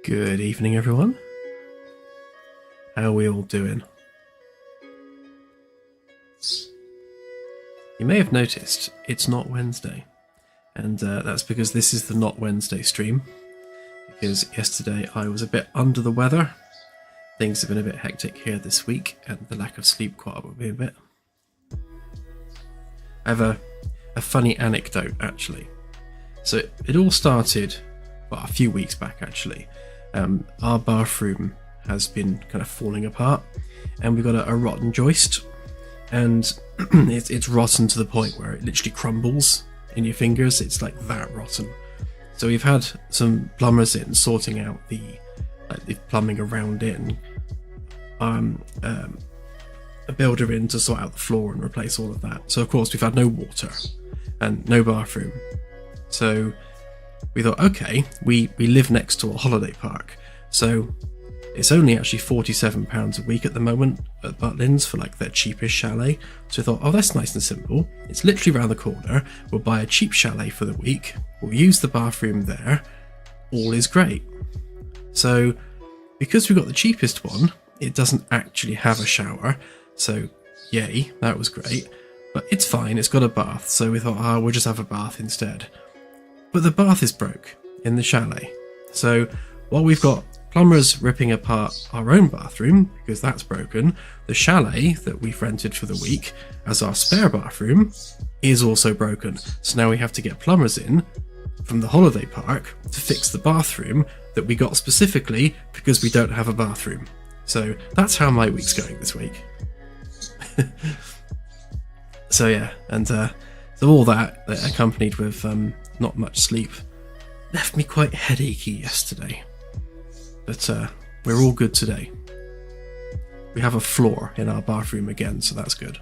Good evening, everyone. How are we all doing? You may have noticed it's not Wednesday, and that's because this is the Not Wednesday stream, because yesterday I was a bit under the weather. Things have been a bit hectic here this week, and the lack of sleep caught up with me a bit. I have a funny anecdote, actually. So it all started, well, a few weeks back, actually. Our bathroom has been kind of falling apart, and we've got a rotten joist, and it's rotten to the point where it literally crumbles in your fingers. It's like that rotten. So we've had some plumbers in sorting out the plumbing around it, and a builder in to sort out the floor and replace all of that. So of course we've had no water and no bathroom. So we thought, okay, we live next to a holiday park, so it's only actually £47 a week at the moment at Butlins for like their cheapest chalet. So we thought, oh, that's nice and simple. It's literally around the corner. We'll buy a cheap chalet for the week. We'll use the bathroom there. All is great. So because we got the cheapest one, it doesn't actually have a shower. So yay, that was great. But it's fine, it's got a bath. So we thought, we'll just have a bath instead. But the bath is broke in the chalet. So while we've got plumbers ripping apart our own bathroom, because that's broken, the chalet that we've rented for the week as our spare bathroom is also broken. So now we have to get plumbers in from the holiday park to fix the bathroom that we got specifically because we don't have a bathroom. So that's how my week's going this week. So yeah, and so all that accompanied with not much sleep left me quite headachy yesterday. But we're all good today. We have a floor in our bathroom again, so that's good.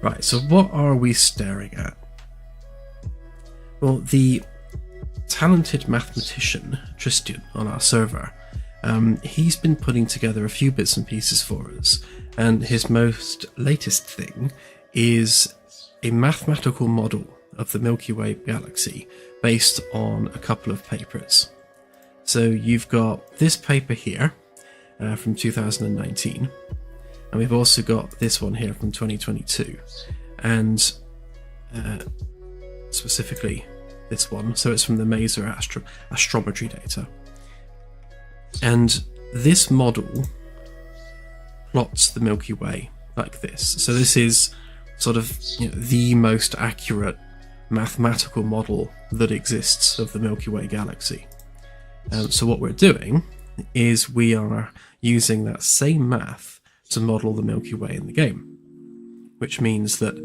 Right, so what are we staring at? Well, the talented mathematician Tristan on our server, he's been putting together a few bits and pieces for us, and his most latest thing is a mathematical model of the Milky Way galaxy based on a couple of papers. So you've got this paper here from 2019, and we've also got this one here from 2022, and specifically this one, so it's from the Maser astrometry data. And this model plots the Milky Way like this. So this is sort of, the most accurate mathematical model that exists of the Milky Way galaxy. So what we're doing is we are using that same math to model the Milky Way in the game, which means that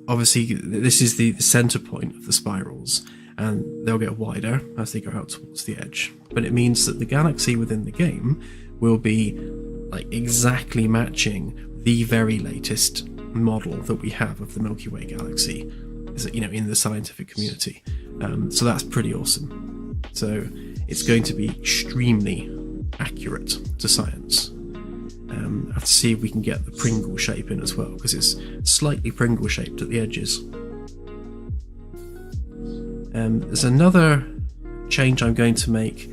obviously this is the center point of the spirals, and they'll get wider as they go out towards the edge, but it means that the galaxy within the game will be like exactly matching the very latest model that we have of the Milky Way galaxy, in the scientific community. So that's pretty awesome. So it's going to be extremely accurate to science. I have to see if we can get the Pringle shape in as well, because it's slightly Pringle shaped at the edges. There's another change I'm going to make,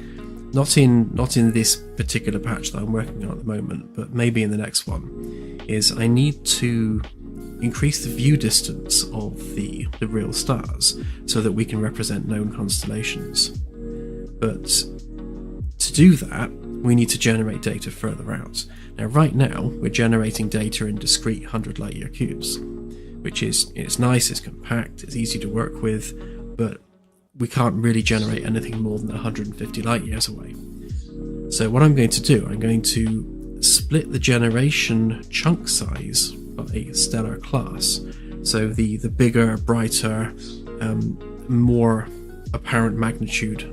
not in this particular patch that I'm working on at the moment, but maybe in the next one, is I need to increase the view distance of the real stars so that we can represent known constellations. But to do that, we need to generate data further out. Now, right now, we're generating data in discrete 100 light year cubes, which it's nice, it's compact, it's easy to work with, but we can't really generate anything more than 150 light years away. So what I'm going to do, I'm going to split the generation chunk size by stellar class. So the bigger, brighter, more apparent magnitude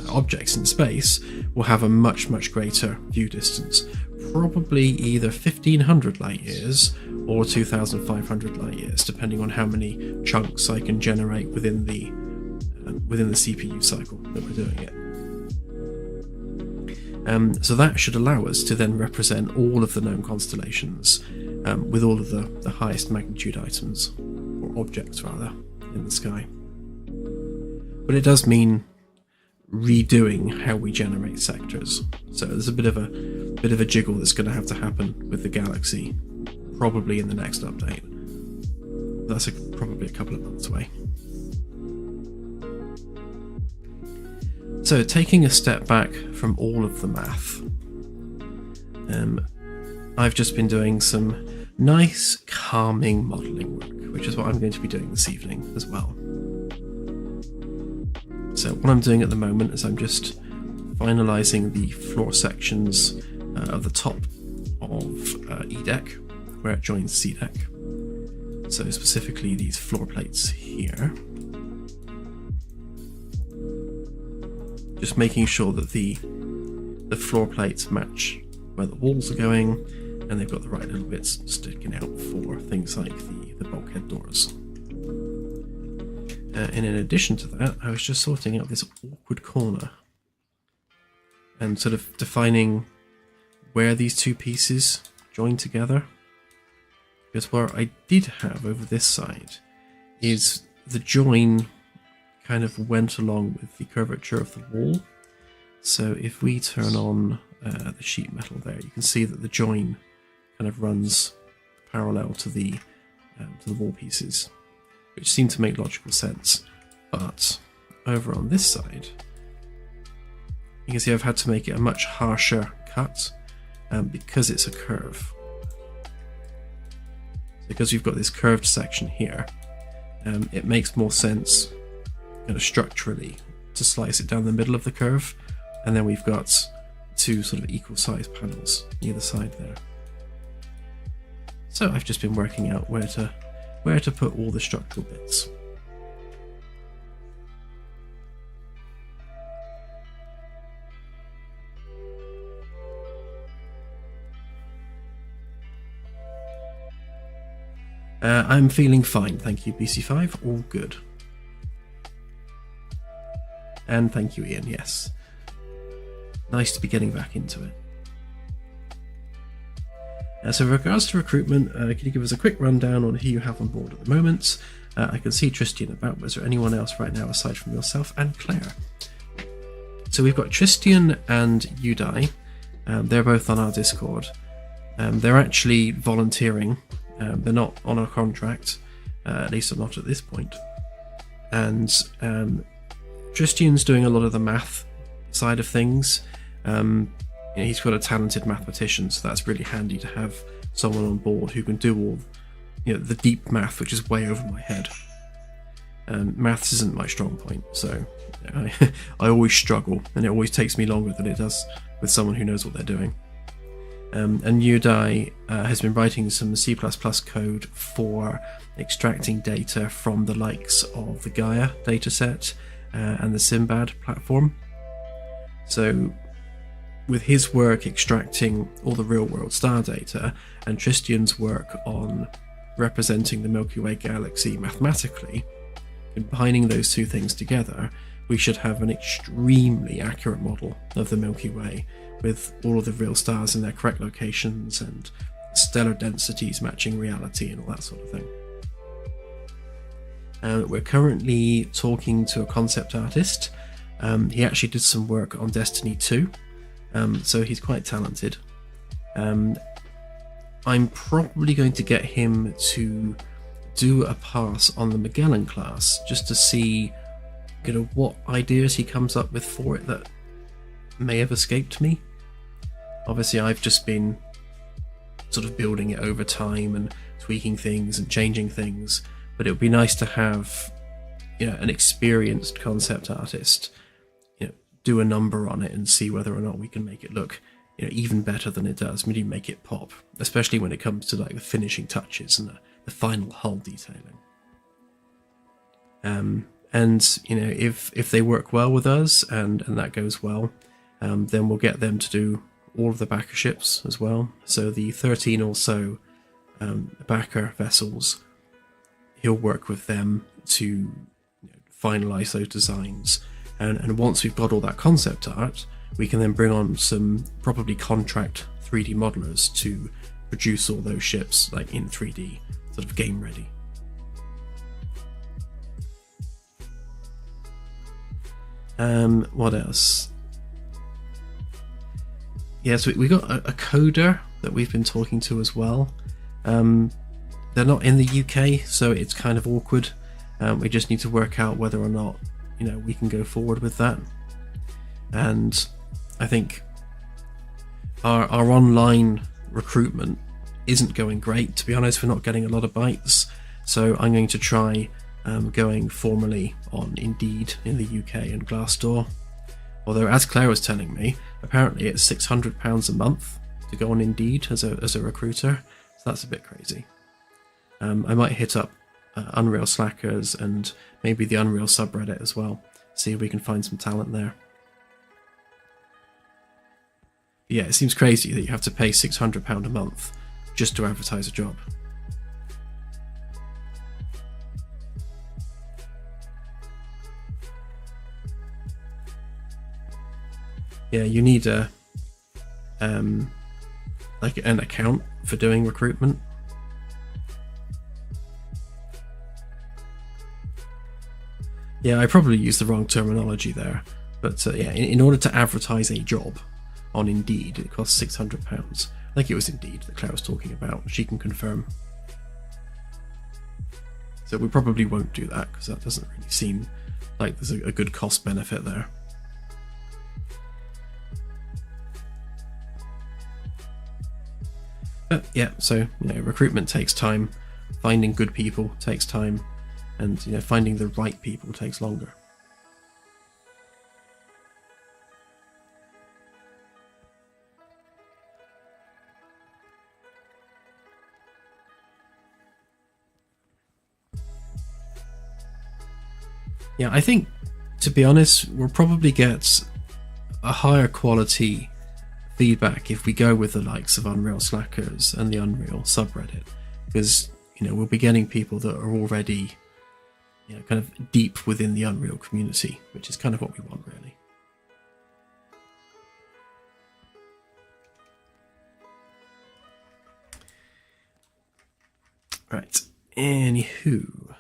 objects in space will have a much greater view distance, probably either 1500 light years or 2500 light years, depending on how many chunks I can generate within the CPU cycle that we're doing it. So that should allow us to then represent all of the known constellations with all of the highest magnitude items, or objects rather, in the sky. but it does mean redoing how we generate sectors. So there's a bit of a jiggle that's going to have to happen with the Galaxy, probably in the next update. That's probably a couple of months away. So taking a step back from all of the math, I've just been doing some nice, calming modelling work, which is what I'm going to be doing this evening as well. So what I'm doing at the moment is I'm just finalising the floor sections of the top of E deck, where it joins C deck. So specifically these floor plates here. Just making sure that the floor plates match where the walls are going, and they've got the right little bits sticking out for things like the bulkhead doors. And in addition to that, I was just sorting out this awkward corner and sort of defining where these two pieces join together. Because what I did have over this side is the join kind of went along with the curvature of the wall. So if we turn on the sheet metal there, you can see that the join kind of runs parallel to the wall pieces, which seem to make logical sense. But over on this side, you can see I've had to make it a much harsher cut because it's a curve. Because we've got this curved section here, it makes more sense kind of structurally to slice it down the middle of the curve, and then we've got two sort of equal sized panels either side there. So I've just been working out where to put all the structural bits. I'm feeling fine, thank you, BC5. All good. And thank you, Ian. Yes. Nice to be getting back into it. So with regards to recruitment, can you give us a quick rundown on who you have on board at the moment? I can see Tristian about, but is there anyone else right now aside from yourself and Claire? So we've got Tristian and Udai. They're both on our Discord. They're actually volunteering. They're not on a contract, at least not at this point. And Tristian's doing a lot of the math side of things. He's got a talented mathematician, so that's really handy to have someone on board who can do all the deep math, which is way over my head. Maths isn't my strong point, so I always struggle, and it always takes me longer than it does with someone who knows what they're doing. And Udai has been writing some C++ code for extracting data from the likes of the Gaia dataset and the Simbad platform. So with his work extracting all the real-world star data, and Tristian's work on representing the Milky Way galaxy mathematically, combining those two things together, we should have an extremely accurate model of the Milky Way, with all of the real stars in their correct locations and stellar densities matching reality and all that sort of thing. We're currently talking to a concept artist. He actually did some work on Destiny 2, so he's quite talented. I'm probably going to get him to do a pass on the Magellan class, just to see what ideas he comes up with for it that may have escaped me. Obviously, I've just been sort of building it over time and tweaking things and changing things, but it would be nice to have an experienced concept artist do a number on it and see whether or not we can make it look even better than it does, maybe make it pop, especially when it comes to like the finishing touches and the final hull detailing. And if they work well with us and that goes well, then we'll get them to do all of the backer ships as well. So the 13 or so backer vessels, he'll work with them to finalize those designs. And once we've got all that concept art, we can then bring on some probably contract 3D modelers to produce all those ships like in 3D, sort of game ready. What else? Yeah, so we got a coder that we've been talking to as well. They're not in the UK, so it's kind of awkward. We just need to work out whether or not, we can go forward with that. And I think our online recruitment isn't going great, to be honest. We're not getting a lot of bites, so I'm going to try going formally on Indeed in the UK and Glassdoor. Although, as Claire was telling me, apparently it's £600 a month to go on Indeed as a recruiter, so that's a bit crazy. I might hit up Unreal Slackers and maybe the Unreal subreddit as well, see if we can find some talent there. But yeah, it seems crazy that you have to pay £600 a month just to advertise a job. Yeah, you need like an account for doing recruitment. Yeah, I probably used the wrong terminology there, but yeah, in order to advertise a job on Indeed, it costs £600. I think it was Indeed that Claire was talking about. She can confirm. So we probably won't do that because that doesn't really seem like there's a good cost benefit there. But yeah, so recruitment takes time, finding good people takes time, and finding the right people takes longer. Yeah, I think, to be honest, we'll probably get a higher quality feedback if we go with the likes of Unreal Slackers and the Unreal subreddit, because we'll be getting people that are already kind of deep within the Unreal community, which is kind of what we want, really. Right, anywho,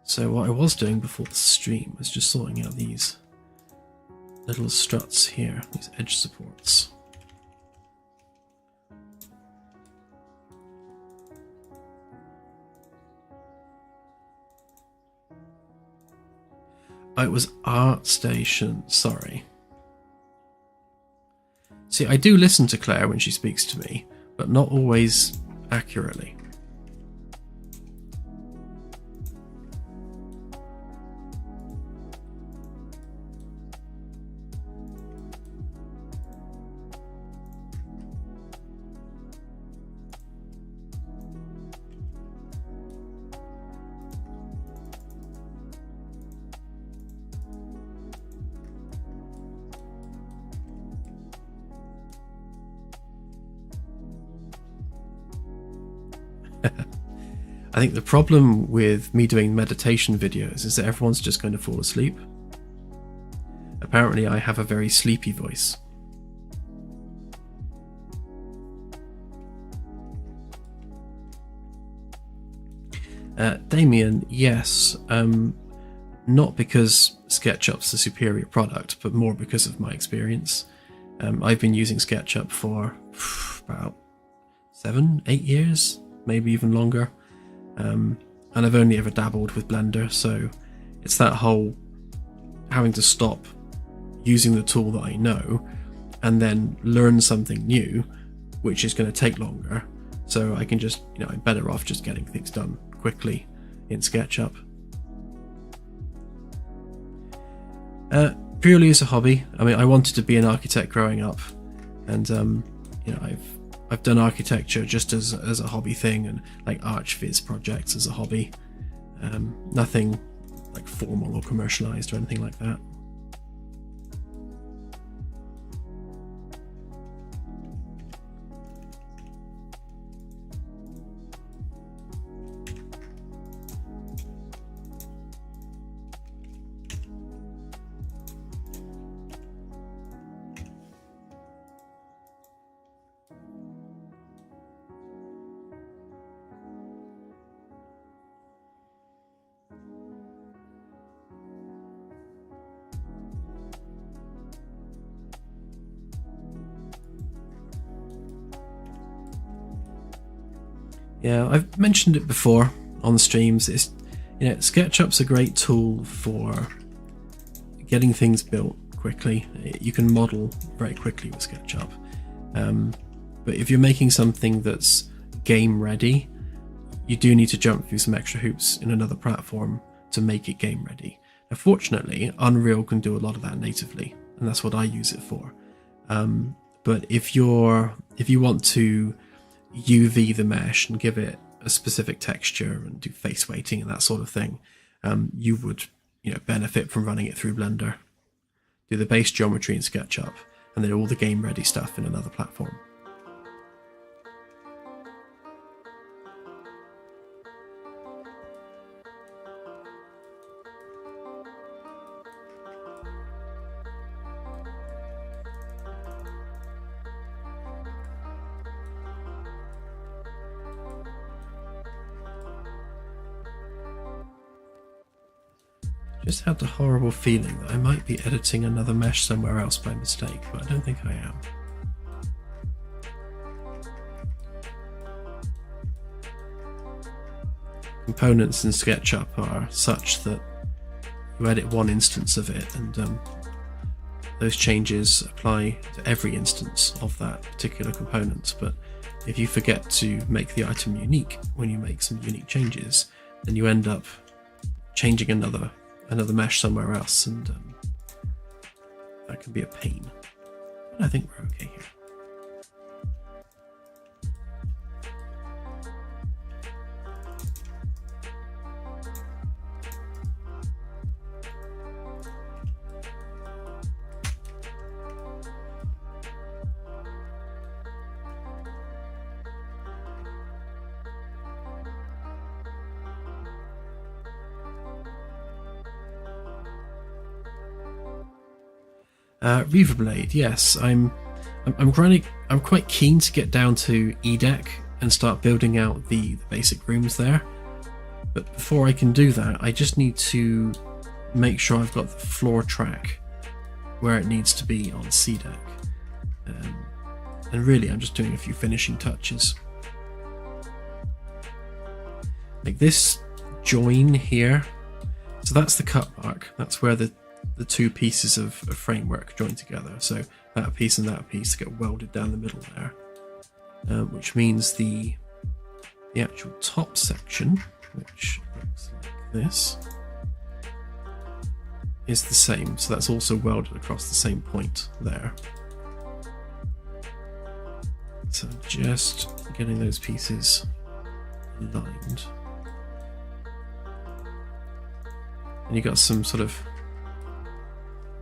so what I was doing before the stream was just sorting out these little struts here, these edge supports. Oh, it was ArtStation, sorry. See, I do listen to Claire when she speaks to me, but not always accurately. I think the problem with me doing meditation videos is that everyone's just going to fall asleep. Apparently I have a very sleepy voice. Damien, yes. Not because SketchUp's the superior product, but more because of my experience. I've been using SketchUp for about 7-8 years, maybe even longer. And I've only ever dabbled with Blender, so it's that whole having to stop using the tool that I know and then learn something new, which is going to take longer. So I can just, I'm better off just getting things done quickly in SketchUp. Purely as a hobby. I mean, I wanted to be an architect growing up, and I've done architecture just as a hobby thing, and like ArchViz projects as a hobby. Nothing like formal or commercialized or anything like that. Yeah, I've mentioned it before on the streams. SketchUp's a great tool for getting things built quickly. You can model very quickly with SketchUp. But if you're making something that's game ready, you do need to jump through some extra hoops in another platform to make it game ready. Now, fortunately, Unreal can do a lot of that natively, and that's what I use it for. But if you want to UV the mesh and give it a specific texture and do face weighting and that sort of thing, you would benefit from running it through Blender. Do the base geometry in SketchUp, and then all the game ready stuff in another platform. Just had the horrible feeling that I might be editing another mesh somewhere else by mistake, but I don't think I am. Components in SketchUp are such that you edit one instance of it, and those changes apply to every instance of that particular component. But if you forget to make the item unique when you make some unique changes, then you end up changing another mesh somewhere else, and that can be a pain. But I think we're okay here. Reverblade, yes, I'm quite keen to get down to E-Deck and start building out the basic rooms there. But before I can do that, I just need to make sure I've got the floor track where it needs to be on C-Deck. And really, I'm just doing a few finishing touches. Like this join here, so that's the cut mark. That's where the two pieces of framework join together. So that piece and that piece get welded down the middle there, which means the actual top section, which looks like this, is the same. So that's also welded across the same point there. So just getting those pieces aligned. And you got some sort of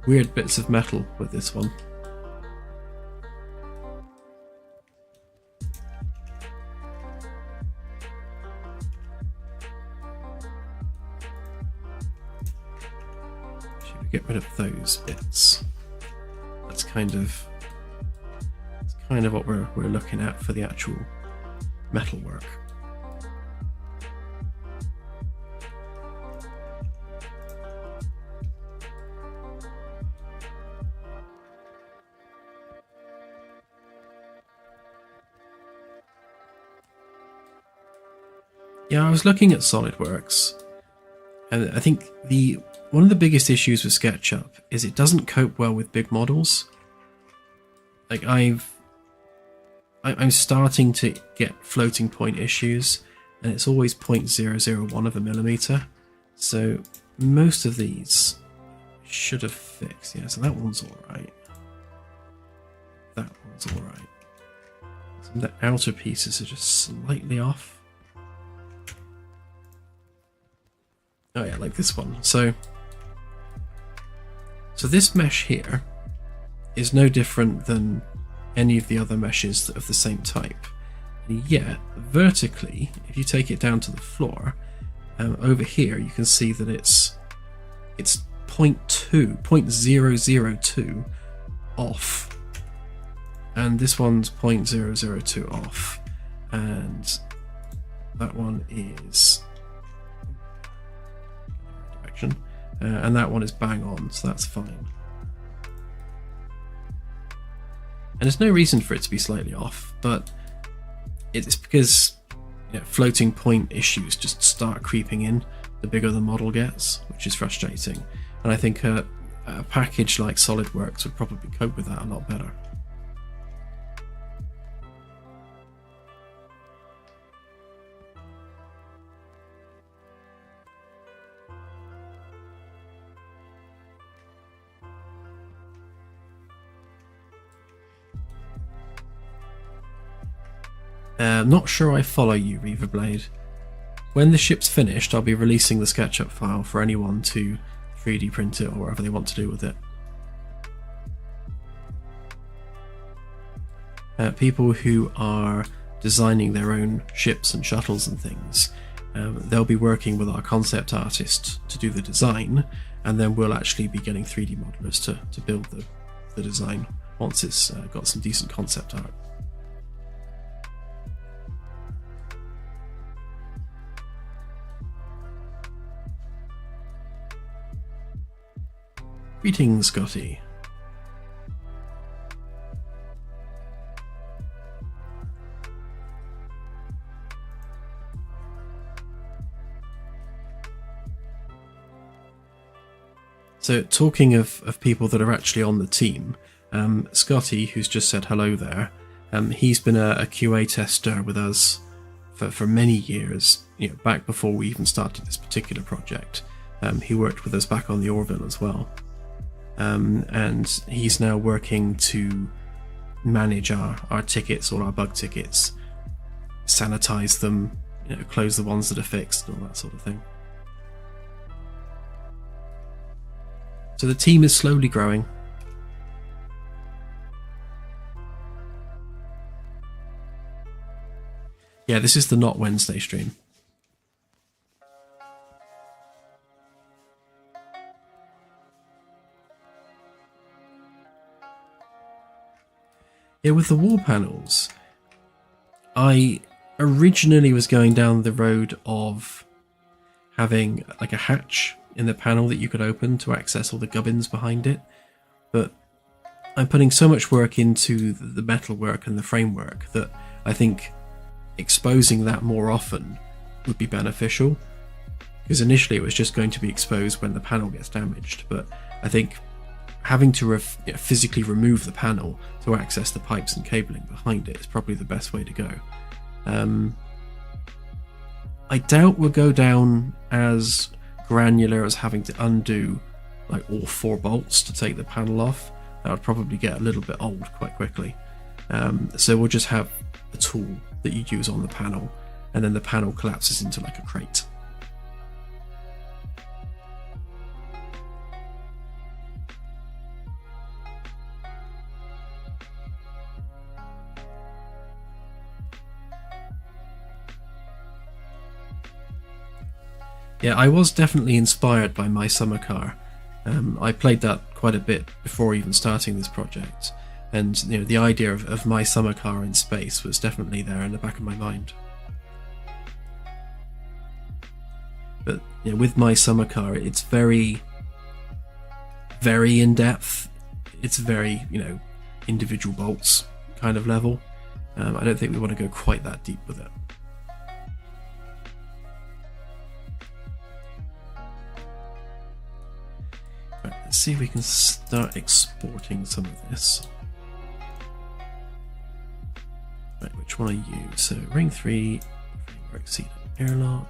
weird bits of metal with this one. Should we get rid of those bits? That's kind of what we're looking at for the actual metal work. Yeah, I was looking at SolidWorks, and I think one of the biggest issues with SketchUp is it doesn't cope well with big models. Like I'm starting to get floating point issues, and it's always 0.001 of a millimeter. So most of these should have fixed. Yeah, so that one's all right. That one's all right. Some of the outer pieces are just slightly off. Oh yeah, like this one. So this mesh here is no different than any of the other meshes of the same type. And yet, vertically, if you take it down to the floor, over here you can see that it's 0.002 off. And this one's 0.002 off. And that one is and that one is bang on, so that's fine. And there's no reason for it to be slightly off, but it's because floating point issues just start creeping in the bigger the model gets, which is frustrating. And I think a package like SolidWorks would probably cope with that a lot better. Not sure I follow you, Reaverblade. When the ship's finished, I'll be releasing the SketchUp file for anyone to 3D print it or whatever they want to do with it. People who are designing their own ships and shuttles and things, they'll be working with our concept artist to do the design, and then we'll actually be getting 3D modelers to build the design once it's got some decent concept art. Greetings, Scotty. So, talking of people that are actually on the team, Scotty, who's just said hello there, he's been a QA tester with us for many years, back before we even started this particular project. He worked with us back on the Orville as well. And he's now working to manage our tickets, all our bug tickets, sanitize them, close the ones that are fixed, and all that sort of thing. So the team is slowly growing. Yeah, this is the Not Wednesday stream. Yeah, with the wall panels, I originally was going down the road of having like a hatch in the panel that you could open to access all the gubbins behind it, but I'm putting so much work into the metalwork and the framework that I think exposing that more often would be beneficial, because initially it was just going to be exposed when the panel gets damaged, but I think having to physically remove the panel to access the pipes and cabling behind it is probably the best way to go. I doubt we'll go down as granular as having to undo like all 4 bolts to take the panel off. That would probably get a little bit old quite quickly. So we'll just have a tool that you use on the panel, and then the panel collapses into like a crate. Yeah, I was definitely inspired by My Summer Car. I played that quite a bit before even starting this project, and the idea of My Summer Car in space was definitely there in the back of my mind. But with My Summer Car, it's very, very in depth. It's very individual bolts kind of level. I don't think we want to go quite that deep with it. Right, let's see if we can start exporting some of this. Right, which one I use? So ring 3, framework seed, airlock.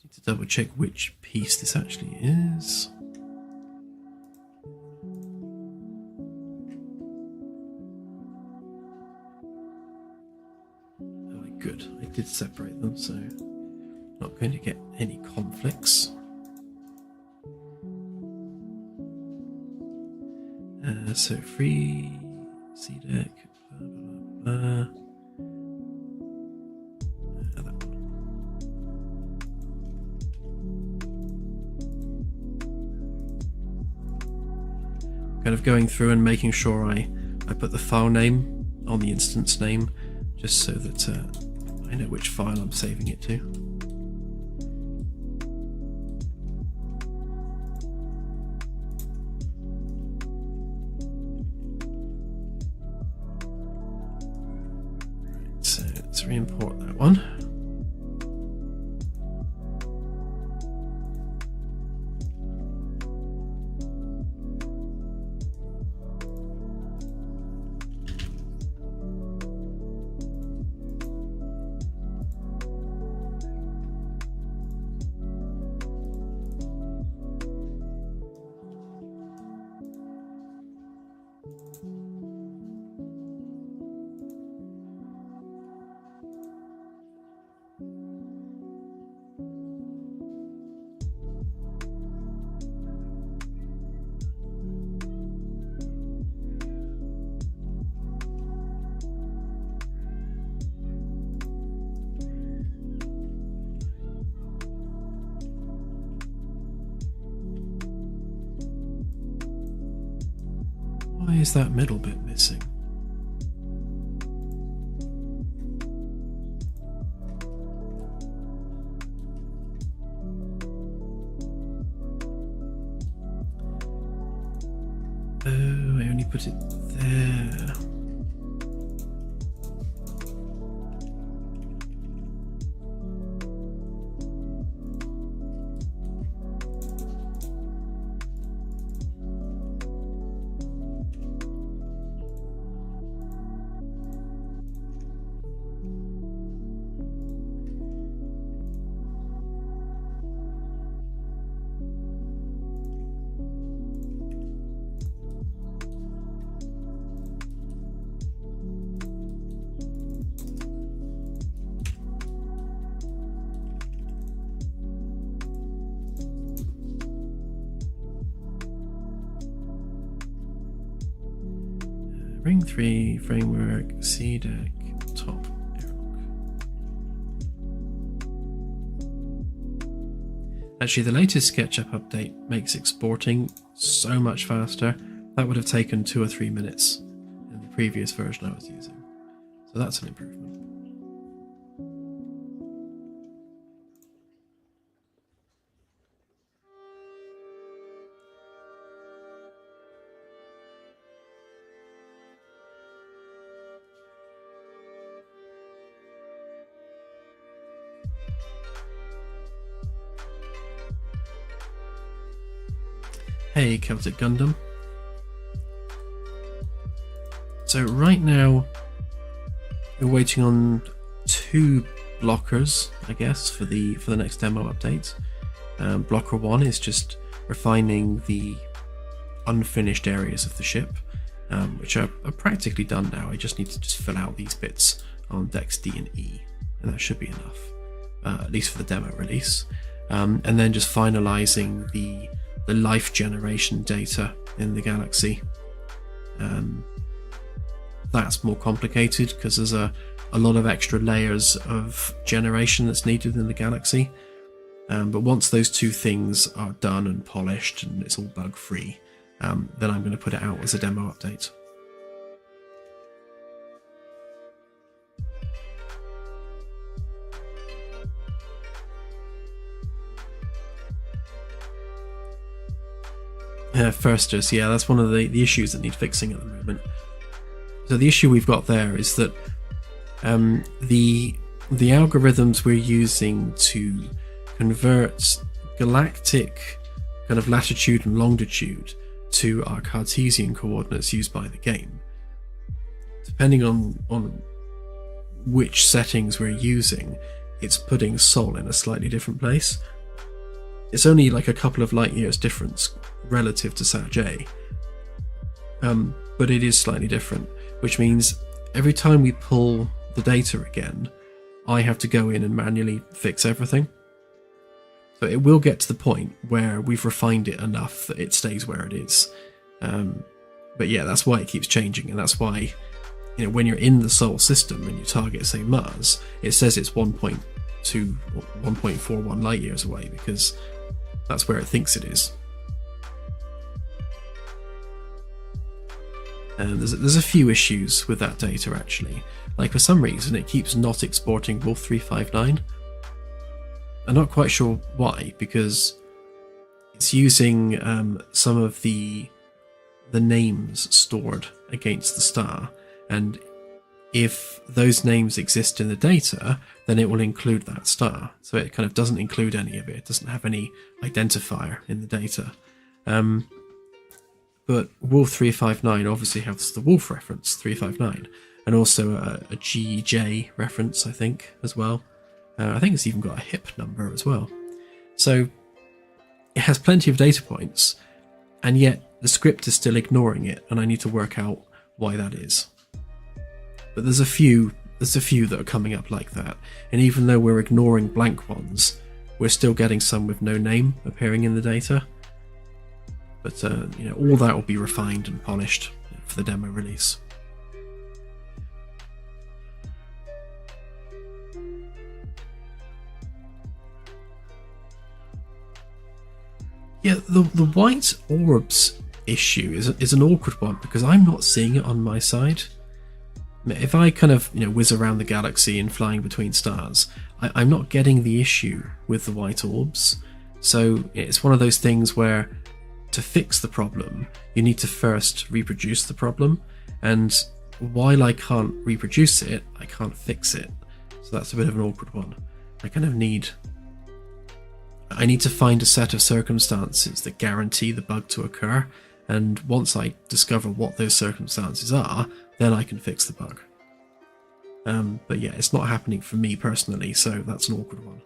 Just need to double check which piece this actually is. Oh, good. I did separate them, so not going to get any conflicts. So free C deck, blah, blah, blah. That one. Kind of going through and making sure I put the file name on the instance name, just so that I know which file I'm saving it to. Let's re-import that one. Why is that middle bit missing? Oh, I only put it there. Ring 3 framework C deck top Airlock. Actually, the latest SketchUp update makes exporting so much faster. That would have taken 2 or 3 minutes in the previous version I was using. So that's an improvement. Hey, Celtic Gundam. So right now we're waiting on 2 blockers, I guess, for the next demo update. Blocker 1 is just refining the unfinished areas of the ship, which are practically done now. I just need to just fill out these bits on decks D and E, and that should be enough, at least for the demo release. And then just finalizing the life generation data in the galaxy. That's more complicated because there's a lot of extra layers of generation that's needed in the galaxy. But once those 2 things are done and polished and it's all bug free, then I'm going to put it out as a demo update. Firsters, yeah, that's one of the issues that need fixing at the moment. So the issue we've got there is that the algorithms we're using to convert galactic kind of latitude and longitude to our Cartesian coordinates used by the game, depending on which settings we're using, it's putting Sol in a slightly different place. It's only like a couple of light years difference relative to Sat J, but it is slightly different, which means every time we pull the data again, I have to go in and manually fix everything. So it will get to the point where we've refined it enough that it stays where it is. But yeah, that's why it keeps changing, and that's why, you know, when you're in the Sol system and you target, say, Mars, it says it's 1.2 or 1.41 light years away, because that's where it thinks it is. There's a few issues with that data, actually. Like, for some reason it keeps not exporting Wolf 359. I'm not quite sure why, because it's using some of the names stored against the star, and if those names exist in the data, then it will include that star. So it kind of doesn't include any of it. It doesn't have any identifier in the data. But Wolf 359 obviously has the Wolf reference, 359, and also a GJ reference, I think, as well. I think it's even got a HIP number as well. So it has plenty of data points, and yet the script is still ignoring it, and I need to work out why that is. But there's a few that are coming up like that, and even though we're ignoring blank ones, we're still getting some with no name appearing in the data. But you know, all that will be refined and polished for the demo release. Yeah, the white orbs issue is an awkward one, because I'm not seeing it on my side. If I kind of, you know, whiz around the galaxy and flying between stars, I'm not getting the issue with the white orbs. So it's one of those things where, to fix the problem, you need to first reproduce the problem, and while I can't reproduce it, I can't fix it. So that's a bit of an awkward one. I need to find a set of circumstances that guarantee the bug to occur, and once I discover what those circumstances are, then I can fix the bug. But yeah, it's not happening for me personally, so that's an awkward one.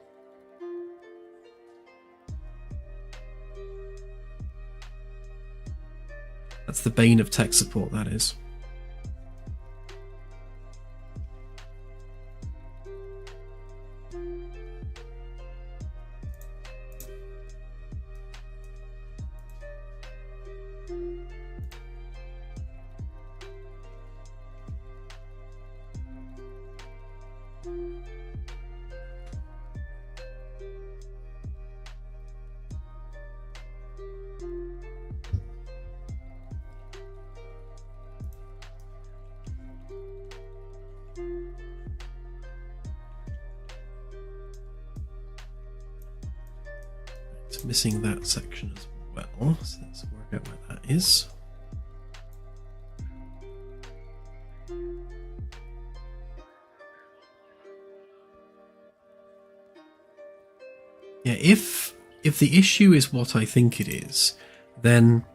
That's the bane of tech support, that is. It's missing that section as well, so let's work out where that is. Yeah, if the issue is what I think it is, then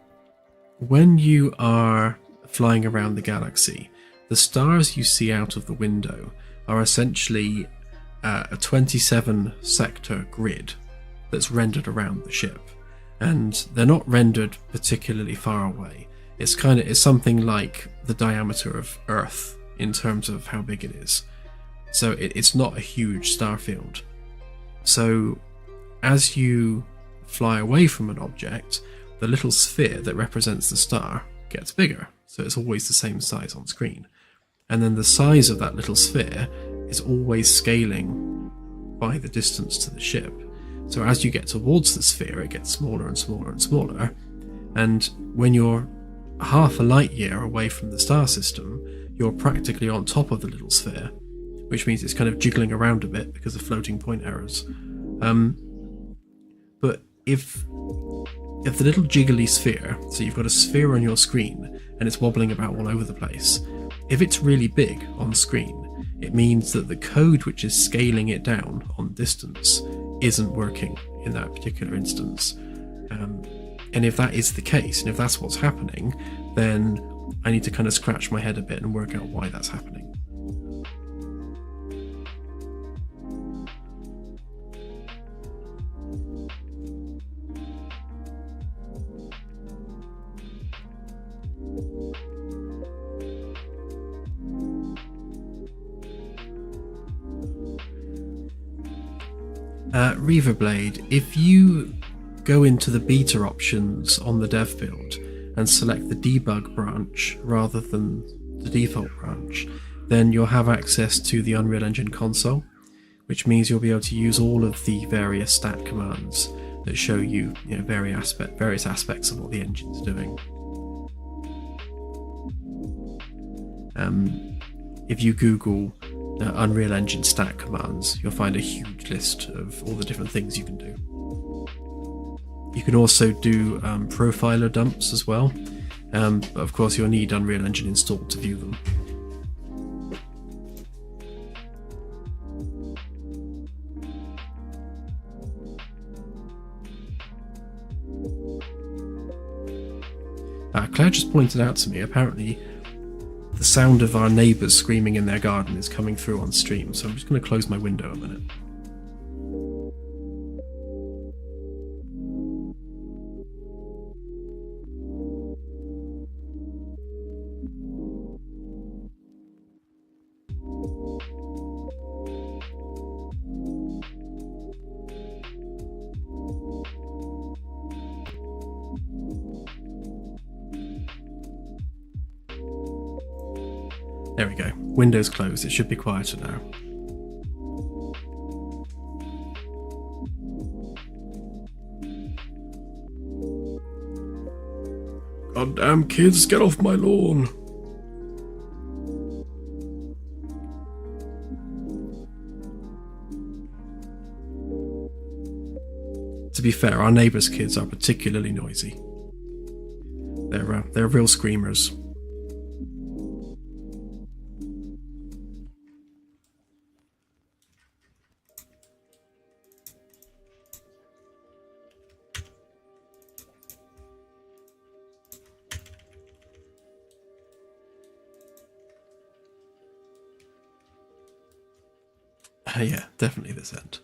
when you are flying around the galaxy, the stars you see out of the window are essentially a 27 sector grid that's rendered around the ship, and they're not rendered particularly far away. It's something like the diameter of Earth in terms of how big it is. So it's not a huge star field. So as you fly away from an object, the little sphere that represents the star gets bigger, so it's always the same size on screen. And then the size of that little sphere is always scaling by the distance to the ship. So as you get towards the sphere, it gets smaller and smaller and smaller. And when you're half a light year away from the star system, you're practically on top of the little sphere, which means it's kind of jiggling around a bit because of floating point errors. But if the little jiggly sphere, so you've got a sphere on your screen and it's wobbling about all over the place, if it's really big on screen, it means that the code which is scaling it down on distance isn't working in that particular instance. And if that is the case, and if that's what's happening, then I need to kind of scratch my head a bit and work out why that's happening. Reaverblade, if you go into the beta options on the dev build and select the debug branch rather than the default branch, then you'll have access to the Unreal Engine console, which means you'll be able to use all of the various stat commands that show you, various aspects of what the engine's doing. If you Google Unreal Engine stat commands, you'll find a huge list of all the different things you can do. You can also do profiler dumps as well, but of course you'll need Unreal Engine installed to view them. Claire just pointed out to me, apparently the sound of our neighbours screaming in their garden is coming through on stream, so I'm just going to close my window a minute. There we go. Window's closed. It should be quieter now. Goddamn kids, get off my lawn! To be fair, our neighbours' kids are particularly noisy. They're real screamers. Yeah, definitely this end.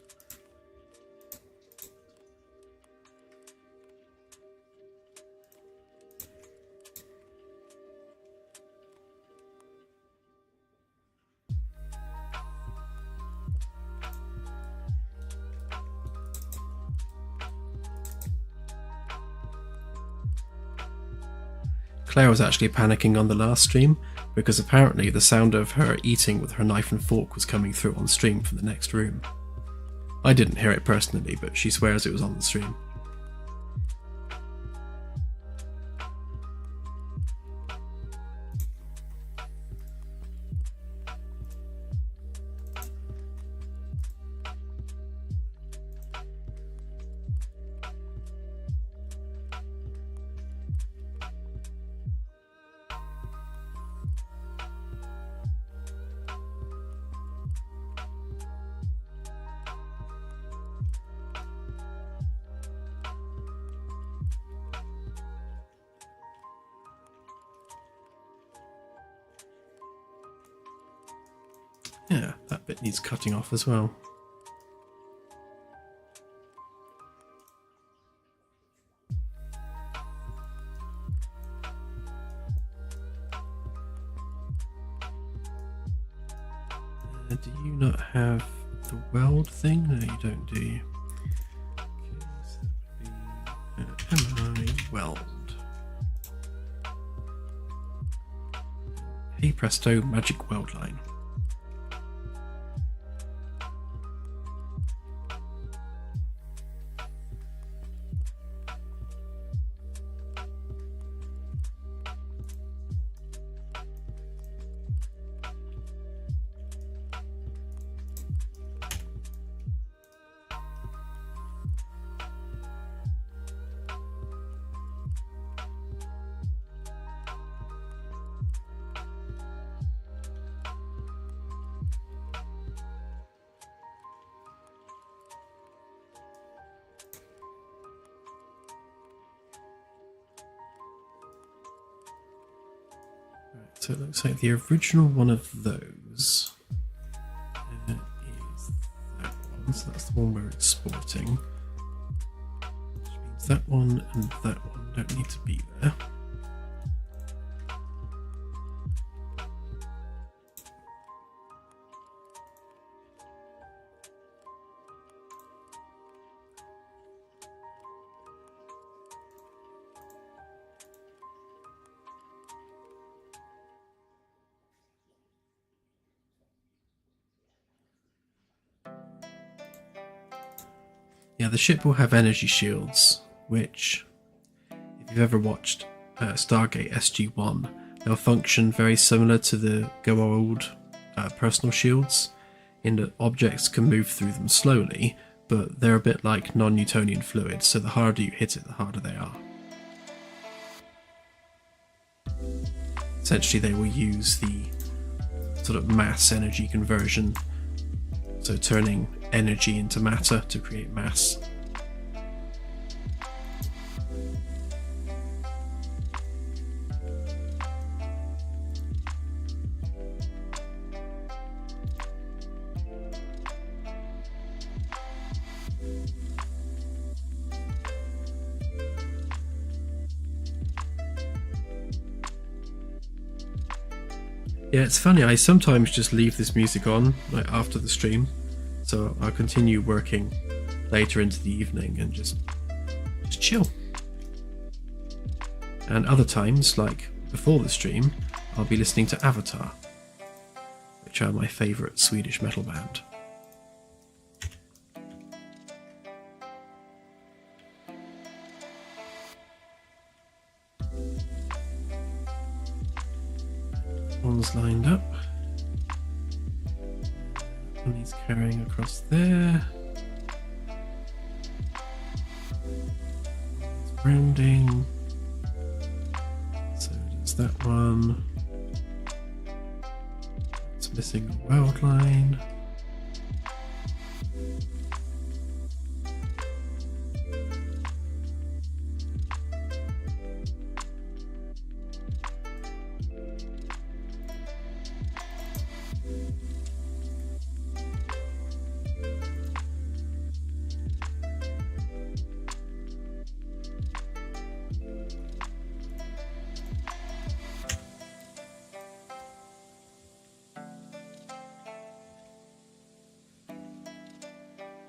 Claire was actually panicking on the last stream because apparently the sound of her eating with her knife and fork was coming through on stream from the next room. I didn't hear it personally, but she swears it was on the stream. Yeah, that bit needs cutting off as well. Do you not have the weld thing? No, you don't, do you? Okay, so that would be MI weld. Hey presto, magic weld line. So it looks like the original one of those is that one. So that's the one we're exporting. Which means that one and that one don't need to be there. yeah, the ship will have energy shields, which, if you've ever watched Stargate SG-1, they'll function very similar to the Goa'uld personal shields, in that objects can move through them slowly, but they're a bit like non-Newtonian fluids, so the harder you hit it, the harder they are. Essentially, they will use the sort of mass energy conversion, so turning energy into matter to create mass. Yeah, it's funny, I sometimes just leave this music on like after the stream, so I'll continue working later into the evening and just chill. And other times, like before the stream, I'll be listening to Avatar, which are my favourite Swedish metal band. One's lined up, and he's carrying across there. He's rounding, so does that one. It's missing a weld line.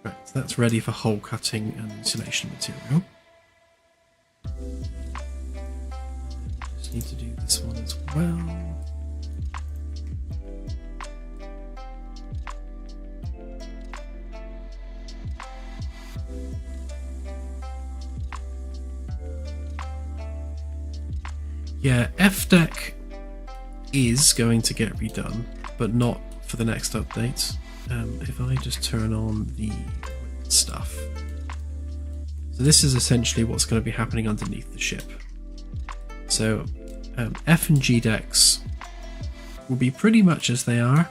Right, so that's ready for hole cutting and insulation material. Just need to do this one as well. Yeah, F-Deck is going to get redone, but not for the next update. If I just turn on the stuff. So this is essentially what's going to be happening underneath the ship. So F and G decks will be pretty much as they are.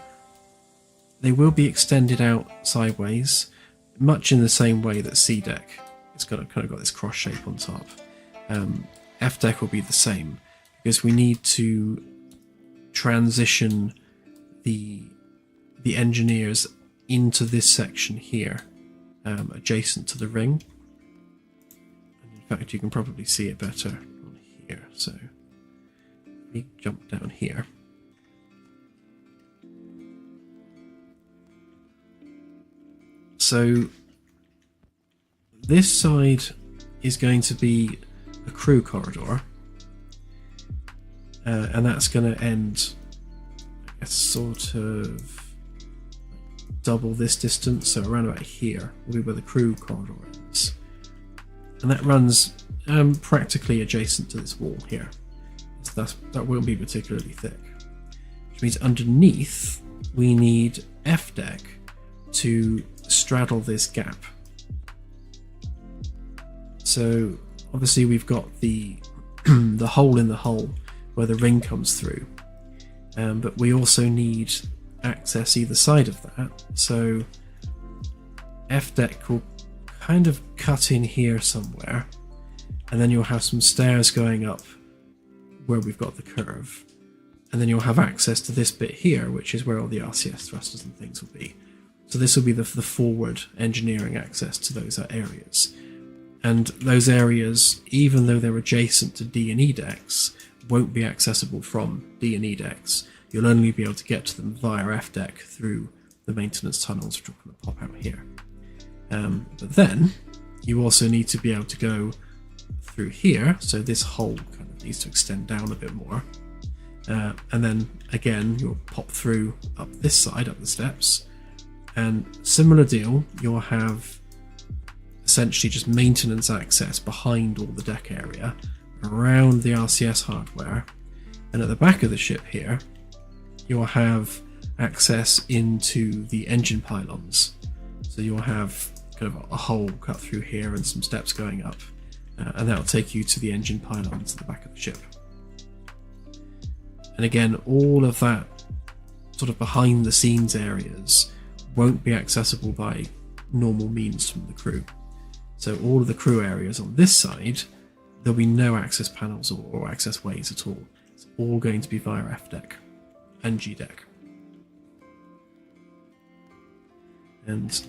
They will be extended out sideways, much in the same way that C deck. It's got kind of got this cross shape on top. F deck will be the same, because we need to transition the engineers into this section here, adjacent to the ring. And in fact, you can probably see it better on here. So we jump down here. So this side is going to be a crew corridor, and that's going to end, I guess, sort of double this distance, so around about here will be where the crew corridor ends, and that runs practically adjacent to this wall here. So that won't be particularly thick, which means underneath we need F deck to straddle this gap. So obviously we've got the the hole in the hull where the ring comes through, but we also need access either side of that. So F deck will kind of cut in here somewhere, and then you'll have some stairs going up where we've got the curve, and then you'll have access to this bit here, which is where all the RCS thrusters and things will be. So this will be the forward engineering access to those areas. And those areas, even though they're adjacent to D and E decks, won't be accessible from D and E decks. You'll only be able to get to them via F deck through the maintenance tunnels, which are going to pop out here. But then you also need to be able to go through here, so this hole kind of needs to extend down a bit more. And then again, you'll pop through up this side, up the steps, and similar deal, you'll have essentially just maintenance access behind all the deck area, around the RCS hardware, and at the back of the ship here, you'll have access into the engine pylons. So you'll have kind of a hole cut through here and some steps going up, and that'll take you to the engine pylons at the back of the ship. And again, all of that sort of behind the scenes areas won't be accessible by normal means from the crew. So all of the crew areas on this side, there'll be no access panels or access ways at all. It's all going to be via F deck and G deck. And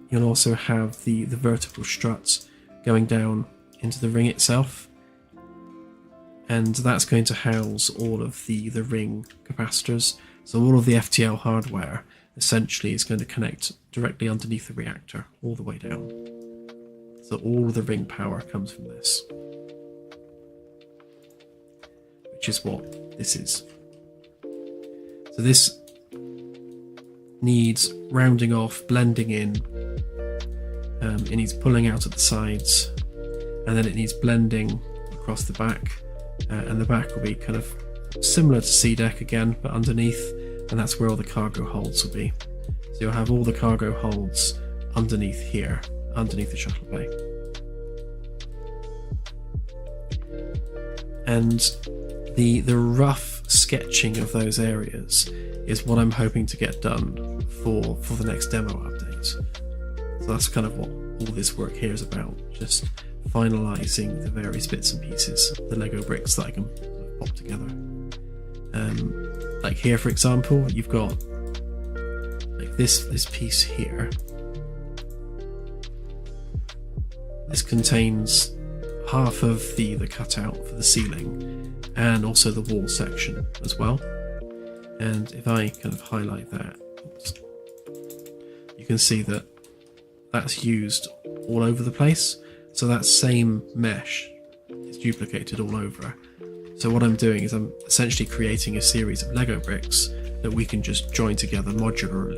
you'll also have the vertical struts going down into the ring itself, and that's going to house all of the ring capacitors. So all of the FTL hardware essentially is going to connect directly underneath the reactor all the way down. So all of the ring power comes from this, which is what this is. So this needs rounding off, blending in, it needs pulling out at the sides, and then it needs blending across the back, and the back will be kind of similar to C deck again, but underneath, and that's where all the cargo holds will be. So you'll have all the cargo holds underneath here, underneath the shuttle bay. And the rough sketching of those areas is what I'm hoping to get done for the next demo update. So that's kind of what all this work here is about, just finalising the various bits and pieces, the Lego bricks that I can pop together. Like here, for example, you've got like this piece here. This contains half of the cutout for the ceiling and also the wall section as well. And if I kind of highlight that, you can see that that's used all over the place. So that same mesh is duplicated all over. So what I'm doing is I'm essentially creating a series of Lego bricks that we can just join together modularly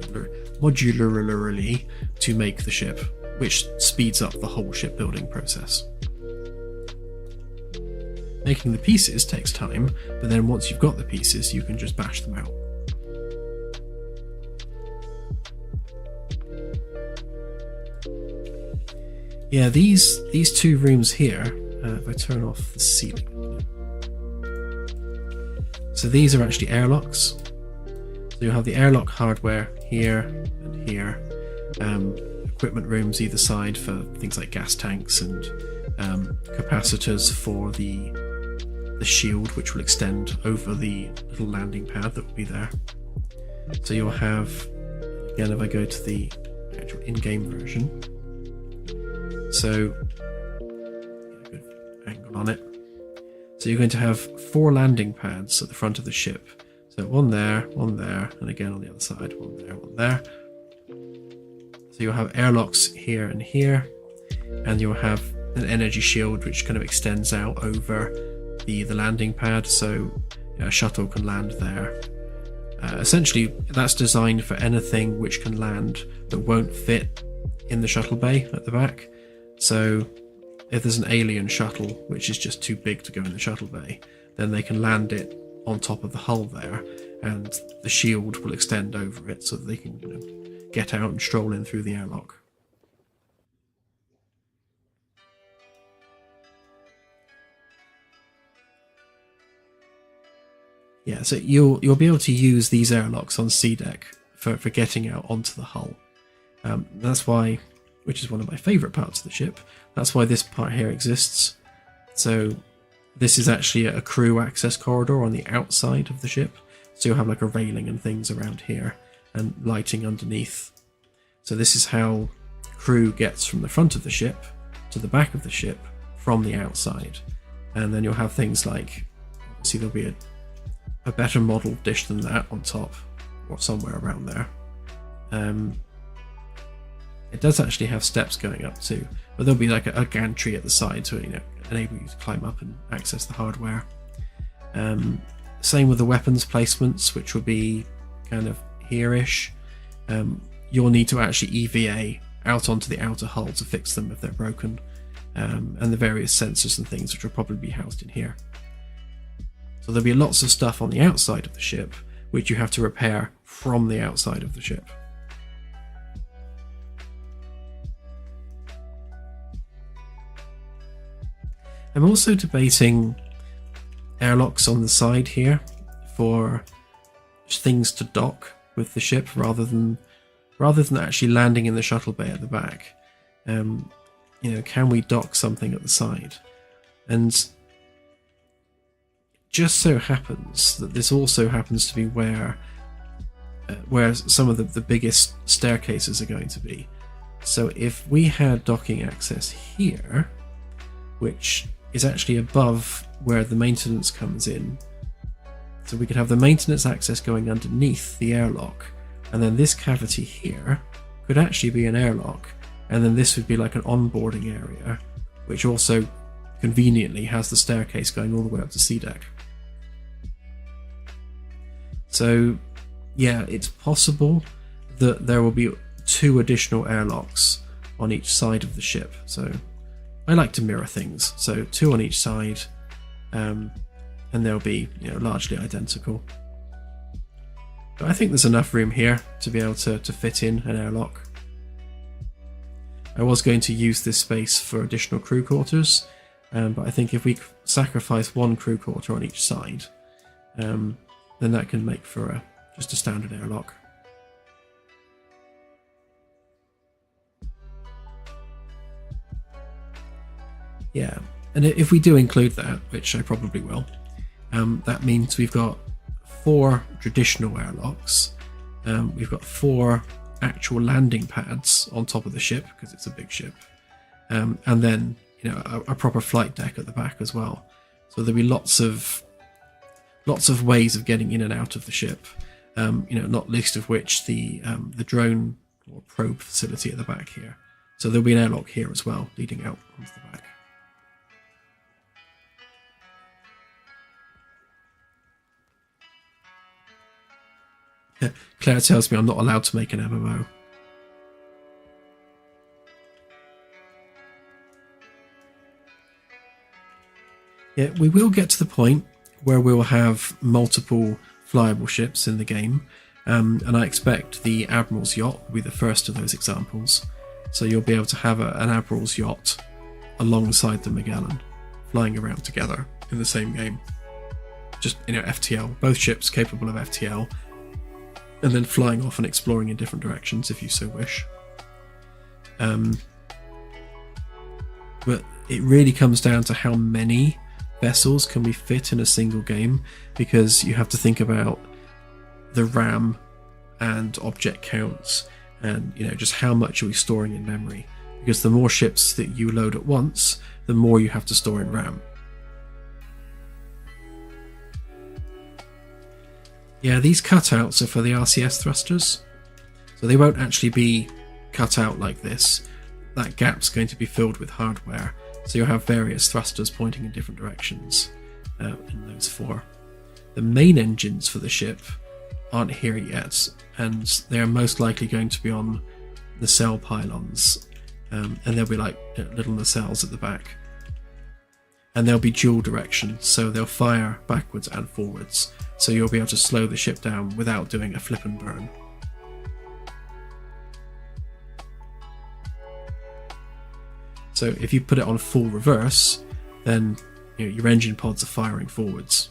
to make the ship, which speeds up the whole shipbuilding process. Making the pieces takes time, but then once you've got the pieces, you can just bash them out. Yeah, these two rooms here, if I turn off the ceiling. So these are actually airlocks. So you'll have the airlock hardware here and here. Equipment rooms either side for things like gas tanks and capacitors for the shield, which will extend over the little landing pad that will be there. So you'll have, again, if I go to the actual in-game version, so good angle on it. So you're going to have 4 landing pads at the front of the ship. So one there, and again on the other side, one there. So you'll have airlocks here and here, and you'll have an energy shield which kind of extends out over the landing pad, so a shuttle can land there. Essentially, that's designed for anything which can land that won't fit in the shuttle bay at the back. So if there's an alien shuttle which is just too big to go in the shuttle bay, then they can land it on top of the hull there, and the shield will extend over it so that they can, get out and stroll in through the airlock. Yeah, so you'll be able to use these airlocks on C deck for getting out onto the hull. That's why, which is one of my favourite parts of the ship, that's why this part here exists. So this is actually a crew access corridor on the outside of the ship. So you'll have like a railing and things around here and lighting underneath. So this is how crew gets from the front of the ship to the back of the ship from the outside. And then you'll have things like, obviously there'll be a better model dish than that on top, or somewhere around there. It does actually have steps going up too, but there'll be like a gantry at the side to enable you to climb up and access the hardware. Same with the weapons placements, which will be kind of here-ish. You'll need to actually EVA out onto the outer hull to fix them if they're broken, and the various sensors and things which will probably be housed in here. So there'll be lots of stuff on the outside of the ship which you have to repair from the outside of the ship. I'm also debating airlocks on the side here for things to dock with the ship rather than actually landing in the shuttle bay at the back. Can we dock something at the side? And just so happens that this also happens to be where some of the biggest staircases are going to be. So if we had docking access here, which is actually above where the maintenance comes in, so we could have the maintenance access going underneath the airlock, and then this cavity here could actually be an airlock, and then this would be like an onboarding area, which also conveniently has the staircase going all the way up to sea deck. So yeah, it's possible that there will be 2 additional airlocks on each side of the ship. So I like to mirror things, so 2 on each side, and they'll be largely identical. But I think there's enough room here to be able to fit in an airlock. I was going to use this space for additional crew quarters, but I think if we sacrifice 1 crew quarter on each side, then that can make for just a standard airlock. Yeah, and if we do include that, which I probably will, that means we've got 4 traditional airlocks, we've got 4 actual landing pads on top of the ship because it's a big ship, and then a proper flight deck at the back as well. So there'll be lots of ways of getting in and out of the ship, not least of which the drone or probe facility at the back here. So there'll be an airlock here as well, leading out onto the back. Claire tells me I'm not allowed to make an MMO. Yeah, we will get to the point where we'll have multiple flyable ships in the game, and I expect the Admiral's yacht will be the first of those examples. So you'll be able to have an Admiral's yacht alongside the Magellan, flying around together in the same game. Just FTL, both ships capable of FTL, and then flying off and exploring in different directions if you so wish. But it really comes down to how many vessels can we fit in a single game, because you have to think about the RAM and object counts and just how much are we storing in memory, because the more ships that you load at once, the more you have to store in RAM. Yeah, these cutouts are for the RCS thrusters, so they won't actually be cut out like this. That gap's going to be filled with hardware, so you'll have various thrusters pointing in different directions in those 4. The main engines for the ship aren't here yet, and they're most likely going to be on nacelle pylons, and there'll be like little nacelles at the back. And they'll be dual direction, so they'll fire backwards and forwards, so you'll be able to slow the ship down without doing a flip and burn. So if you put it on full reverse, then your engine pods are firing forwards,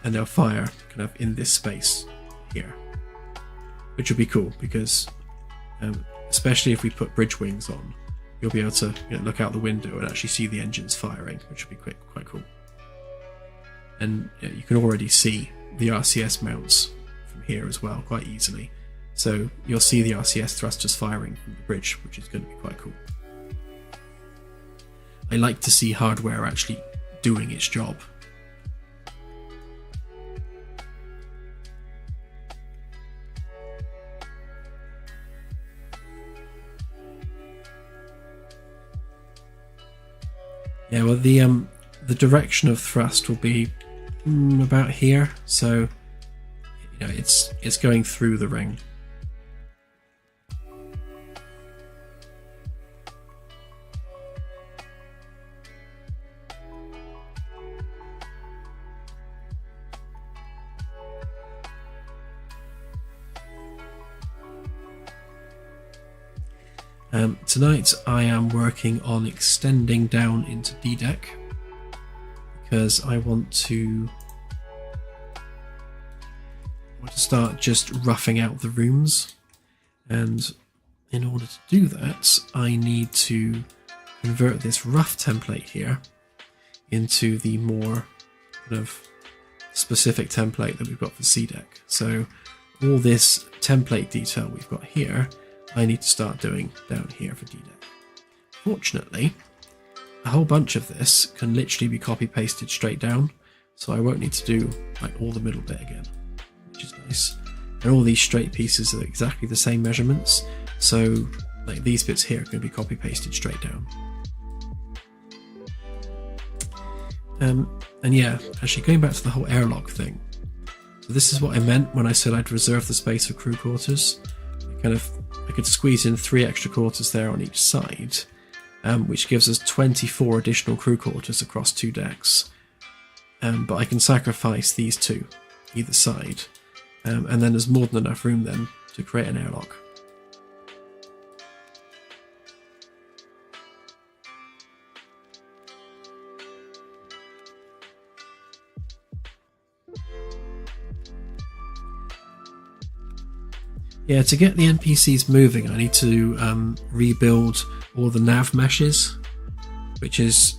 and they'll fire kind of in this space here, which will be cool because especially if we put bridge wings on, you'll be able to look out the window and actually see the engines firing, which will be quite cool. And you can already see the RCS mounts from here as well quite easily, so you'll see the RCS thrusters firing from the bridge, which is going to be quite cool. I like to see hardware actually doing its job. Yeah, well, the direction of thrust will be about here, so it's going through the ring. Tonight I am working on extending down into D-Deck because I want to start just roughing out the rooms, and in order to do that I need to convert this rough template here into the more kind of specific template that we've got for C-Deck. So all this template detail we've got here, I need to start doing down here for D-Deck. Fortunately, a whole bunch of this can literally be copy pasted straight down, so I won't need to do like all the middle bit again, which is nice. And all these straight pieces are exactly the same measurements, so like these bits here are going to be copy pasted straight down. And yeah, actually going back to the whole airlock thing, so this is what I meant when I said I'd reserve the space for crew quarters. I could squeeze in 3 extra quarters there on each side, which gives us 24 additional crew quarters across 2 decks. But I can sacrifice these 2 either side, and then there's more than enough room then to create an airlock. Yeah, to get the NPCs moving, I need to rebuild all the nav meshes, which is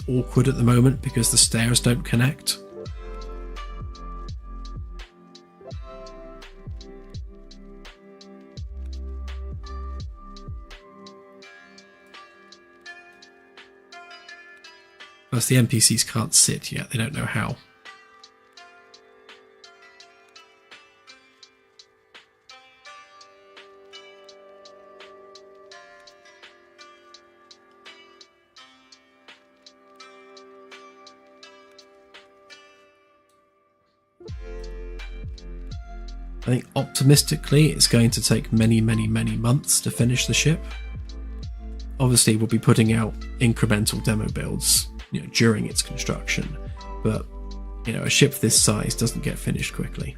awkward at the moment because the stairs don't connect. Plus the NPCs can't sit yet, they don't know how. I think optimistically it's going to take many months to finish the ship. Obviously we'll be putting out incremental demo builds, during its construction, but a ship this size doesn't get finished quickly.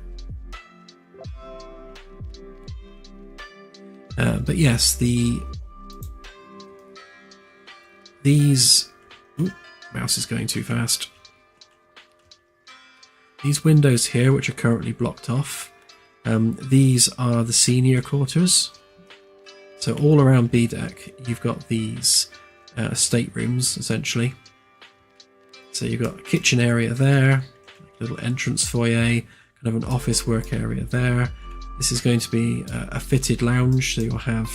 But yes, mouse is going too fast. These windows here, which are currently blocked off, these are the senior quarters. So all around B-Deck, you've got these staterooms, essentially. So you've got a kitchen area there, a little entrance foyer, kind of an office work area there. This is going to be a fitted lounge, so you'll have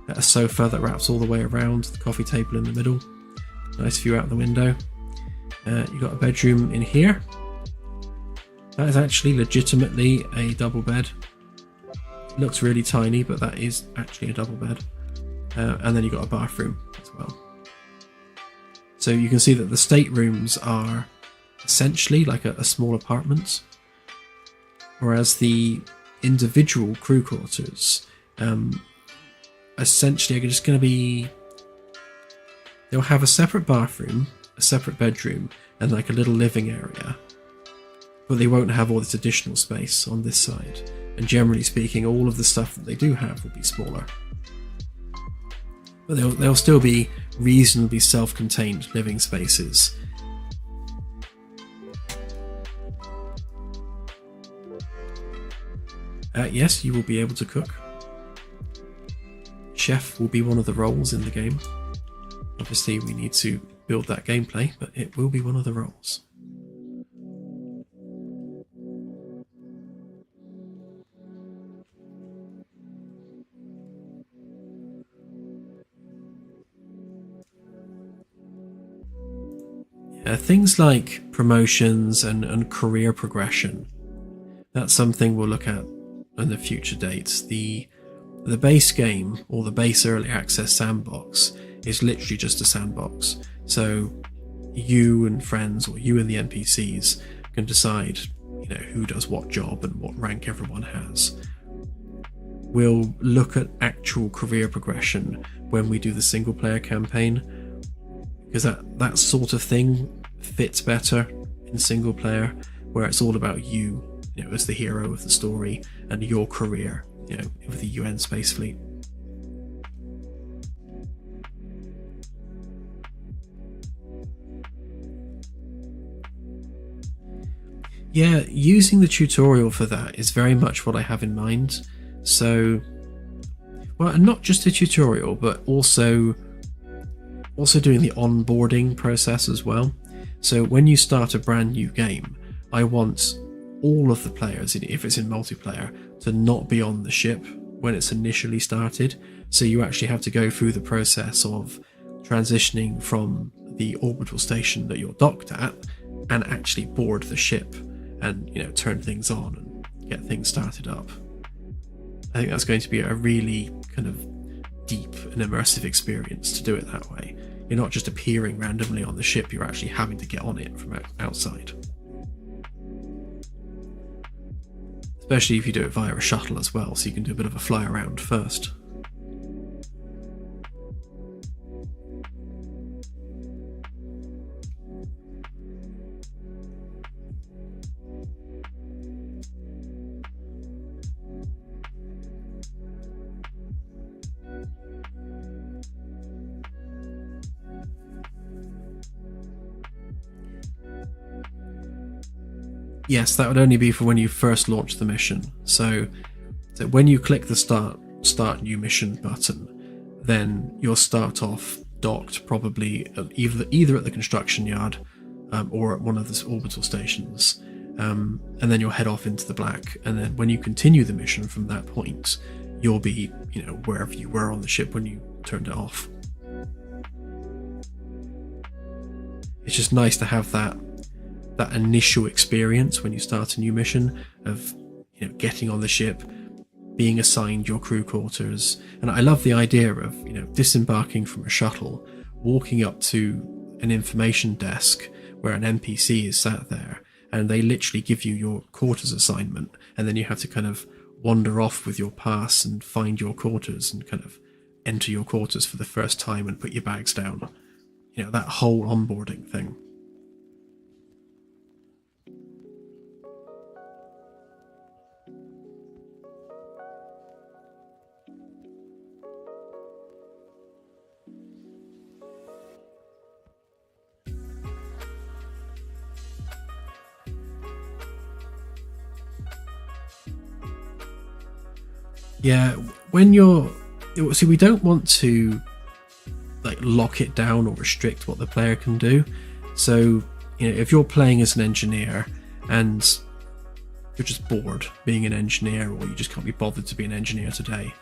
a sofa that wraps all the way around, the coffee table in the middle. Nice view out the window. You've got a bedroom in here. That is actually legitimately a double bed. It looks really tiny, but that is actually a double bed. And then you've got a bathroom as well. So you can see that the staterooms are essentially like a small apartment, whereas the individual crew quarters essentially are just going to be, they'll have a separate bathroom, a separate bedroom, and like a little living area, but they won't have all this additional space on this side. And generally speaking, all of the stuff that they do have will be smaller, but they'll still be reasonably self-contained living spaces. Yes, you will be able to cook. Chef will be one of the roles in the game. Obviously we need to build that gameplay, but it will be one of the roles. Things like promotions and career progression, that's something we'll look at in the future dates. The base game, or the base early access sandbox, is literally just a sandbox. So you and friends, or you and the NPCs, can decide who does what job and what rank everyone has. We'll look at actual career progression when we do the single player campaign, because that sort of thing fits better in single player, where it's all about you, as the hero of the story, and your career, with the UN space fleet. Yeah, using the tutorial for that is very much what I have in mind. So, well, not just the tutorial, but also doing the onboarding process as well. So when you start a brand new game, I want all of the players, if it's in multiplayer, to not be on the ship when it's initially started. So you actually have to go through the process of transitioning from the orbital station that you're docked at and actually board the ship and, you know, turn things on and get things started up. I think that's going to be a really kind of deep and immersive experience to do it that way. You're not just appearing randomly on the ship, you're actually having to get on it from outside. Especially if you do it via a shuttle as well, so you can do a bit of a fly around first. Yes, that would only be for when you first launch the mission. So when you click the start new mission button, then you'll start off docked probably at either at the construction yard or at one of the orbital stations, and then you'll head off into the black. And then when you continue the mission from that point, you'll be, you know, wherever you were on the ship when you turned it off. It's just nice to have that initial experience when you start a new mission of, you know, getting on the ship, being assigned your crew quarters. And I love the idea of, you know, disembarking from a shuttle, walking up to an information desk where an NPC is sat there, and they literally give you your quarters assignment, and then you have to kind of wander off with your pass and find your quarters and kind of enter your quarters for the first time and put your bags down. You know, that whole onboarding thing. Yeah, when you're... See, we don't want to like lock it down or restrict what the player can do. So, you know, if you're playing as an engineer and you're just bored being an engineer, or you just can't be bothered to be an engineer today,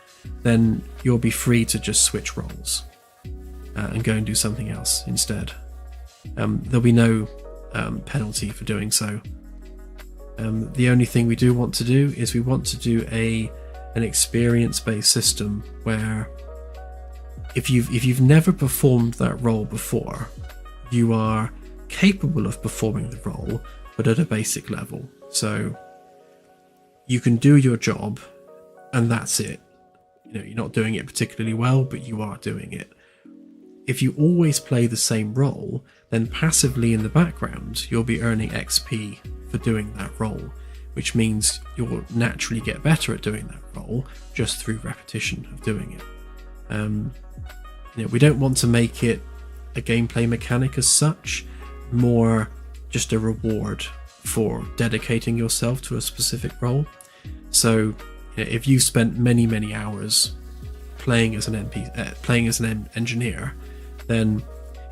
then you'll be free to just switch roles and go and do something else instead. There'll be no penalty for doing so. The only thing we do want to do is we want to do an experience-based system where if you've never performed that role before, you are capable of performing the role, but at a basic level. So you can do your job and that's it. You know, you're not doing it particularly well, but you are doing it. If you always play the same role, then passively in the background, you'll be earning XP for doing that role, which means you'll naturally get better at doing that role just through repetition of doing it. You know, we don't want to make it a gameplay mechanic as such, more just a reward for dedicating yourself to a specific role. So, you know, if you spent many hours playing as an engineer, then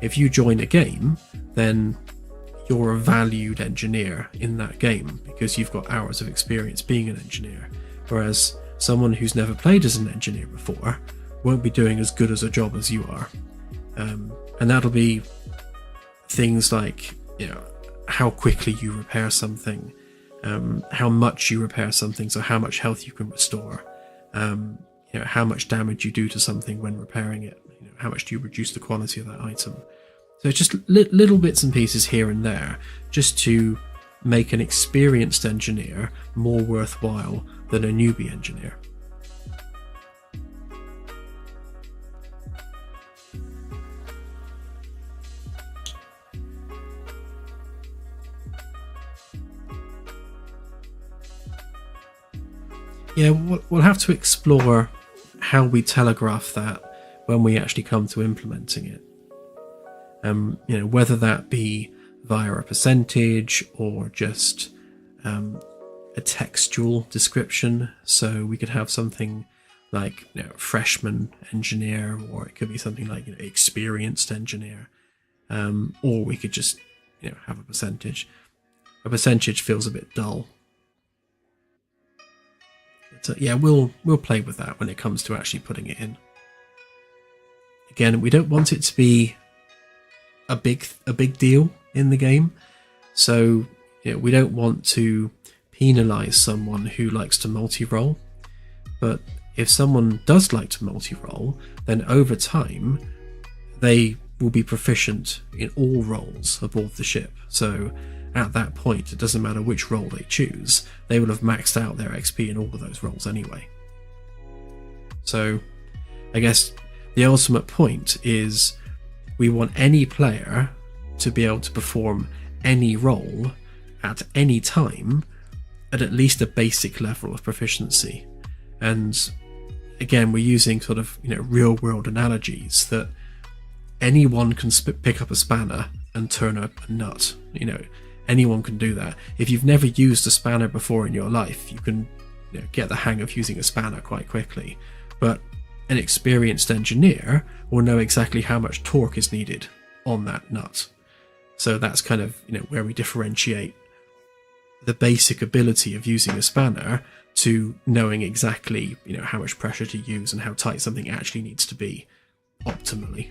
if you join a game, then you're a valued engineer in that game because you've got hours of experience being an engineer. Whereas someone who's never played as an engineer before won't be doing as good as a job as you are. And that'll be things like, you know, how quickly you repair something, how much you repair something, so how much health you can restore, you know, how much damage you do to something when repairing it, you know, how much do you reduce the quality of that item. So it's just little bits and pieces here and there, just to make an experienced engineer more worthwhile than a newbie engineer. Yeah, we'll have to explore how we telegraph that when we actually come to implementing it. You know, whether that be via a percentage or just a textual description. So we could have something like, freshman engineer, or it could be something like, experienced engineer, or we could just have a percentage. A percentage feels a bit dull. So yeah, we'll play with that when it comes to actually putting it in. Again, we don't want it to be a big deal in the game, so we don't want to penalize someone who likes to multi-roll. But if someone does like to multi-roll, then over time they will be proficient in all roles aboard the ship. So at that point, it doesn't matter which role they choose, they will have maxed out their XP in all of those roles anyway. So I guess the ultimate point is we want any player to be able to perform any role at any time at least a basic level of proficiency. And again, we're using sort of real world analogies that anyone can pick up a spanner and turn a nut. Anyone can do that. If you've never used a spanner before in your life, you can get the hang of using a spanner quite quickly. But an experienced engineer will know exactly how much torque is needed on that nut. So that's kind of where we differentiate the basic ability of using a spanner to knowing exactly how much pressure to use and how tight something actually needs to be optimally.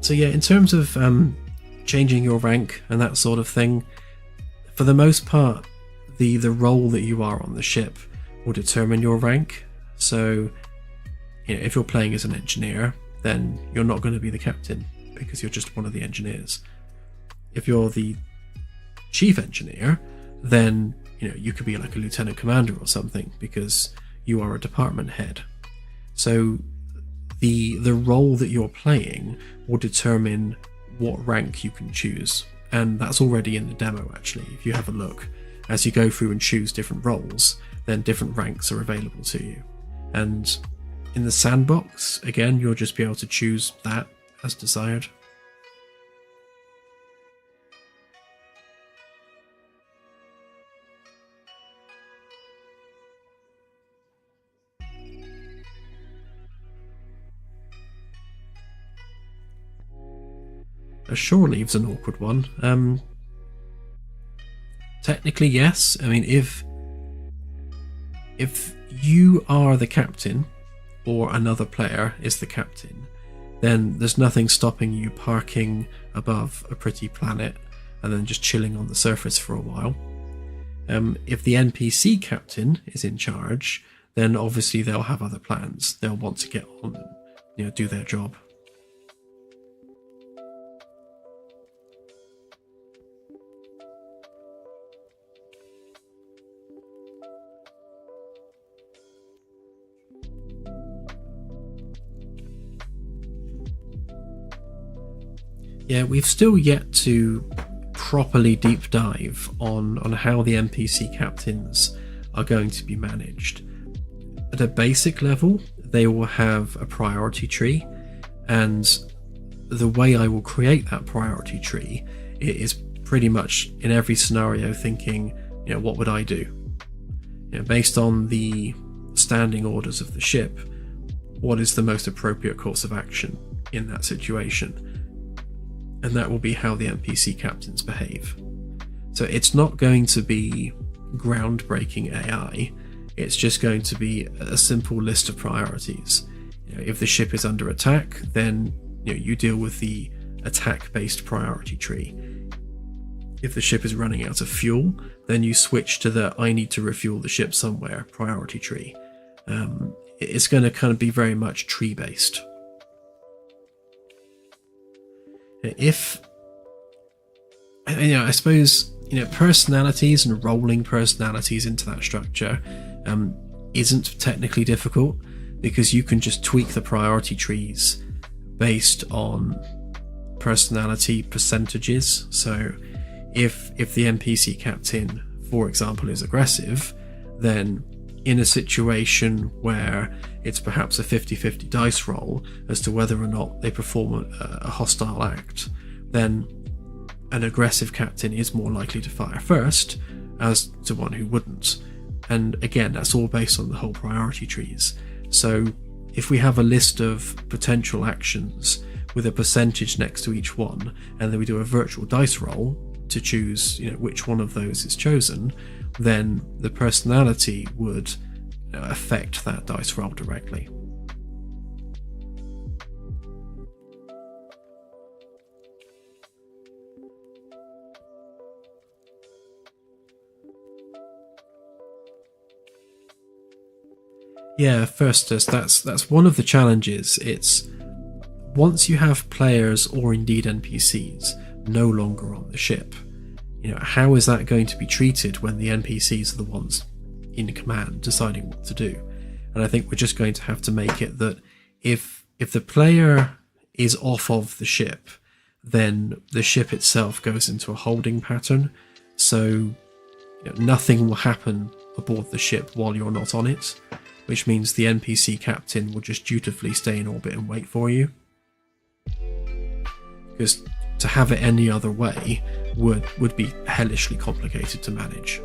So yeah, in terms of changing your rank and that sort of thing, for the most part, the role that you are on the ship will determine your rank. So if you're playing as an engineer, then you're not going to be the captain because you're just one of the engineers. If you're the chief engineer, then you could be like a lieutenant commander or something because you are a department head. So the role that you're playing will determine what rank you can choose, and that's already in the demo actually. If you have a look, as you go through and choose different roles, then different ranks are available to you. And in the sandbox, again, you'll just be able to choose that as desired. A shore leave's an awkward one. Technically, yes. I mean, if you are the captain or another player is the captain, then there's nothing stopping you parking above a pretty planet and then just chilling on the surface for a while. If the NPC captain is in charge, then obviously they'll have other plans. They'll want to get on and do their job. Yeah, we've still yet to properly deep dive on how the NPC captains are going to be managed. At a basic level, they will have a priority tree, and the way I will create that priority tree is pretty much in every scenario thinking, what would I do? Based on the standing orders of the ship, what is the most appropriate course of action in that situation? And that will be how the NPC captains behave. So it's not going to be groundbreaking AI, it's just going to be a simple list of priorities. If the ship is under attack, then you deal with the attack-based priority tree. If the ship is running out of fuel, then you switch to the I need to refuel the ship somewhere priority tree. It's going to kind of be very much tree-based. I suppose personalities and rolling personalities into that structure isn't technically difficult, because you can just tweak the priority trees based on personality percentages. So if the NPC captain, for example, is aggressive, then in a situation where it's perhaps a 50-50 dice roll as to whether or not they perform a hostile act, then an aggressive captain is more likely to fire first as to one who wouldn't. And again, that's all based on the whole priority trees. So if we have a list of potential actions with a percentage next to each one, and then we do a virtual dice roll to choose, which one of those is chosen, then the personality would affect that dice roll directly. Yeah, Firstus, that's one of the challenges. It's once you have players or indeed NPCs no longer on the ship, how is that going to be treated when the NPCs are the ones in command deciding what to do? And I think we're just going to have to make it that if the player is off of the ship, then the ship itself goes into a holding pattern. So nothing will happen aboard the ship while you're not on it, which means the NPC captain will just dutifully stay in orbit and wait for you. Because to have it any other way would be hellishly complicated to manage.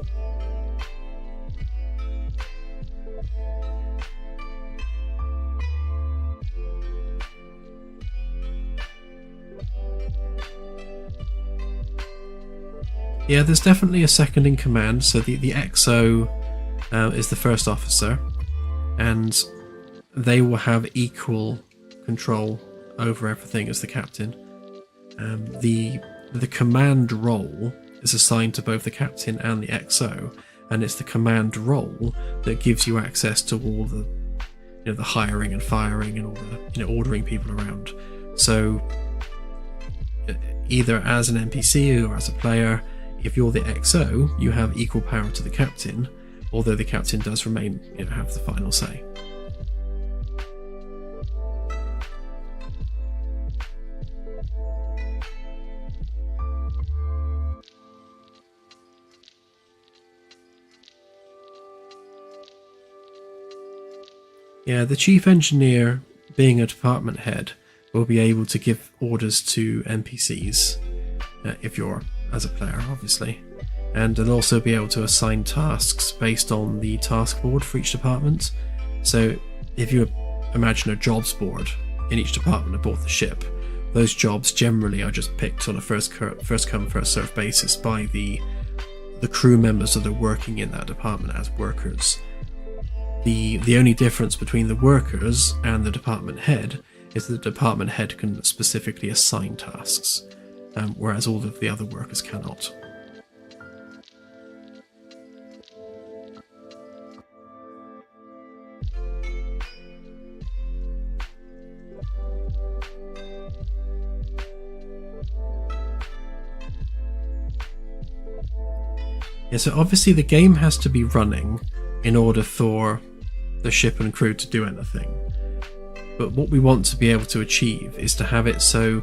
Yeah, there's definitely a second in command. So the XO is the first officer, and they will have equal control over everything as the captain. The command role is assigned to both the captain and the XO, and it's the command role that gives you access to all the the hiring and firing and all the ordering people around. So either as an NPC or as a player, if you're the XO, you have equal power to the captain, although the captain does remain have the final say. Yeah, the chief engineer, being a department head, will be able to give orders to NPCs, if you're as a player, obviously, and they'll also be able to assign tasks based on the task board for each department. So if you imagine a jobs board in each department aboard the ship, those jobs generally are just picked on a first come, first served basis by the crew members that are working in that department as workers. The only difference between the workers and the department head is that the department head can specifically assign tasks, whereas all of the other workers cannot. Yeah, so obviously the game has to be running in order for the ship and crew to do anything. But what we want to be able to achieve is to have it so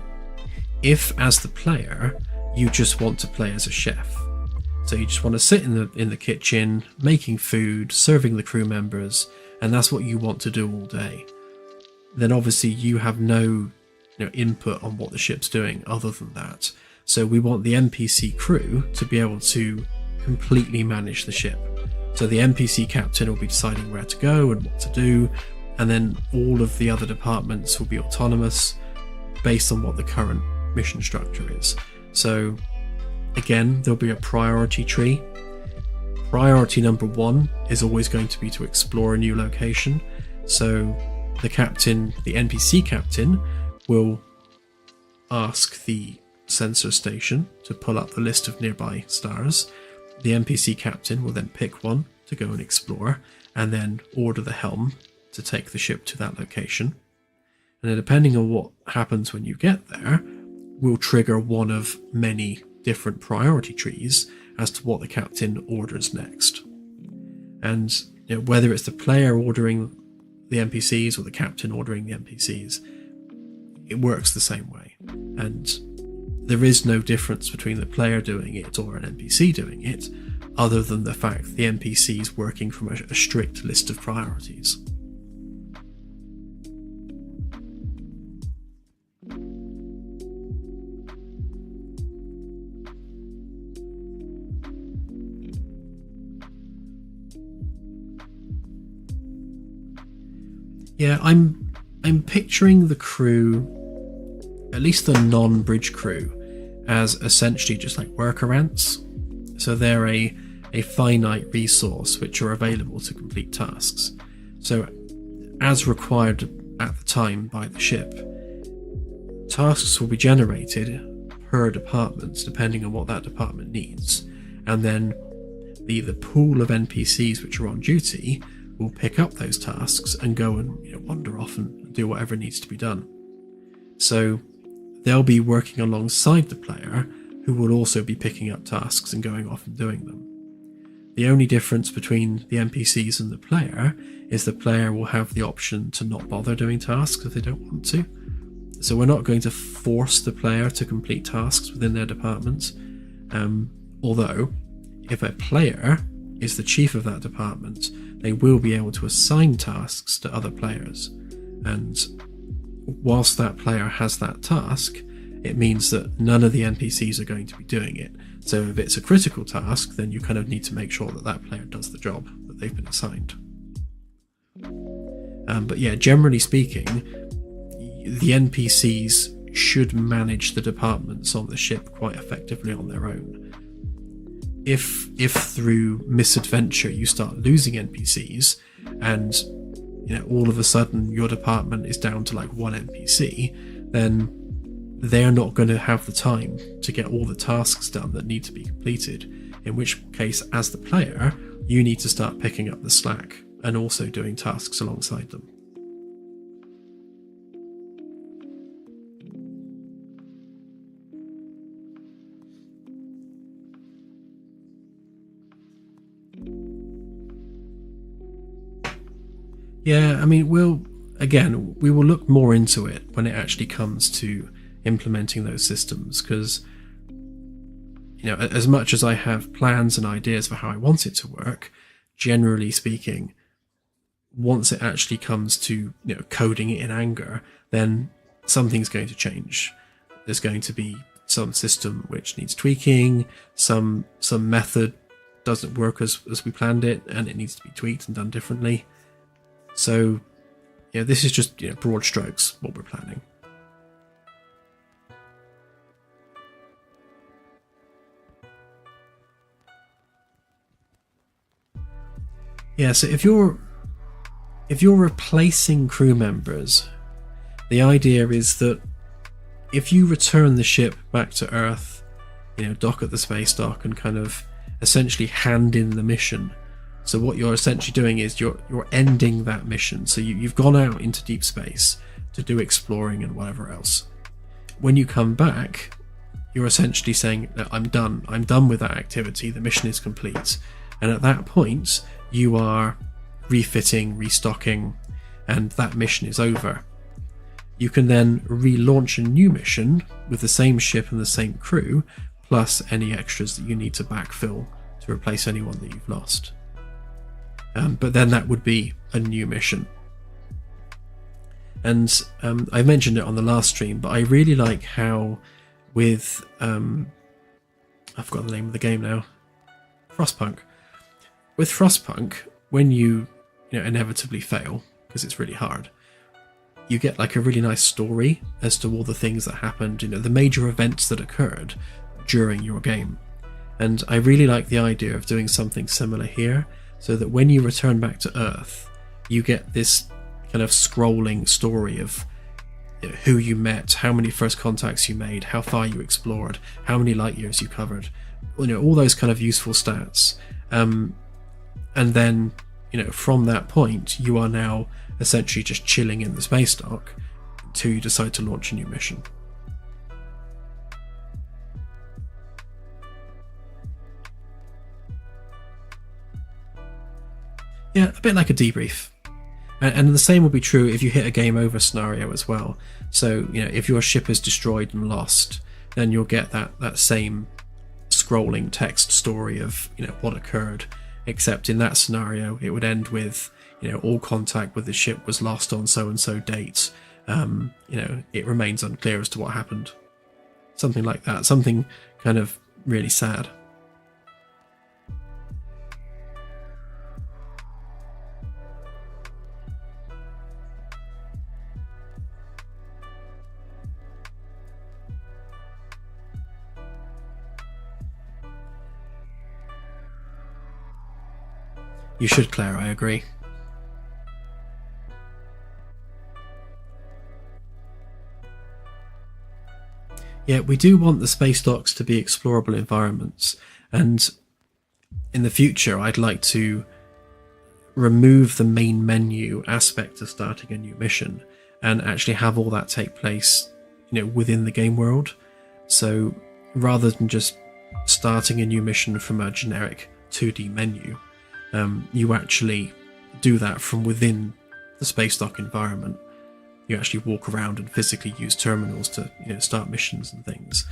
if, as the player, you just want to play as a chef, so you just want to sit in the kitchen making food, serving the crew members, and that's what you want to do all day, then obviously you have no input on what the ship's doing other than that. So we want the NPC crew to be able to completely manage the ship. So the NPC captain will be deciding where to go and what to do, and then all of the other departments will be autonomous based on what the current mission structure is. So again, there'll be a priority tree. Priority number 1 is always going to be to explore a new location. So the captain, the NPC captain, will ask the sensor station to pull up the list of nearby stars. The NPC captain will then pick one to go and explore, and then order the helm to take the ship to that location. And then depending on what happens when you get there, will trigger one of many different priority trees as to what the captain orders next. And whether it's the player ordering the NPCs or the captain ordering the NPCs, it works the same way. And there is no difference between the player doing it or an NPC doing it. other than the fact that the NPC is working from a strict list of priorities. Yeah, I'm picturing the crew, at least the non-bridge crew, as essentially just like worker ants. So they're a finite resource which are available to complete tasks. So as required at the time by the ship, tasks will be generated per department depending on what that department needs, and then the pool of NPCs which are on duty will pick up those tasks and go and wander off and do whatever needs to be done. So they'll be working alongside the player, who will also be picking up tasks and going off and doing them. The only difference between the NPCs and the player is the player will have the option to not bother doing tasks if they don't want to. So we're not going to force the player to complete tasks within their department. Although, if a player is the chief of that department, they will be able to assign tasks to other players. And whilst that player has that task, it means that none of the NPCs are going to be doing it. So if it's a critical task, then you kind of need to make sure that that player does the job that they've been assigned. But yeah, generally speaking, the NPCs should manage the departments on the ship quite effectively on their own. If through misadventure you start losing NPCs and all of a sudden your department is down to like one NPC, then they're not going to have the time to get all the tasks done that need to be completed, in which case, as the player, you need to start picking up the slack and also doing tasks alongside them. Yeah, I mean, we will look more into it when it actually comes to implementing those systems, because as much as I have plans and ideas for how I want it to work, generally speaking, once it actually comes to coding it in anger, then something's going to change. There's going to be some system which needs tweaking, some method doesn't work as we planned it, and it needs to be tweaked and done differently. So this is just broad strokes what we're planning. Yeah, so if you're replacing crew members, the idea is that if you return the ship back to Earth, dock at the space dock and kind of essentially hand in the mission. So what you're essentially doing is you're ending that mission. So you've gone out into deep space to do exploring and whatever else. When you come back, you're essentially saying that I'm done with that activity, the mission is complete. And at that point, you are refitting, restocking, and that mission is over. You can then relaunch a new mission with the same ship and the same crew, plus any extras that you need to backfill to replace anyone that you've lost. But then that would be a new mission. And I mentioned it on the last stream, but I really like how with I've forgotten the name of the game now, Frostpunk. With Frostpunk, when you inevitably fail, because it's really hard, you get like a really nice story as to all the things that happened, the major events that occurred during your game. And I really like the idea of doing something similar here, so that when you return back to Earth, you get this kind of scrolling story of who you met, how many first contacts you made, how far you explored, how many light years you covered, all those kind of useful stats. And then, from that point, you are now essentially just chilling in the space dock until you decide to launch a new mission. Yeah, a bit like a debrief. And the same will be true if you hit a game over scenario as well. So, if your ship is destroyed and lost, then you'll get that same scrolling text story of what occurred, except in that scenario it would end with all contact with the ship was lost on so and so date. It remains unclear as to what happened. Something like that, something kind of really sad. You should, Claire, I agree. Yeah, we do want the space docks to be explorable environments, and in the future I'd like to remove the main menu aspect of starting a new mission and actually have all that take place within the game world. So rather than just starting a new mission from a generic 2D menu, you actually do that from within the space dock environment. You actually walk around and physically use terminals to start missions and things.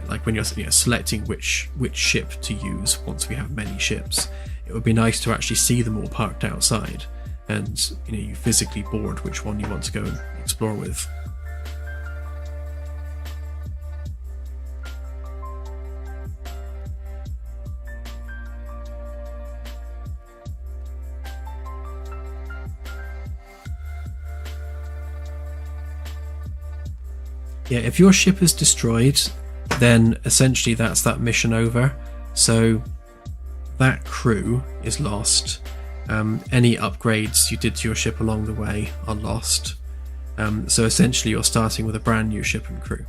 Like when you're selecting which ship to use once we have many ships, it would be nice to actually see them all parked outside, and you physically board which one you want to go and explore with. Yeah, if your ship is destroyed, then essentially that's that mission over. So that crew is lost. Any upgrades you did to your ship along the way are lost. So essentially you're starting with a brand new ship and crew.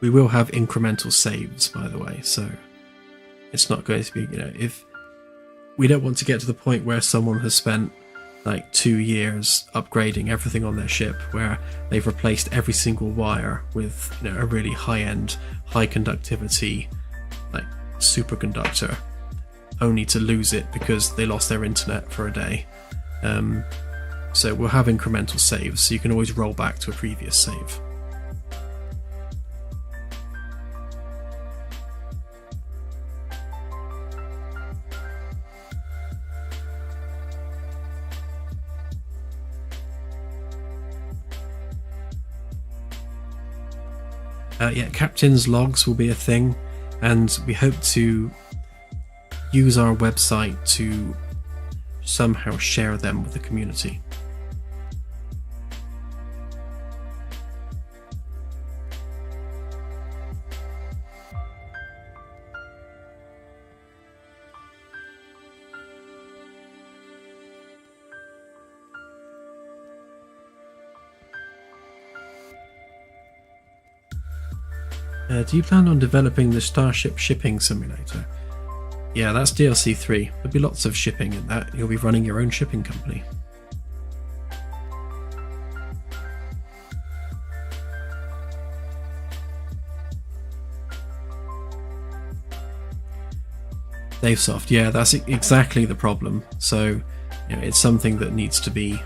We will have incremental saves, by the way, so it's not going to be, if we don't want to get to the point where someone has spent like 2 years upgrading everything on their ship, where they've replaced every single wire with a really high-end, high conductivity like superconductor, only to lose it because they lost their internet for a day. So we'll have incremental saves, so you can always roll back to a previous save. Yeah, captain's logs will be a thing, and we hope to use our website to somehow share them with the community. Do you plan on developing the Starship Shipping Simulator? Yeah, that's DLC 3. There'll be lots of shipping in that. You'll be running your own shipping company. DaveSoft, yeah, that's exactly the problem. So, it's something that needs to be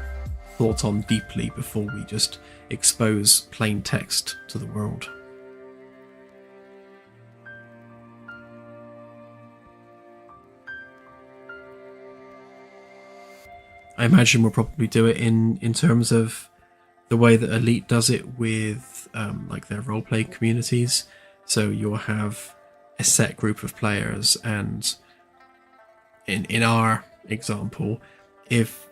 thought on deeply before we just expose plain text to the world. I imagine we'll probably do it in terms of the way that Elite does it with like their roleplay communities. So you'll have a set group of players, and in our example, if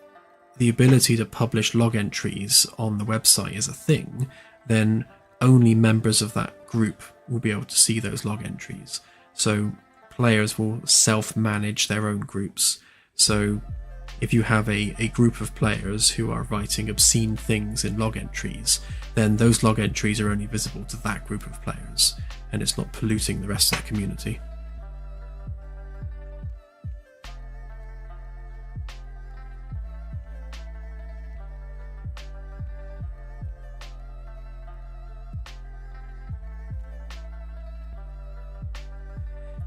the ability to publish log entries on the website is a thing, then only members of that group will be able to see those log entries. So players will self-manage their own groups. So if you have a group of players who are writing obscene things in log entries, then those log entries are only visible to that group of players, and it's not polluting the rest of the community.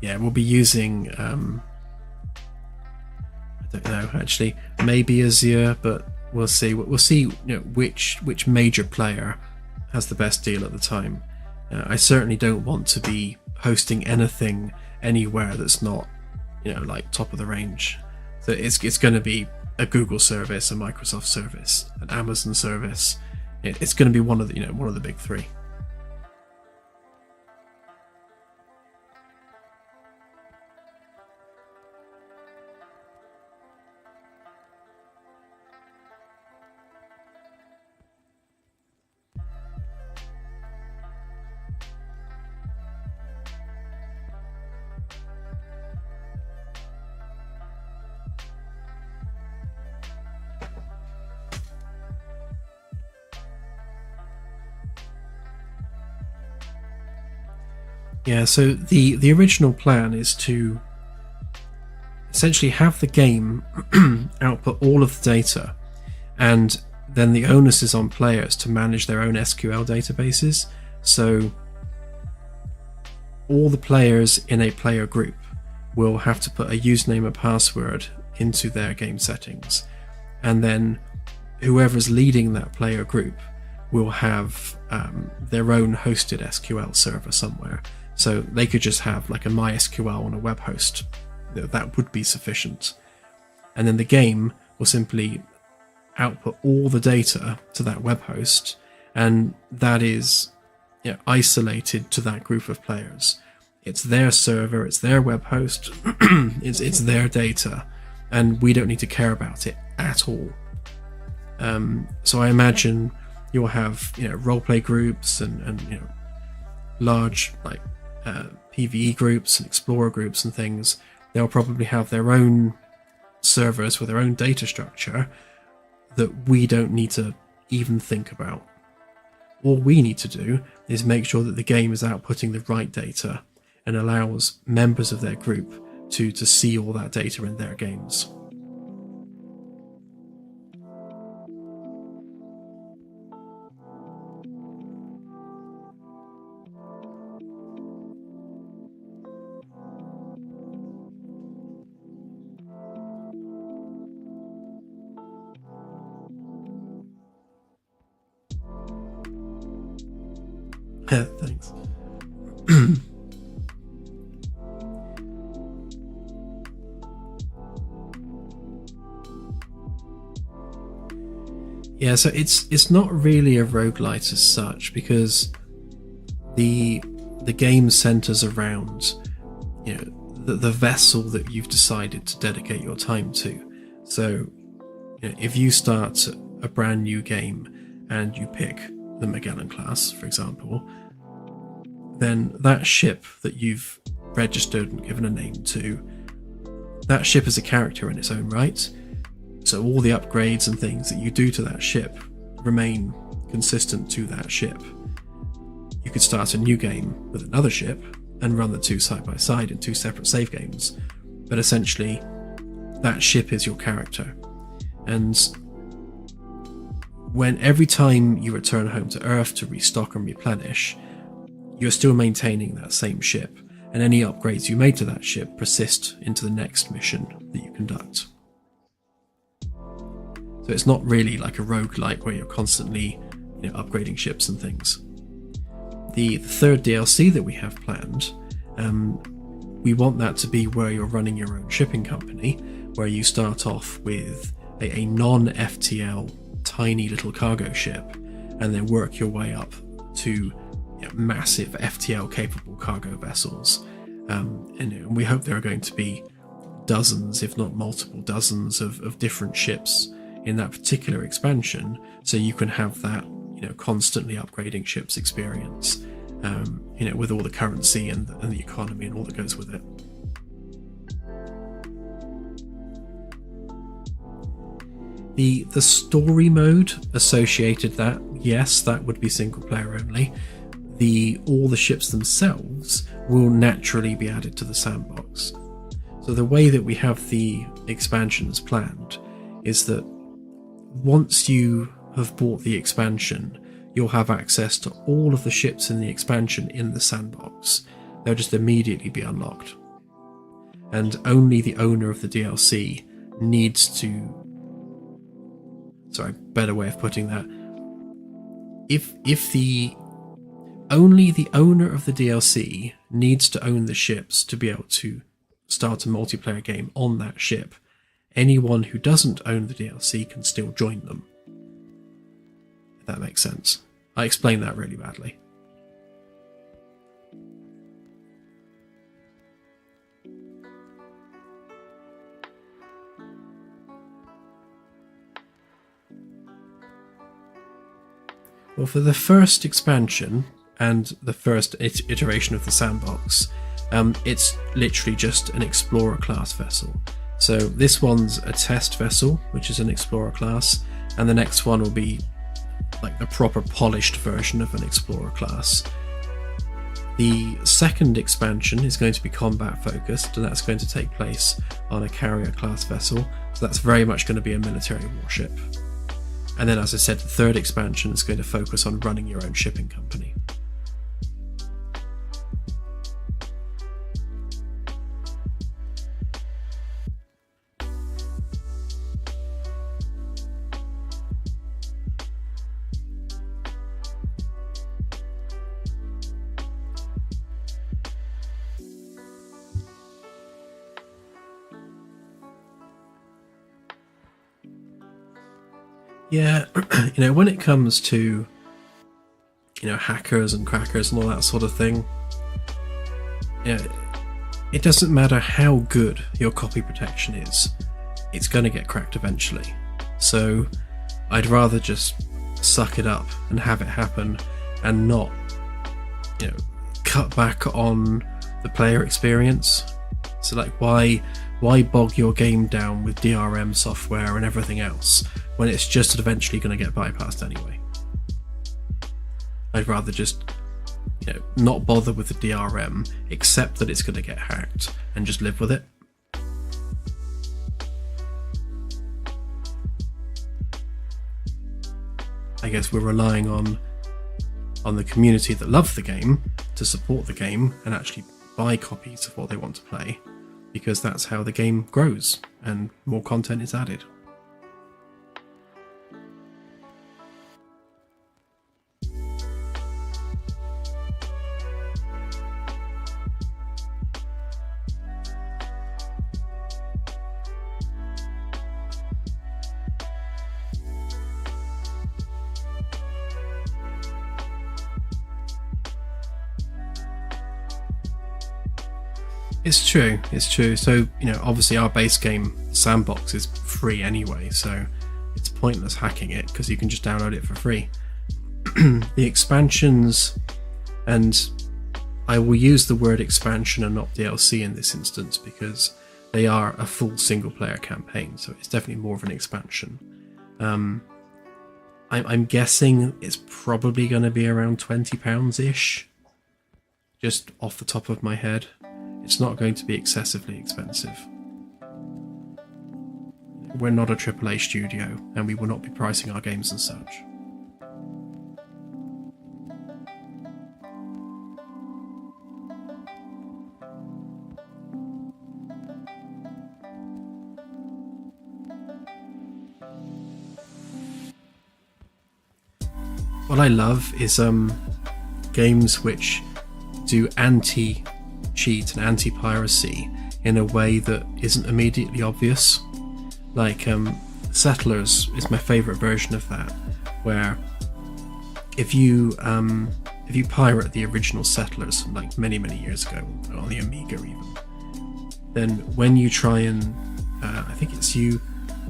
Yeah, we'll be using I I don't know actually. Maybe Azure, but we'll see. We'll see. Which major player has the best deal at the time. I certainly don't want to be hosting anything anywhere that's not, like top of the range. So it's going to be a Google service, a Microsoft service, an Amazon service. It's going to be one of the big three. Yeah, so the original plan is to essentially have the game output all of the data, and then the onus is on players to manage their own SQL databases. So all the players in a player group will have to put a username and password into their game settings, and then whoever's leading that player group will have their own hosted SQL server somewhere. So they could just have like a MySQL on a web host. That would be sufficient. And then the game will simply output all the data to that web host, and that is isolated to that group of players. It's their server, it's their web host, it's their data, and we don't need to care about it at all. So I imagine you'll have roleplay groups and large like PvE groups and explorer groups and things. They'll probably have their own servers with their own data structure that we don't need to even think about. All we need to do is make sure that the game is outputting the right data and allows members of their group to see all that data in their games. Thanks. Yeah, so it's not really a roguelite as such, because the game centers around the vessel that you've decided to dedicate your time to. So if you start a brand new game and you pick the Magellan class, for example, then that ship that you've registered and given a name to, that ship is a character in its own right. So all the upgrades and things that you do to that ship remain consistent to that ship. You could start a new game with another ship and run the two side by side in two separate save games, but essentially that ship is your character. And when every time you return home to Earth to restock and replenish, you're still maintaining that same ship, and any upgrades you made to that ship persist into the next mission that you conduct. So it's not really like a roguelike where you're constantly upgrading ships and things. The third DLC that we have planned, we want that to be where you're running your own shipping company, where you start off with a non-FTL tiny little cargo ship, and then work your way up to massive FTL capable cargo vessels. And we hope there are going to be dozens, if not multiple dozens of different ships in that particular expansion, so you can have that constantly upgrading ships experience, with all the currency and the economy and all that goes with it. The story mode associated that, yes, that would be single player only. All the ships themselves will naturally be added to the sandbox. So the way that we have the expansions planned is that once you have bought the expansion, you'll have access to all of the ships in the expansion in the sandbox. They'll just immediately be unlocked. And only the owner of the DLC needs to... Sorry, better way of putting that. If only the owner of the DLC needs to own the ships to be able to start a multiplayer game on that ship, anyone who doesn't own the DLC can still join them. If that makes sense. I explained that really badly. Well, for the first expansion and the first iteration of the sandbox, it's literally just an explorer class vessel. So this one's a test vessel, which is an explorer class, and the next one will be like the proper polished version of an explorer class. The second expansion is going to be combat focused, and that's going to take place on a carrier class vessel, so that's very much going to be a military warship. And then, as I said, the third expansion is going to focus on running your own shipping company. Yeah, when it comes to, hackers and crackers and all that sort of thing, it doesn't matter how good your copy protection is, it's going to get cracked eventually. So I'd rather just suck it up and have it happen and not, cut back on the player experience. So like, why bog your game down with DRM software and everything else when it's just eventually going to get bypassed anyway? I'd rather just, not bother with the DRM, accept that it's going to get hacked, and just live with it. I guess we're relying on the community that love the game to support the game and actually buy copies of what they want to play, because that's how the game grows and more content is added. It's true. So, obviously our base game sandbox is free anyway, so it's pointless hacking it because you can just download it for free. The expansions, and I will use the word expansion and not DLC in this instance because they are a full single player campaign, so it's definitely more of an expansion. I'm guessing it's probably going to be around £20-ish, just off the top of my head. It's not going to be excessively expensive. We're not a AAA studio, and we will not be pricing our games as such. What I love is games which do anti-cheat and anti-piracy in a way that isn't immediately obvious. Like Settlers is my favourite version of that, where if you pirate the original Settlers from like many years ago on the Amiga even, then when you try and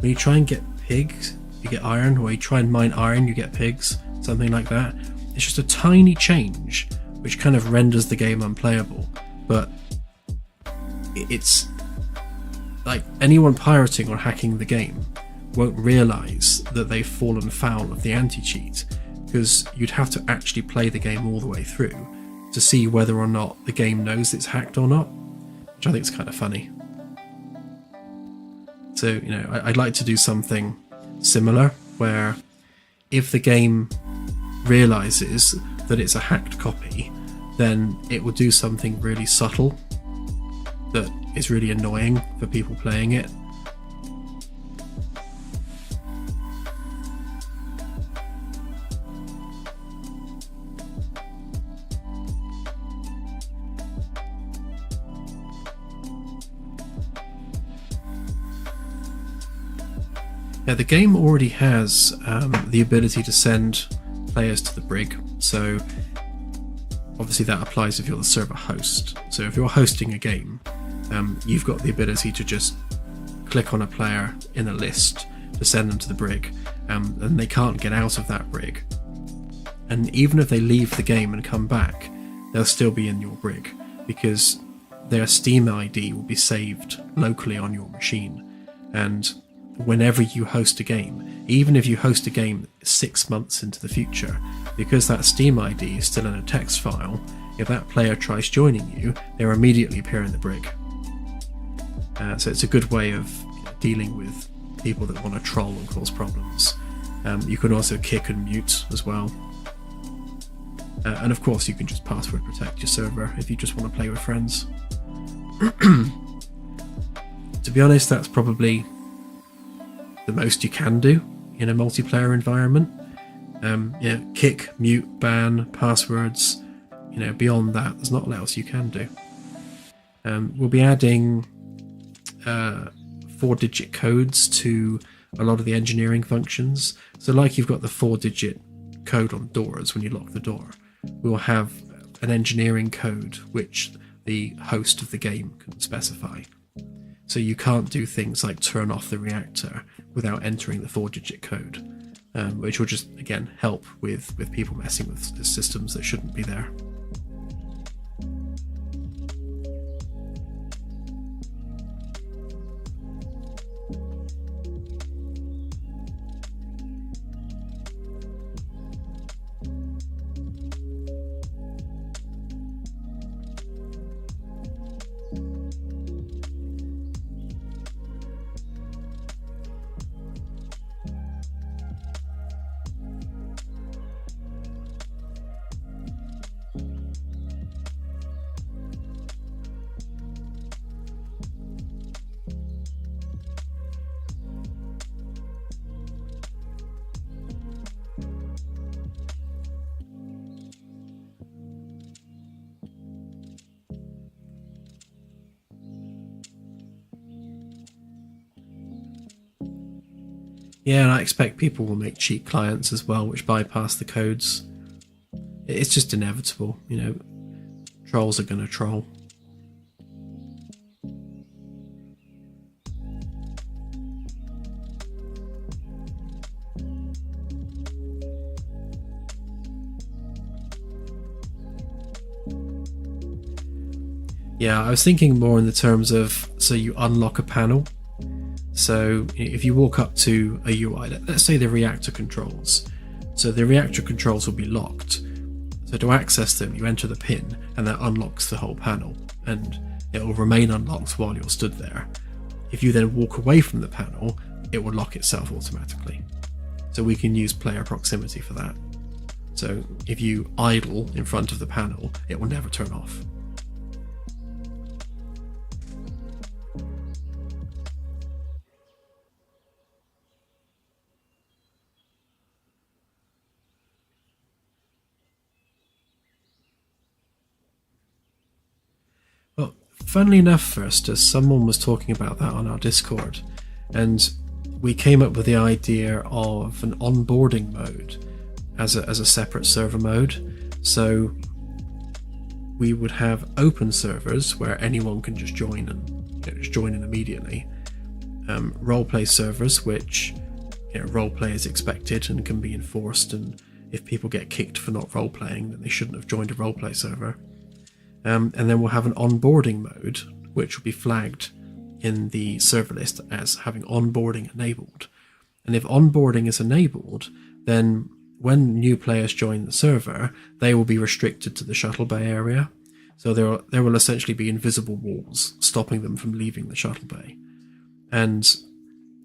when you try and get pigs you get iron, or you try and mine iron you get pigs, something like that. It's just a tiny change which kind of renders the game unplayable, but it's like anyone pirating or hacking the game won't realise that they've fallen foul of the anti-cheat, because you'd have to actually play the game all the way through to see whether or not the game knows it's hacked or not, which I think is kind of funny. So, I'd like to do something similar where if the game realises that it's a hacked copy, then it will do something really subtle that is really annoying for people playing it. Yeah, the game already has the ability to send players to the brig, so obviously that applies if you're the server host. So if you're hosting a game, you've got the ability to just click on a player in a list to send them to the brig, and they can't get out of that brig. And even if they leave the game and come back, they'll still be in your brig, because their Steam ID will be saved locally on your machine. And whenever you host a game, even if you host a game 6 months into the future, because that Steam ID is still in a text file, if that player tries joining you, they'll immediately appear in the brig. So it's a good way of dealing with people that want to troll and cause problems. You can also kick and mute as well. And of course you can just password protect your server if you just want to play with friends. To be honest, that's probably the most you can do in a multiplayer environment. Kick, mute, ban, passwords. Beyond that, there's not a lot else you can do. We'll be adding 4-digit codes to a lot of the engineering functions. So like you've got the 4-digit code on doors when you lock the door, we'll have an engineering code which the host of the game can specify. So you can't do things like turn off the reactor without entering the 4-digit code, which will just, again, help with people messing with systems that shouldn't be there. Yeah, and I expect people will make cheat clients as well, which bypass the codes. It's just inevitable, Trolls are going to troll. Yeah, I was thinking more in the terms of, so you unlock a panel. So if you walk up to a UI, let's say the reactor controls. So the reactor controls will be locked. So to access them, you enter the PIN and that unlocks the whole panel, and it will remain unlocked while you're stood there. If you then walk away from the panel, it will lock itself automatically. So we can use player proximity for that. So if you idle in front of the panel, it will never turn off. Well, funnily enough, first, as someone was talking about that on our Discord, and we came up with the idea of an onboarding mode as a separate server mode. So we would have open servers where anyone can just join and just join in immediately. Roleplay servers, which roleplay is expected and can be enforced, and if people get kicked for not roleplaying, then they shouldn't have joined a roleplay server. And then we'll have an onboarding mode, which will be flagged in the server list as having onboarding enabled. And if onboarding is enabled, then when new players join the server, they will be restricted to the shuttle bay area. So there will essentially be invisible walls stopping them from leaving the shuttle bay. And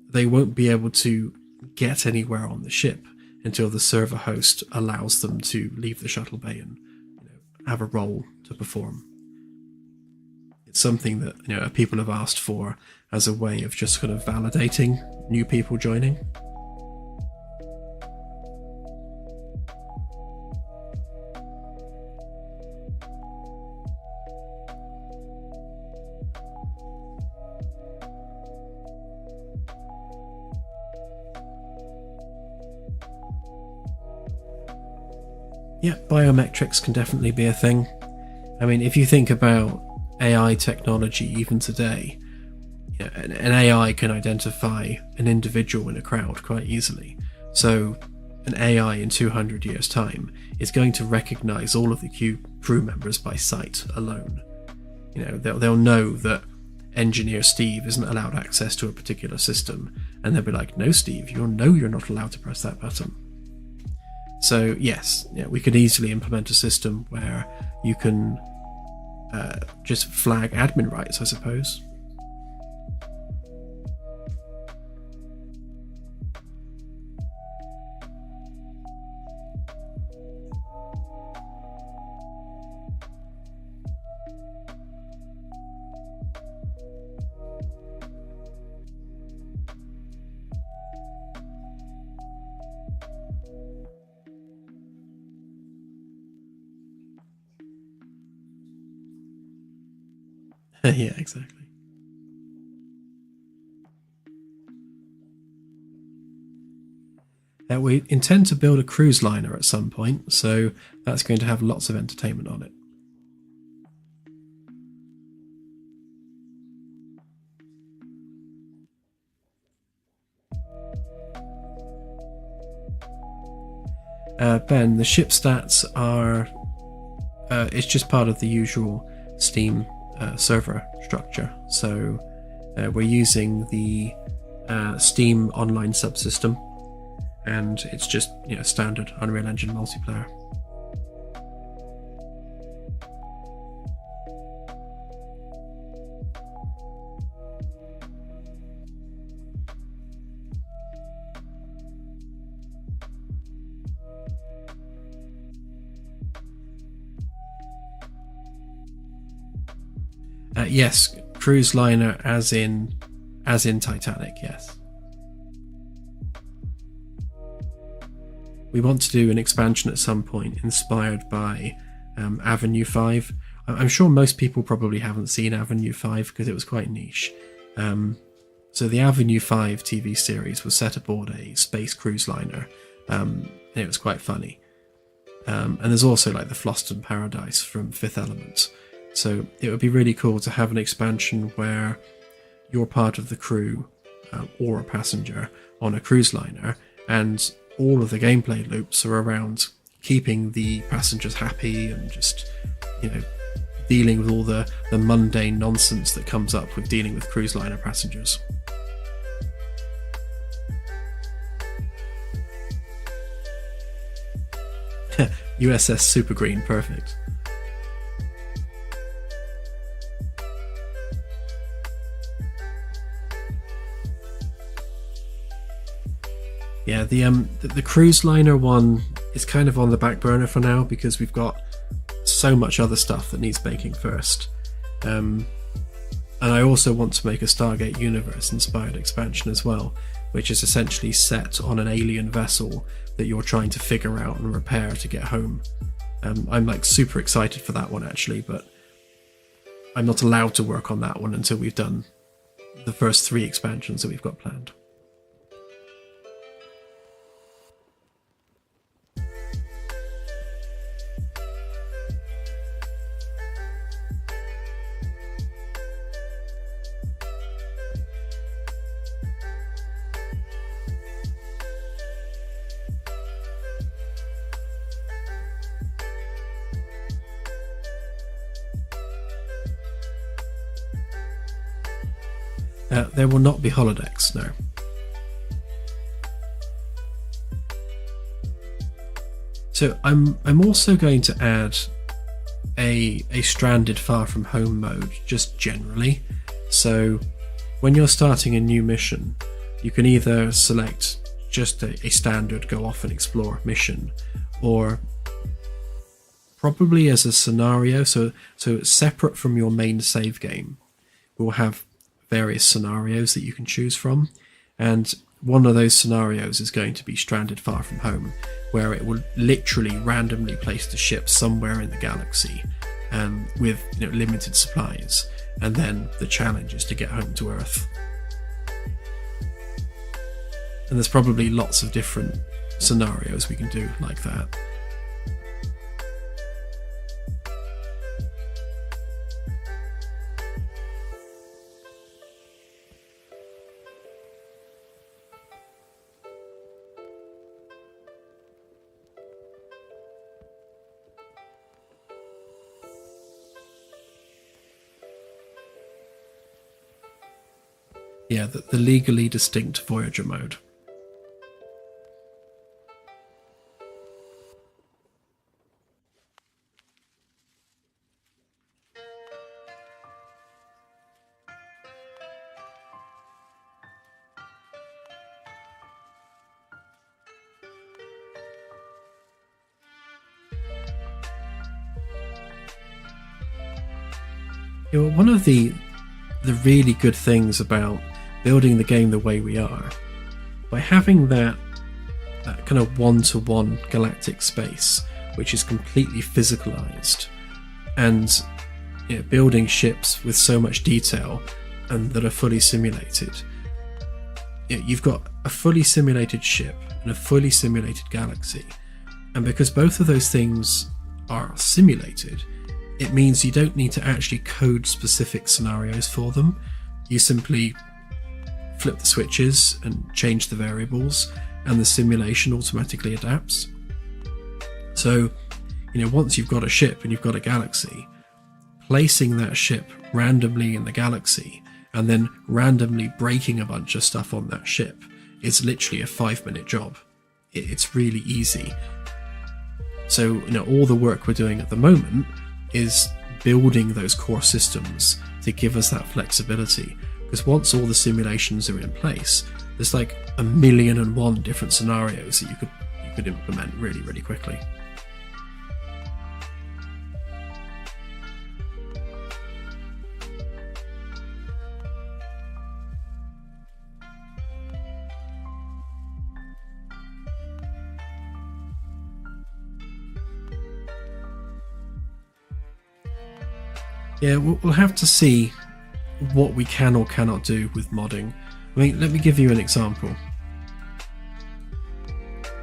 they won't be able to get anywhere on the ship until the server host allows them to leave the shuttle bay and have a role to perform. It's something that people have asked for as a way of just kind of validating new people joining. Yeah, biometrics can definitely be a thing. I mean, if you think about AI technology even today, an AI can identify an individual in a crowd quite easily. So an AI in 200 years' time is going to recognize all of the crew members by sight alone. They'll know that engineer Steve isn't allowed access to a particular system, and they'll be like, no, Steve, you're not allowed to press that button. So yes, we could easily implement a system where you can just flag admin rights, I suppose. Yeah, exactly. We intend to build a cruise liner at some point, so that's going to have lots of entertainment on it. Ben, the ship stats are it's just part of the usual Steam server structure. So we're using the Steam online subsystem, and it's just standard Unreal Engine multiplayer. Yes, cruise liner as in Titanic, yes. We want to do an expansion at some point inspired by Avenue 5. I'm sure most people probably haven't seen Avenue 5 because it was quite niche. So the Avenue 5 TV series was set aboard a space cruise liner, and it was quite funny. And there's also like the Floston Paradise from Fifth Element. So it would be really cool to have an expansion where you're part of the crew or a passenger on a cruise liner, and all of the gameplay loops are around keeping the passengers happy and just dealing with all the mundane nonsense that comes up with dealing with cruise liner passengers. USS Super Green, perfect. Yeah, the cruise liner one is kind of on the back burner for now because we've got so much other stuff that needs making first. And I also want to make a Stargate Universe inspired expansion as well, which is essentially set on an alien vessel that you're trying to figure out and repair to get home. I'm like super excited for that one actually, but I'm not allowed to work on that one until we've done the first 3 expansions that we've got planned. There will not be holodecks, no. So I'm also going to add a stranded far from home mode just generally. So when you're starting a new mission, you can either select just a standard go off and explore mission, or probably as a scenario, so separate from your main save game, we'll have various scenarios that you can choose from, and one of those scenarios is going to be stranded far from home, where it will literally randomly place the ship somewhere in the galaxy with limited supplies, and then the challenge is to get home to Earth. And there's probably lots of different scenarios we can do like that. Yeah, the legally distinct Voyager mode. You know, one of the really good things about building the game the way we are, by having that kind of one-to-one galactic space, which is completely physicalized, and building ships with so much detail and that are fully simulated. You've got a fully simulated ship and a fully simulated galaxy, and because both of those things are simulated, it means you don't need to actually code specific scenarios for them. You simply flip the switches and change the variables, and the simulation automatically adapts. So, once you've got a ship and you've got a galaxy, placing that ship randomly in the galaxy and then randomly breaking a bunch of stuff on that ship is literally a 5-minute job. It's really easy. So, all the work we're doing at the moment is building those core systems to give us that flexibility. Because once all the simulations are in place, there's like 1,000,001 different scenarios that you could implement really, really quickly. Yeah, we'll have to see what we can or cannot do with modding. I mean, let me give you an example.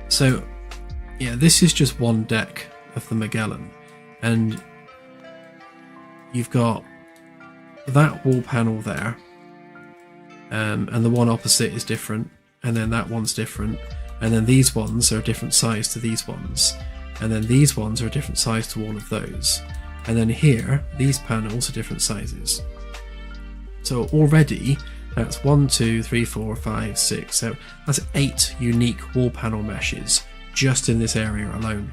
So, yeah, this is just one deck of the Magellan, and you've got that wall panel there, and the one opposite is different, and then that one's different, and then these ones are a different size to these ones, and then these ones are a different size to all of those. And then here, these panels are different sizes. So already, that's 1, 2, 3, 4, 5, 6, so that's 8 unique wall panel meshes just in this area alone.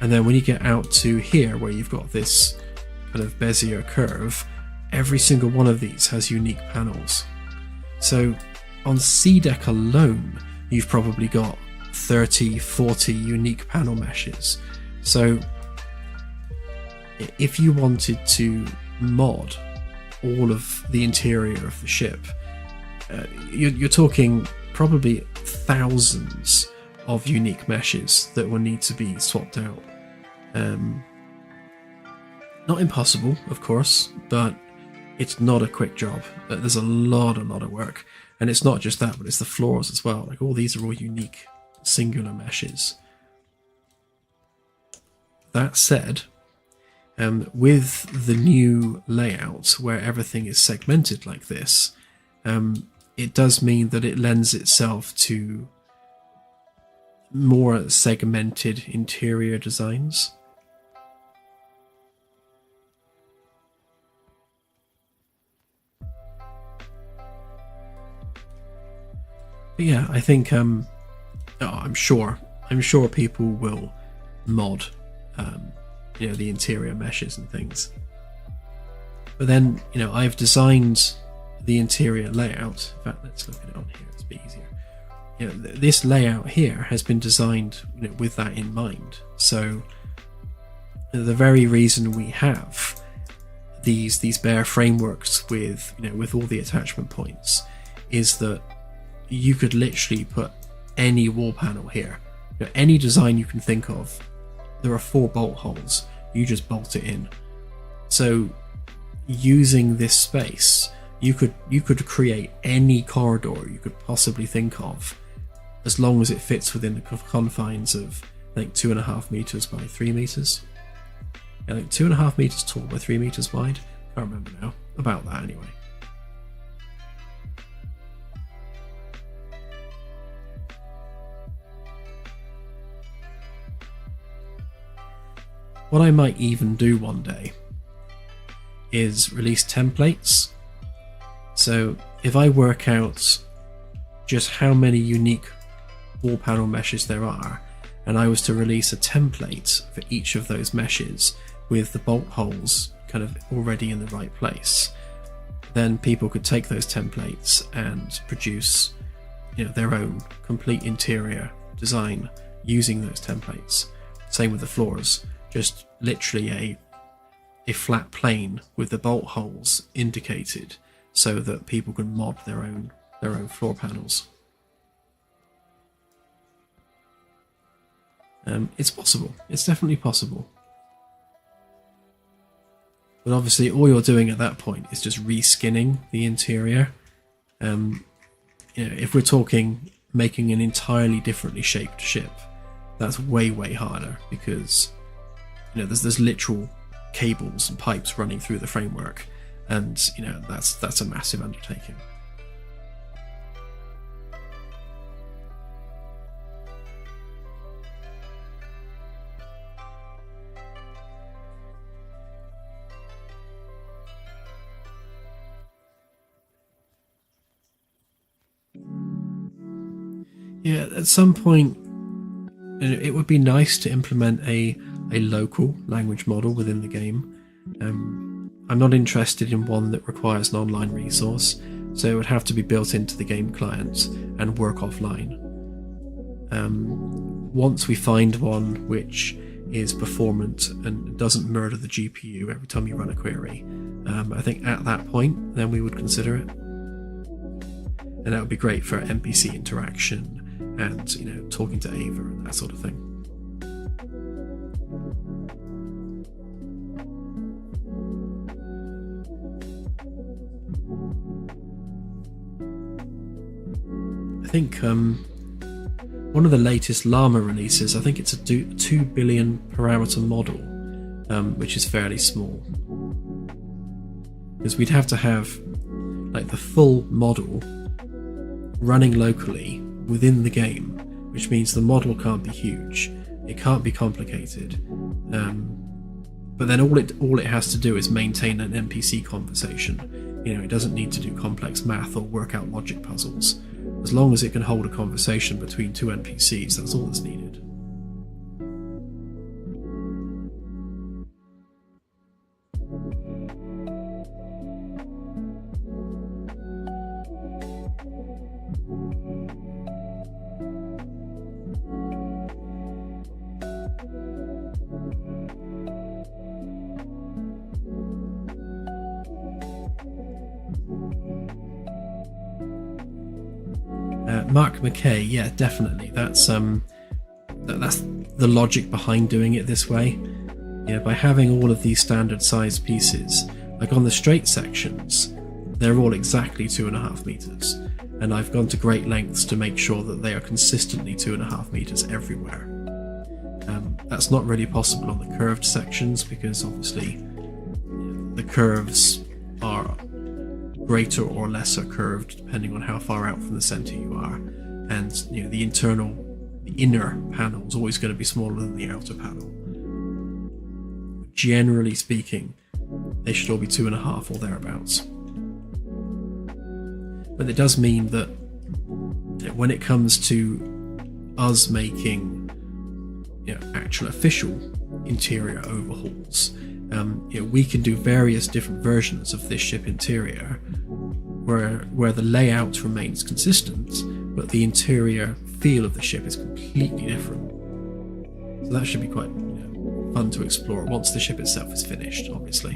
And then when you get out to here, where you've got this kind of Bezier curve, every single one of these has unique panels. So on C deck alone, you've probably got 30, 40 unique panel meshes. So if you wanted to mod all of the interior of the ship, you're talking probably thousands of unique meshes that will need to be swapped out. Not impossible, of course, but it's not a quick job. There's a lot of work, and it's not just that, but it's the floors as well. Like, all these are all unique singular meshes. That said, with the new layout where everything is segmented like this, it does mean that it lends itself to more segmented interior designs. But yeah, I think I'm sure people will mod the interior meshes and things. But then, I've designed the interior layout. In fact, let's look at it on here, it's a bit easier. This layout here has been designed with that in mind. So the very reason we have these bare frameworks with all the attachment points is that you could literally put any wall panel here. Any design you can think of, there are 4 bolt holes. You just bolt it in. So using this space, you could create any corridor you could possibly think of, as long as it fits within the confines of, I think, 2.5 meters by 3 meters. Yeah, like 2.5 meters tall by 3 meters wide. I can't remember now. About that anyway. What I might even do one day is release templates. So if I work out just how many unique wall panel meshes there are, and I was to release a template for each of those meshes with the bolt holes kind of already in the right place, then people could take those templates and produce, their own complete interior design using those templates. Same with the floors, just literally a flat plane with the bolt holes indicated so that people can mod their own floor panels. It's possible. It's definitely possible. But obviously all you're doing at that point is just reskinning the interior. If we're talking making an entirely differently shaped ship, that's way harder, because there's literal cables and pipes running through the framework, and that's a massive undertaking. Yeah, at some point it would be nice to implement a local language model within the game. I'm not interested in one that requires an online resource, so it would have to be built into the game client and work offline. Once we find one which is performant and doesn't murder the GPU every time you run a query, I think at that point then we would consider it. And that would be great for NPC interaction and talking to Ava and that sort of thing. I think one of the latest Llama releases, I think it's a 2 billion parameter model, which is fairly small, because we'd have to have like the full model running locally within the game, which means the model can't be huge, it can't be complicated, but then all it has to do is maintain an NPC conversation. It doesn't need to do complex math or work out logic puzzles. As long as it can hold a conversation between two NPCs, that's all that's needed. Mark McKay, yeah, definitely. That's the logic behind doing it this way. By having all of these standard size pieces, like on the straight sections, they're all exactly 2.5 meters, and I've gone to great lengths to make sure that they are consistently 2.5 meters everywhere. That's not really possible on the curved sections, because obviously the curves are greater or lesser curved depending on how far out from the center you are, and the inner panel is always going to be smaller than the outer panel. Generally speaking, they should all be 2.5 or thereabouts. But it does mean that when it comes to us making actual official interior overhauls, we can do various different versions of this ship interior where the layout remains consistent, but the interior feel of the ship is completely different. So that should be quite fun to explore once the ship itself is finished, obviously.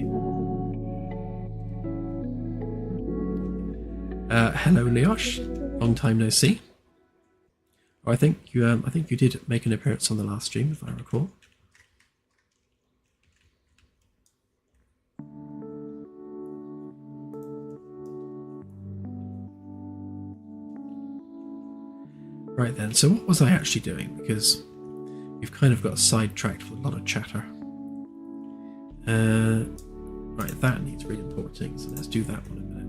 Hello, Leosh. Long time no see. I think you did make an appearance on the last stream, if I recall. Right then, so what was I actually doing? Because we've kind of got sidetracked with a lot of chatter. Right, that needs re-importing, so let's do that one in a minute.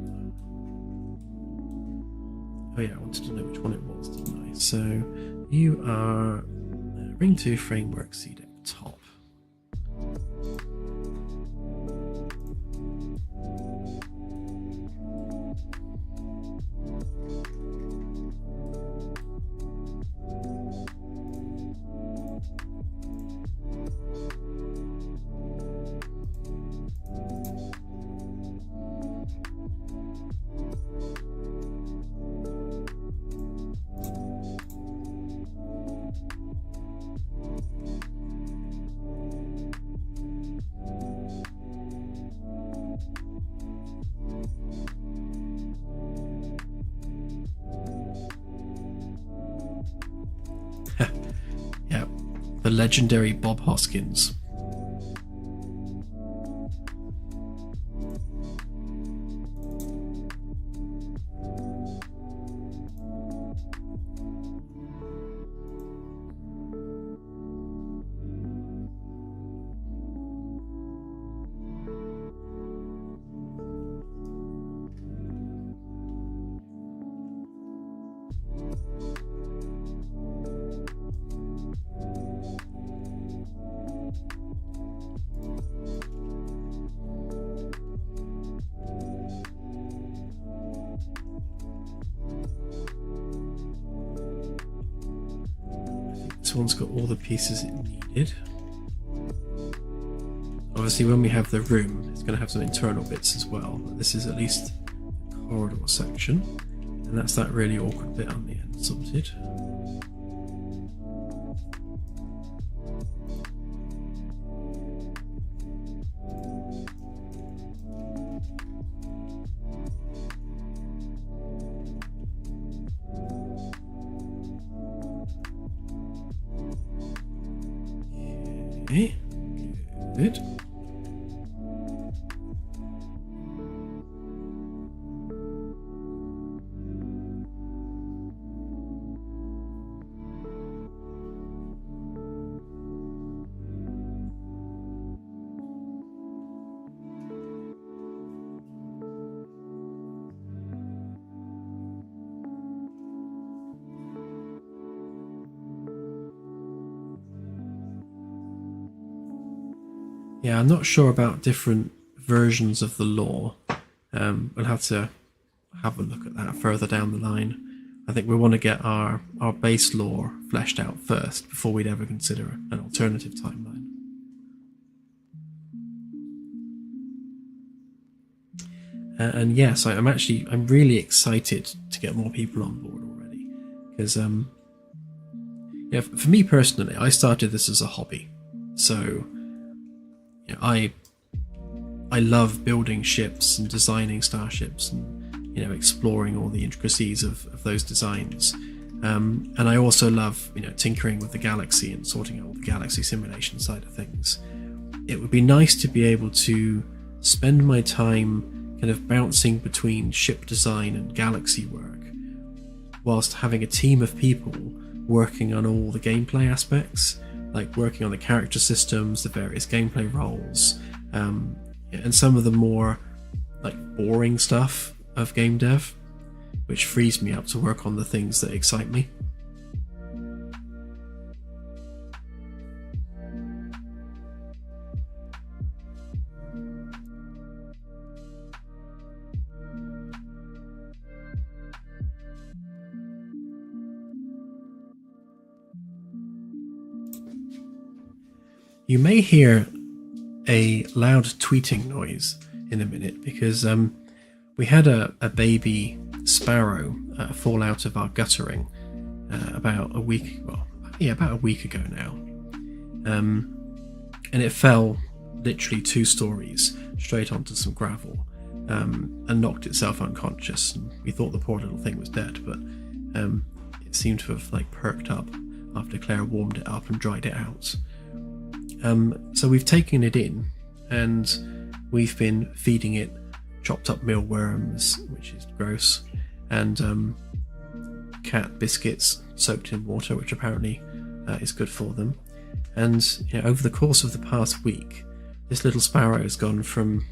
Oh yeah, I wanted to know which one it was, didn't I? So you are Ring 2 Framework CDEC top. legendary Bob Hoskins. This one's got all the pieces it needed. Obviously when we have the room, it's going to have some internal bits as well, but this is at least the corridor section, and that's that really awkward bit on the end sorted. Okay, good. Yeah, I'm not sure about different versions of the lore. We'll have to have a look at that further down the line. I think we want to get our base lore fleshed out first before we'd ever consider an alternative timeline. And yes, I'm really excited to get more people on board already, because yeah, for me personally, I started this as a hobby, so you know, I love building ships and designing starships and, you know, exploring all the intricacies of those designs. And I also love, you know, tinkering with the galaxy and sorting out all the galaxy simulation side of things. It would be nice to be able to spend my time kind of bouncing between ship design and galaxy work, whilst having a team of people working on all the gameplay aspects, like working on the character systems, the various gameplay roles, and some of the more like boring stuff of game dev, which frees me up to work on the things that excite me. You may hear a loud tweeting noise in a minute, because we had a baby sparrow fall out of our guttering about a week ago now, and it fell literally 2 stories straight onto some gravel and knocked itself unconscious, and we thought the poor little thing was dead, but it seemed to have like perked up after Claire warmed it up and dried it out. So we've taken it in and we've been feeding it chopped up mealworms, which is gross, and cat biscuits soaked in water, which apparently is good for them. And you know, over the course of the past week, this little sparrow has gone from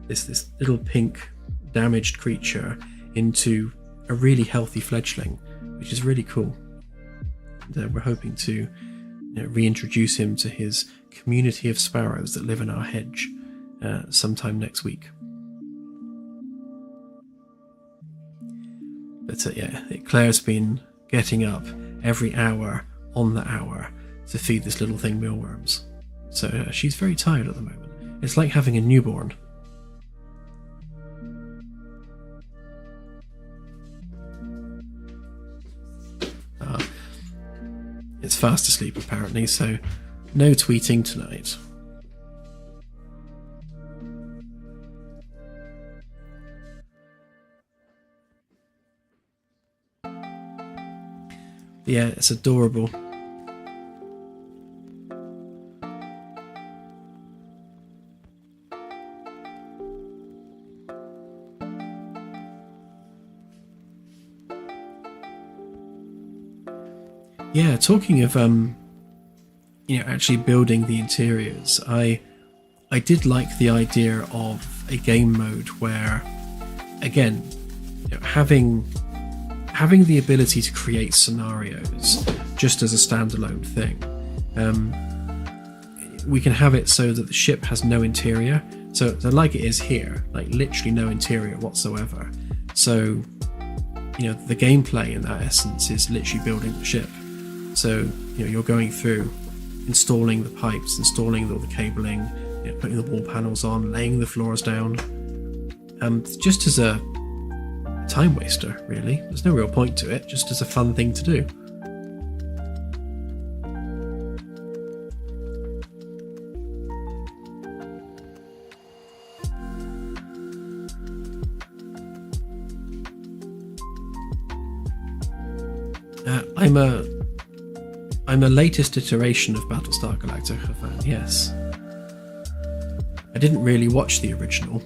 this little pink damaged creature into a really healthy fledgling, which is really cool. And we're hoping to reintroduce him to his community of sparrows that live in our hedge sometime next week. But yeah, Claire's been getting up every hour on the hour to feed this little thing mealworms. So she's very tired at the moment. It's like having a newborn. It's fast asleep apparently, so no tweeting tonight. Yeah, it's adorable. Yeah, talking of actually building the interiors, I did like the idea of a game mode where, again, having the ability to create scenarios just as a standalone thing. We can have it so that the ship has no interior, so like it is here, like literally no interior whatsoever. So the gameplay in that essence is literally building the ship. So you're going through installing the pipes, installing all the cabling, putting the wall panels on, laying the floors down, just as a time waster, really. There's no real point to it, just as a fun thing to do. I'm a latest iteration of Battlestar Galactica fan, yes. I didn't really watch the original,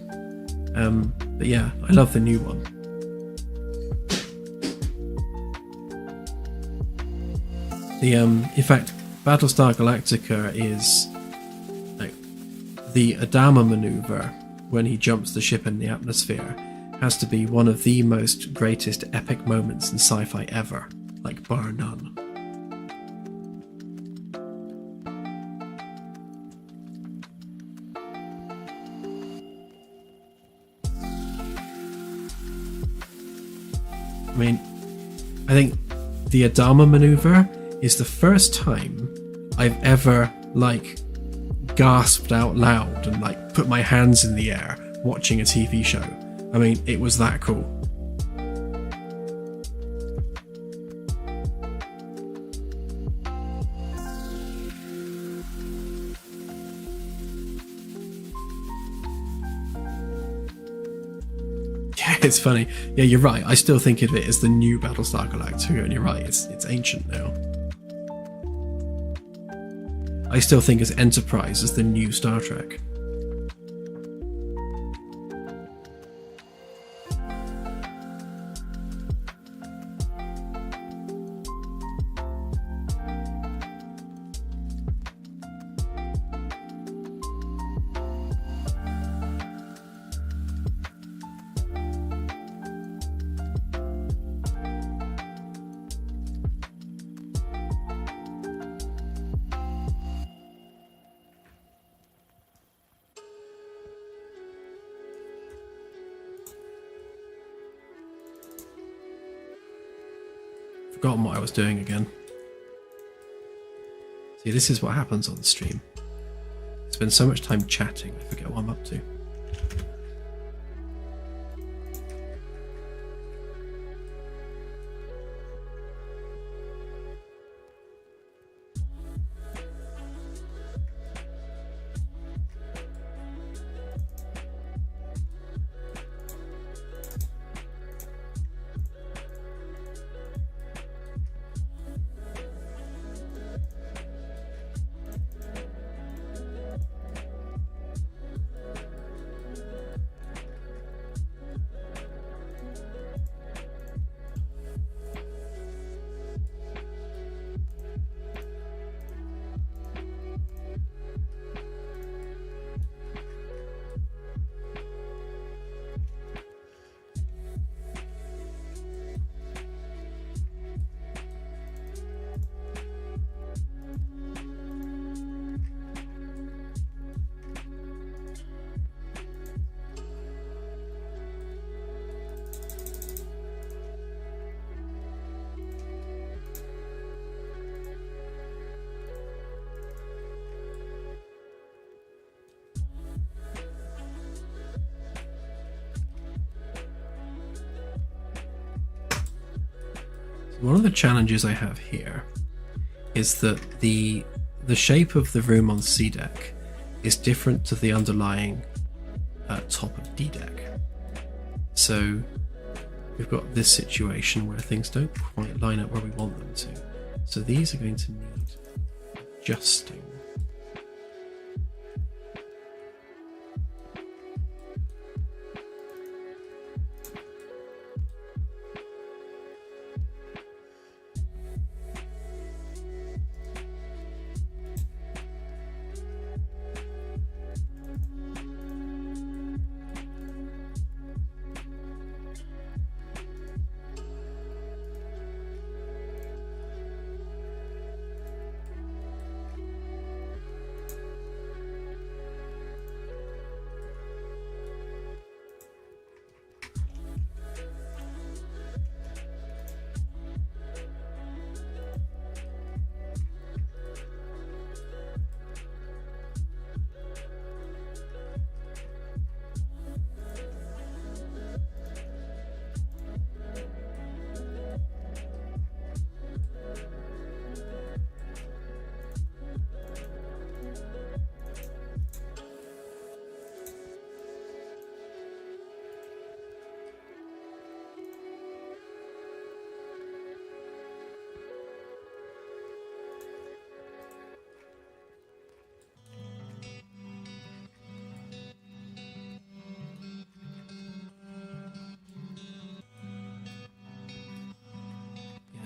but yeah, I love the new one. In fact, Battlestar Galactica is like the Adama maneuver when he jumps the ship in the atmosphere has to be one of the most greatest epic moments in sci-fi ever, like bar none. I mean, I think the Adama maneuver is the first time I've ever gasped out loud and put my hands in the air watching a TV show. I mean, it was that cool. It's funny. Yeah, you're right. I still think of it as the new Battlestar Galactica, and you're right. It's ancient now. I still think as Enterprise as the new Star Trek. Forgotten what I was doing again. See, this is what happens on the stream. I spend so much time chatting, I forget what I'm up to. One of the challenges I have here is that the shape of the room on C deck is different to the underlying top of D deck. So we've got this situation where things don't quite line up where we want them to. So these are going to need adjusting.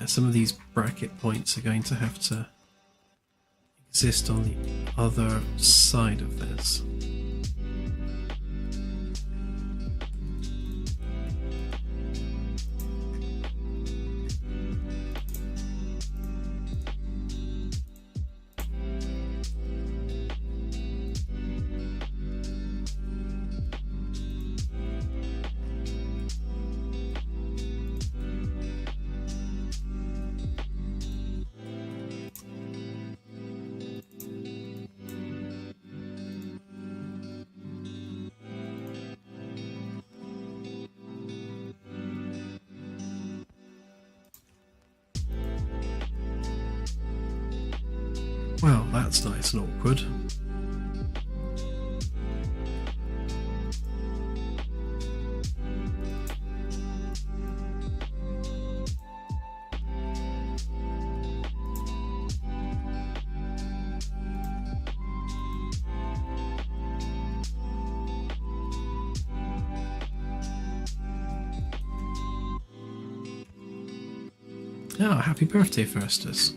Yeah, some of these bracket points are going to have to exist on the other side of this. Well, that's nice and awkward. Oh, happy birthday, Firstus.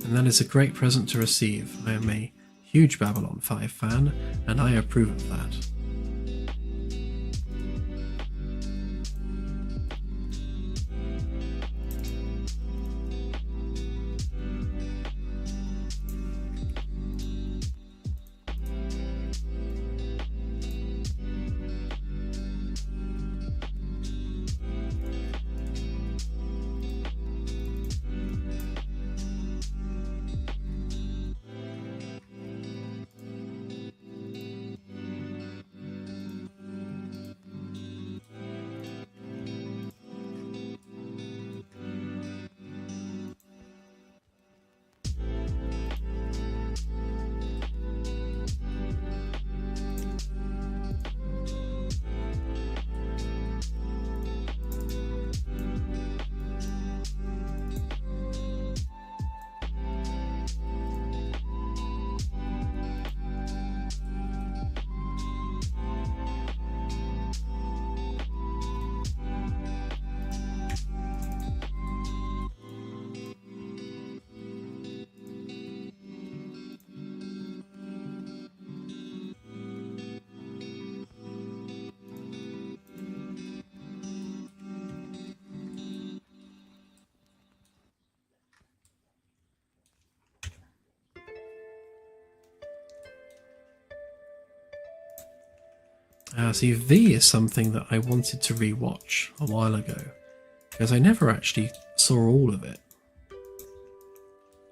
And that is a great present to receive. I am a huge Babylon 5 fan, and I approve of that. See, V is something that I wanted to rewatch a while ago, because I never actually saw all of it,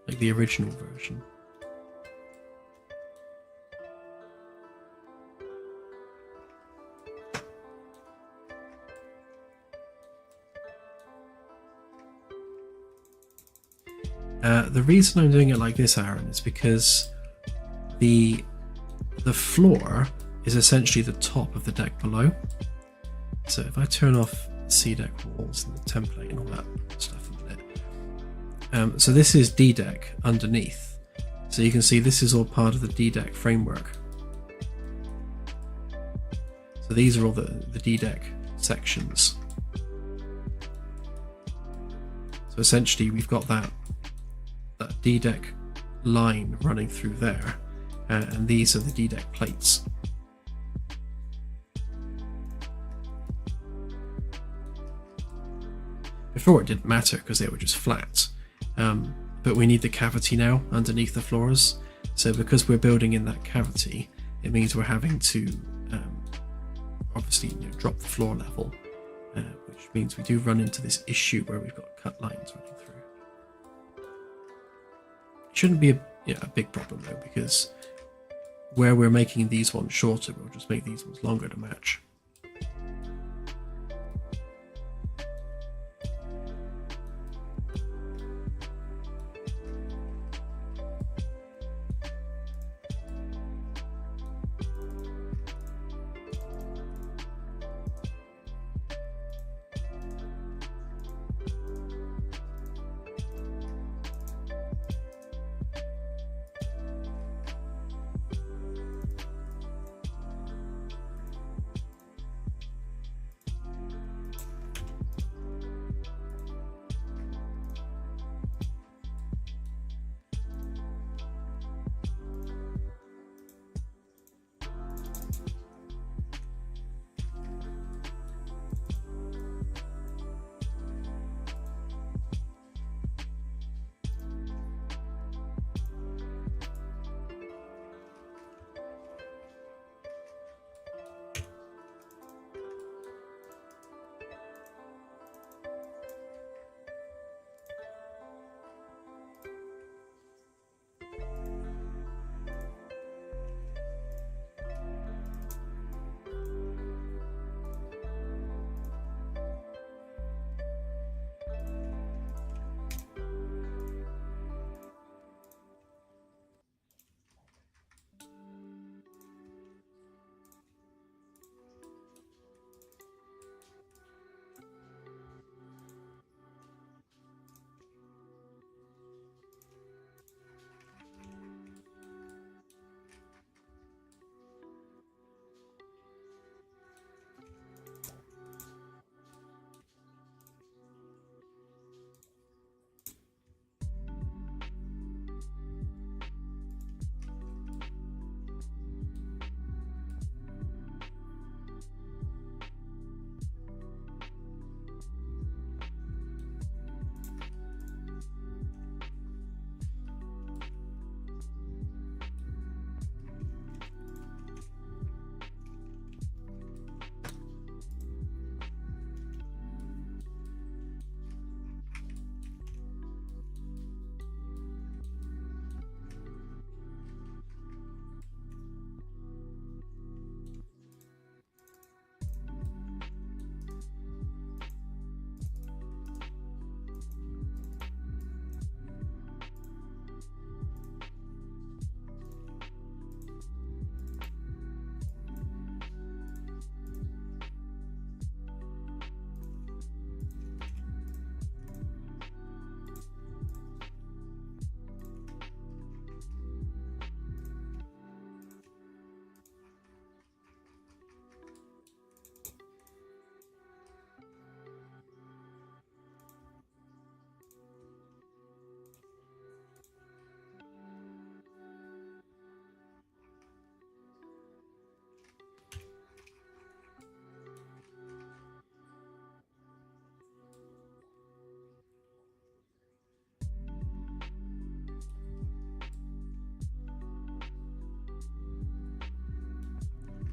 like the original version. The reason I'm doing it like this, Aaron, is because the floor is essentially the top of the deck below. So if I turn off C deck walls and the template and all that stuff a minute. So this is D deck underneath. So you can see this is all part of the D deck framework. So these are all the D deck sections. So essentially we've got that D deck line running through there, and these are the D deck plates. Before it didn't matter because they were just flat, but we need the cavity now underneath the floors. So because we're building in that cavity, it means we're having to obviously drop the floor level, which means we do run into this issue where we've got cut lines running through. It shouldn't be a big problem though, because where we're making these ones shorter, we'll just make these ones longer to match.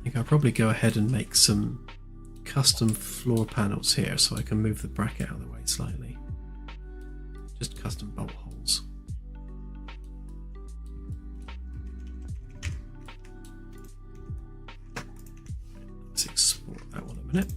think I'll probably go ahead and make some custom floor panels here so I can move the bracket out of the way slightly. Just custom bolt holes. Let's export that one a minute.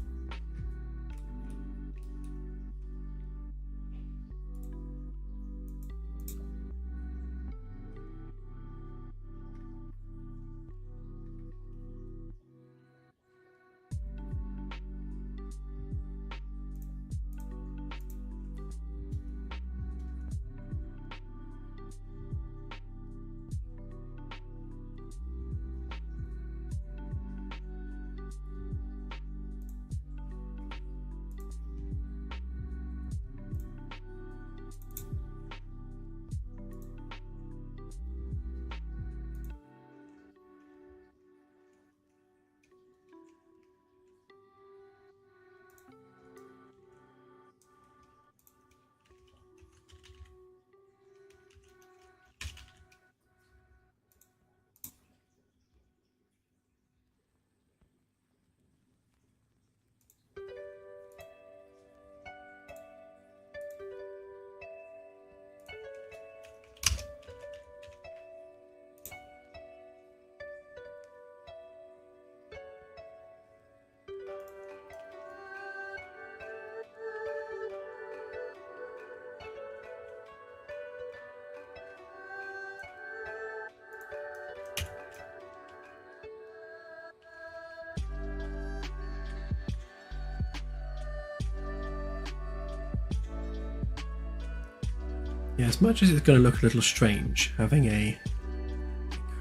Yeah, as much as it's going to look a little strange having a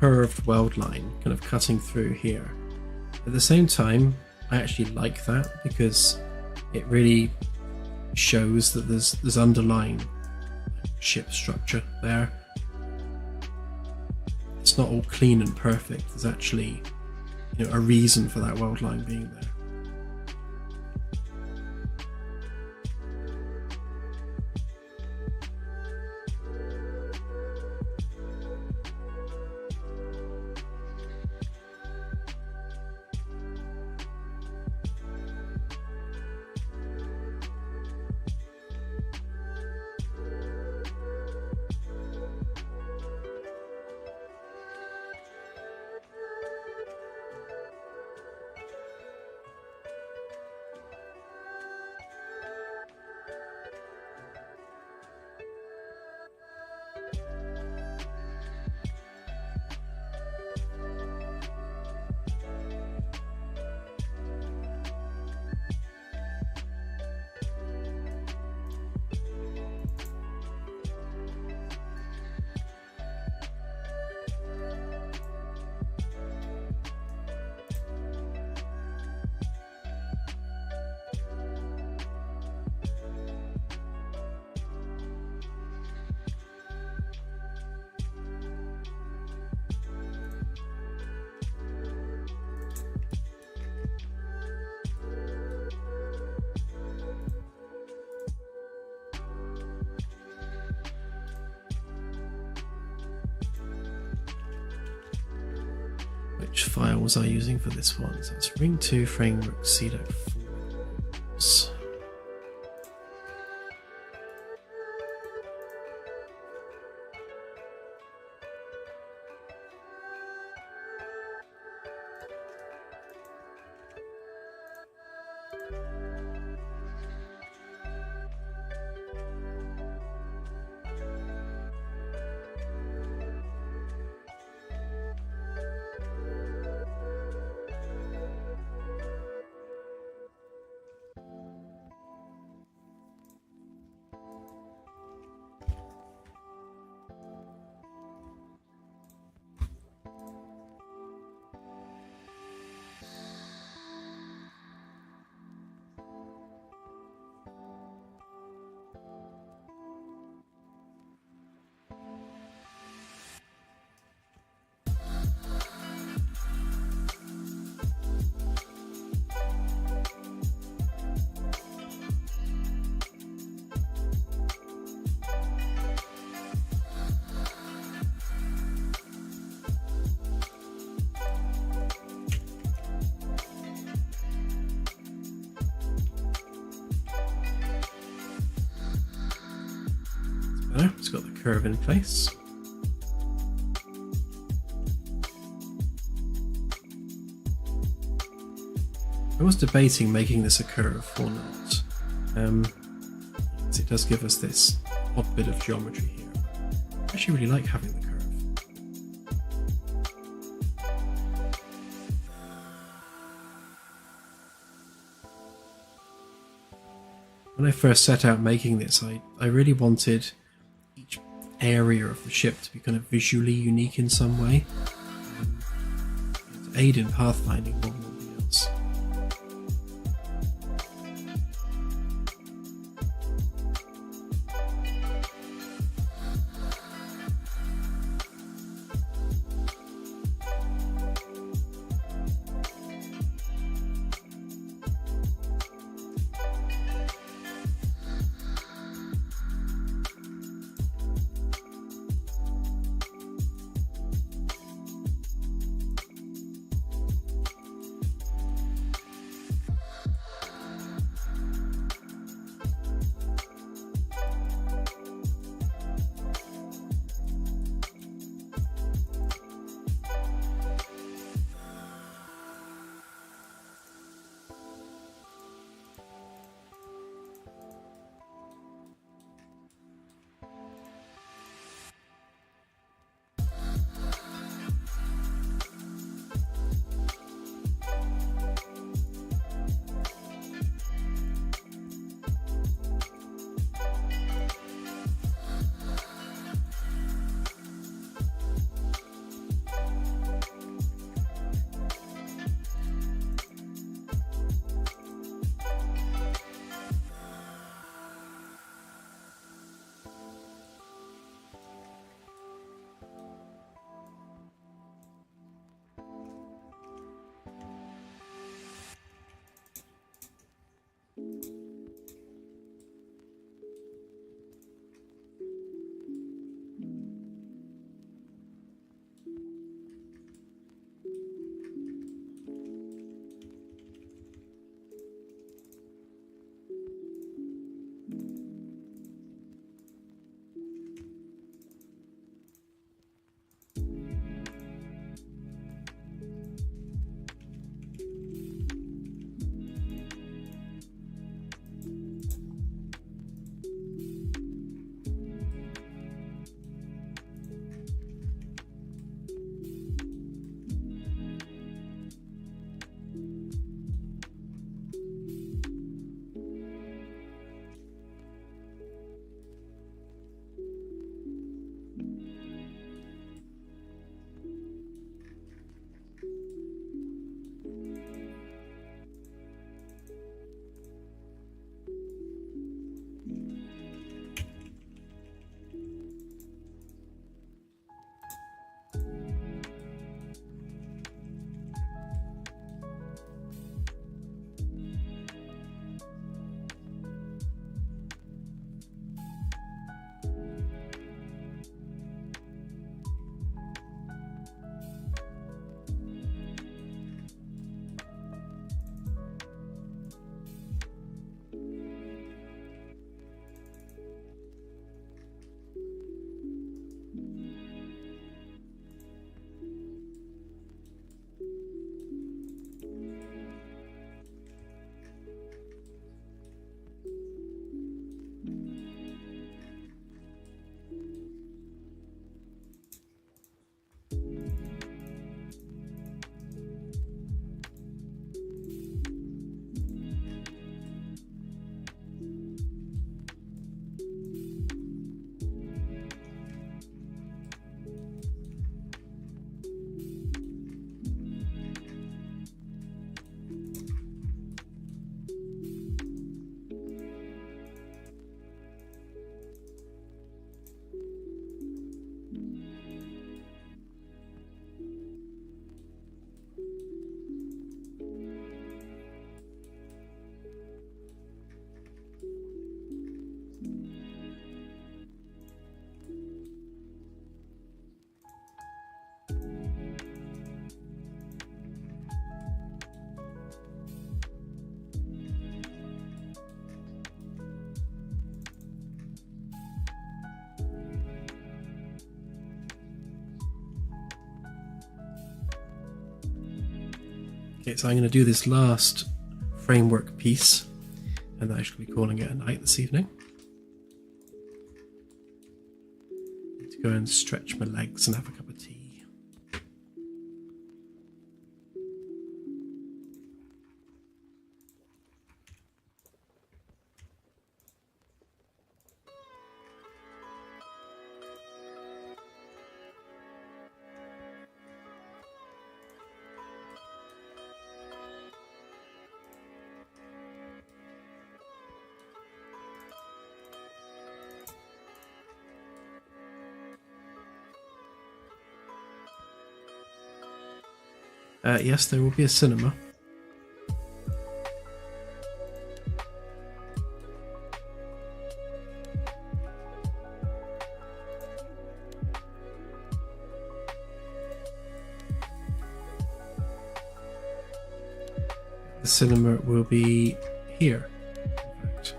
curved weld line kind of cutting through here, at the same time I actually like that because it really shows that there's underlying ship structure there. It's not all clean and perfect. There's actually, you know, a reason for that weld line being there. Which file was I using for this one? So it's Ring 2 Framework C.4. go, it's got the curve in place. I was debating making this a curve or not, as it does give us this odd bit of geometry here. I actually really like having the curve. When I first set out making this, I really wanted each area of the ship to be kind of visually unique in some way, to aid in pathfinding more than anything else. Okay, so I'm going to do this last framework piece, and I shall be calling it a night this evening. Need to go and stretch my legs and have a cup of tea. Yes, there will be a cinema. The cinema will be here, in fact.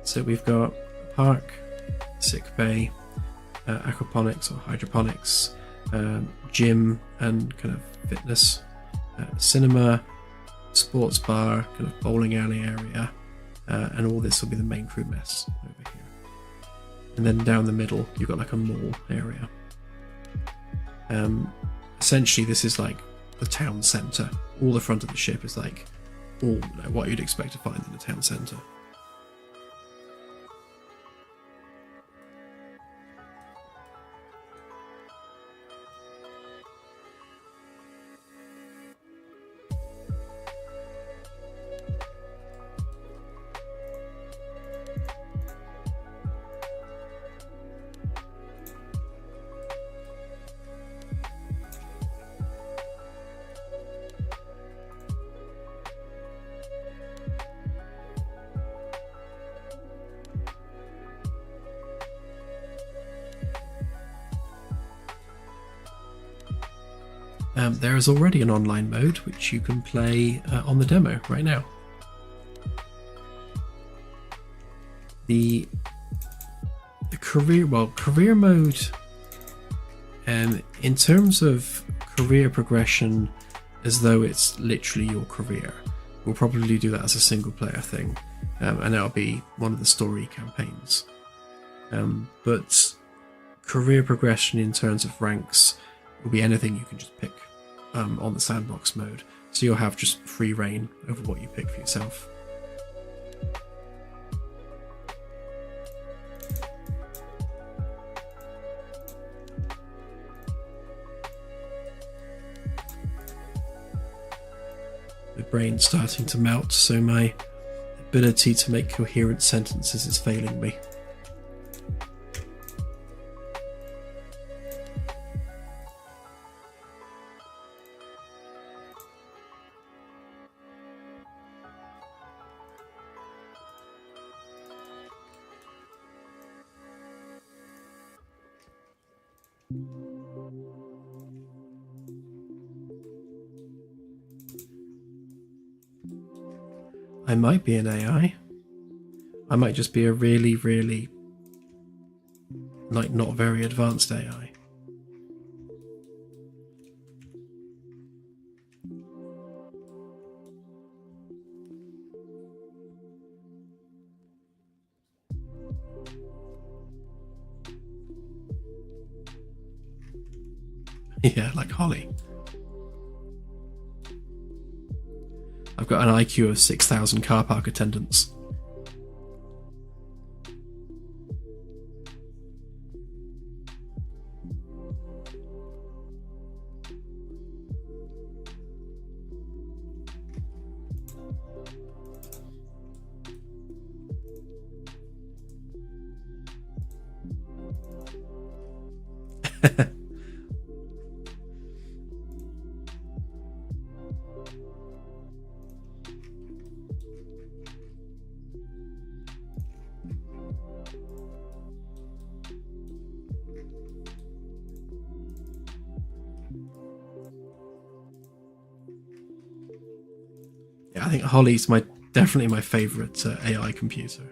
So we've got a park, sick bay, aquaponics or hydroponics, gym and kind of fitness, cinema, sports bar, kind of bowling alley area, and all this will be the main crew mess over here. And then down the middle you've got like a mall area. Essentially this is like the town centre. All the front of the ship is like all what you'd expect to find in the town centre. There is already an online mode which you can play on the demo right now. The career mode, in terms of career progression, as though it's literally your career, we'll probably do that as a single player thing, and that'll be one of the story campaigns. But career progression in terms of ranks will be anything you can just pick on the sandbox mode, so you'll have just free reign over what you pick for yourself. My brain's starting to melt, so my ability to make coherent sentences is failing me. I might be an AI. I might just be a really, like, not very advanced AI. Yeah, like Holly. I've got an IQ of 6,000 car park attendants. Yeah, I think Holly's definitely my favourite AI computer.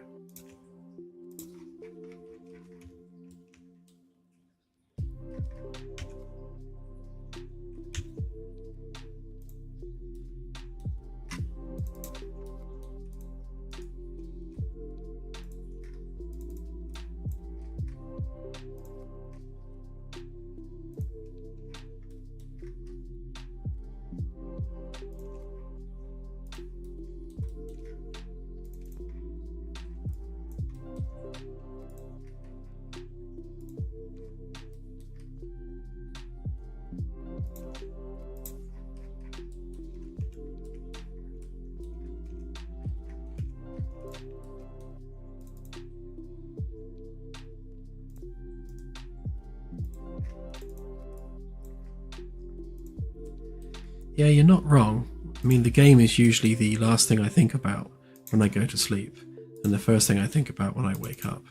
Yeah, you're not wrong. I mean, the game is usually the last thing I think about when I go to sleep, and the first thing I think about when I wake up.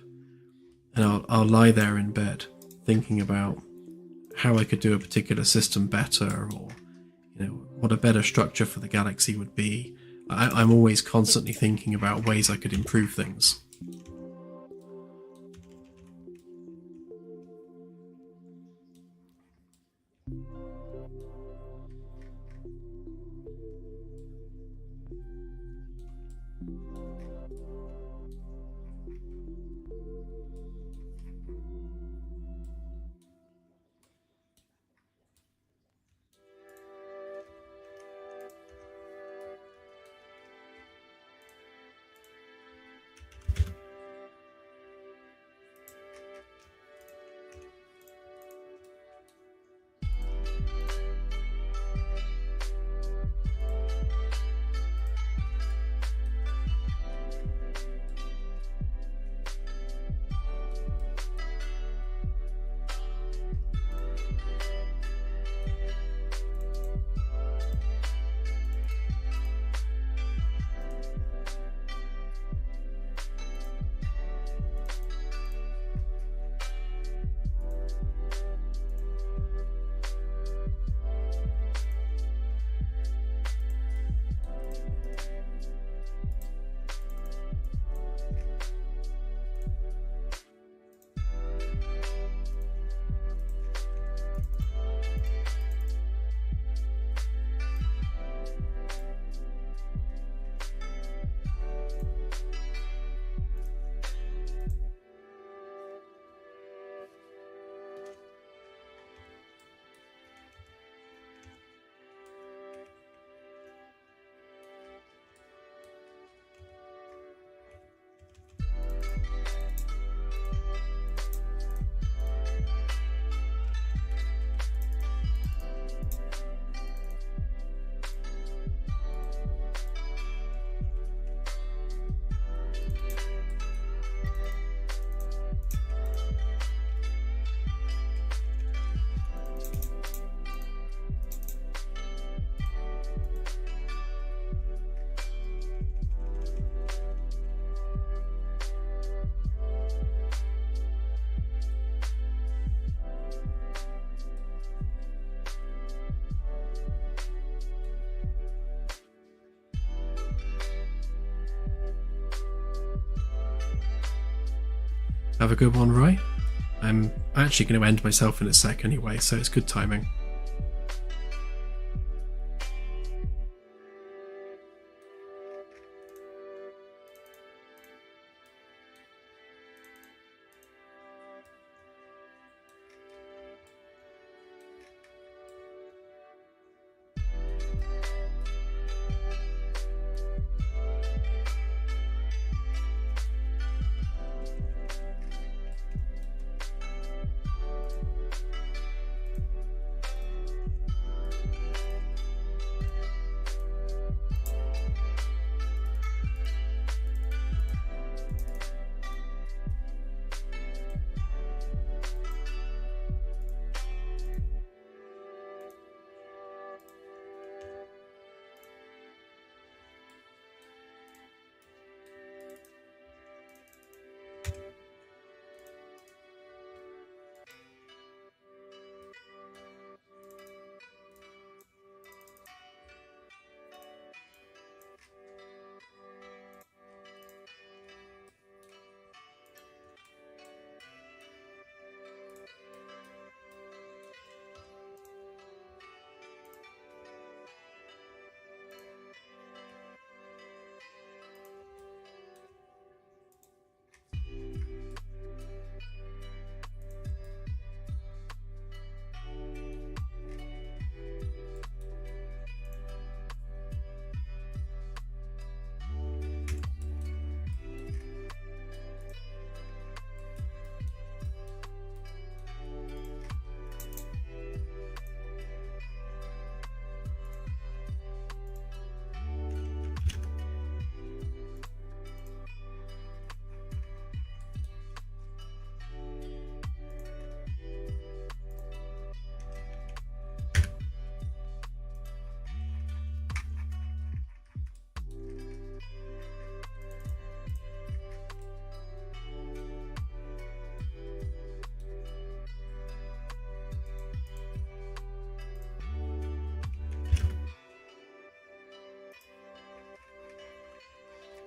And I'll lie there in bed thinking about how I could do a particular system better, or what a better structure for the galaxy would be. I'm always constantly thinking about ways I could improve things. Have a good one, Roy. I'm actually going to end myself in a sec anyway, so it's good timing.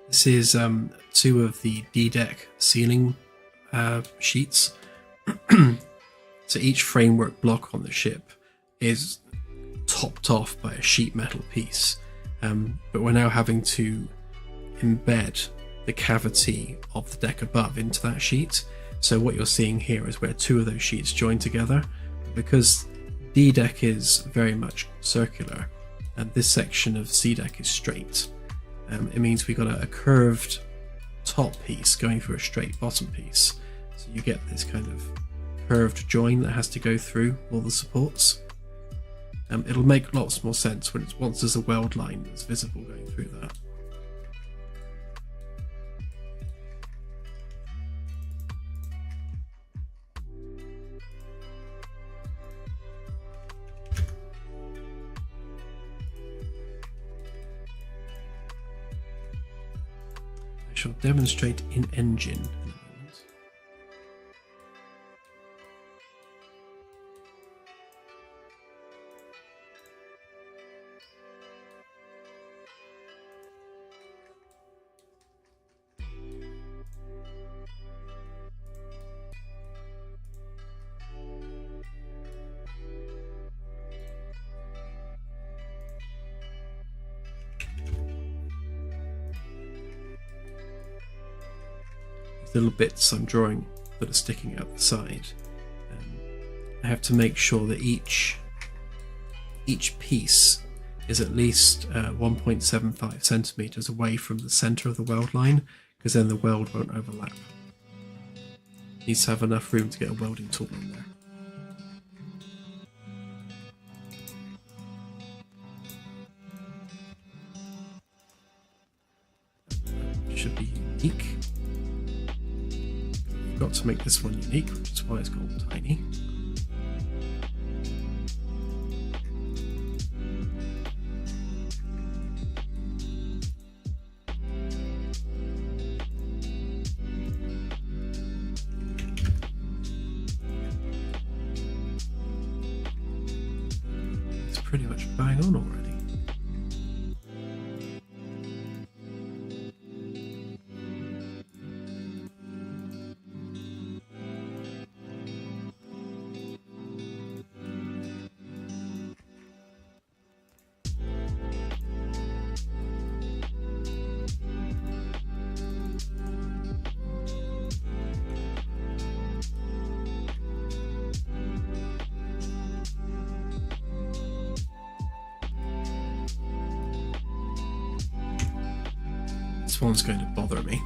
This is two of the D-deck ceiling sheets. So each framework block on the ship is topped off by a sheet metal piece, but we're now having to embed the cavity of the deck above into that sheet. So what you're seeing here is where two of those sheets join together. Because D deck is very much circular and this section of C deck is straight, it means we got a curved top piece going through a straight bottom piece. So you get this kind of curved join that has to go through all the supports. It'll make lots more sense once there's a weld line that's visible going through that. I shall demonstrate in engine. Little bits I'm drawing that are sticking out the side. I have to make sure that each piece is at least 1.75 centimeters away from the center of the weld line, because then the weld won't overlap. Needs to have enough room to get a welding tool in there. Should be unique. Got to make this one unique, which is why it's called tiny. It's pretty much bang on already. This one's going to bother me.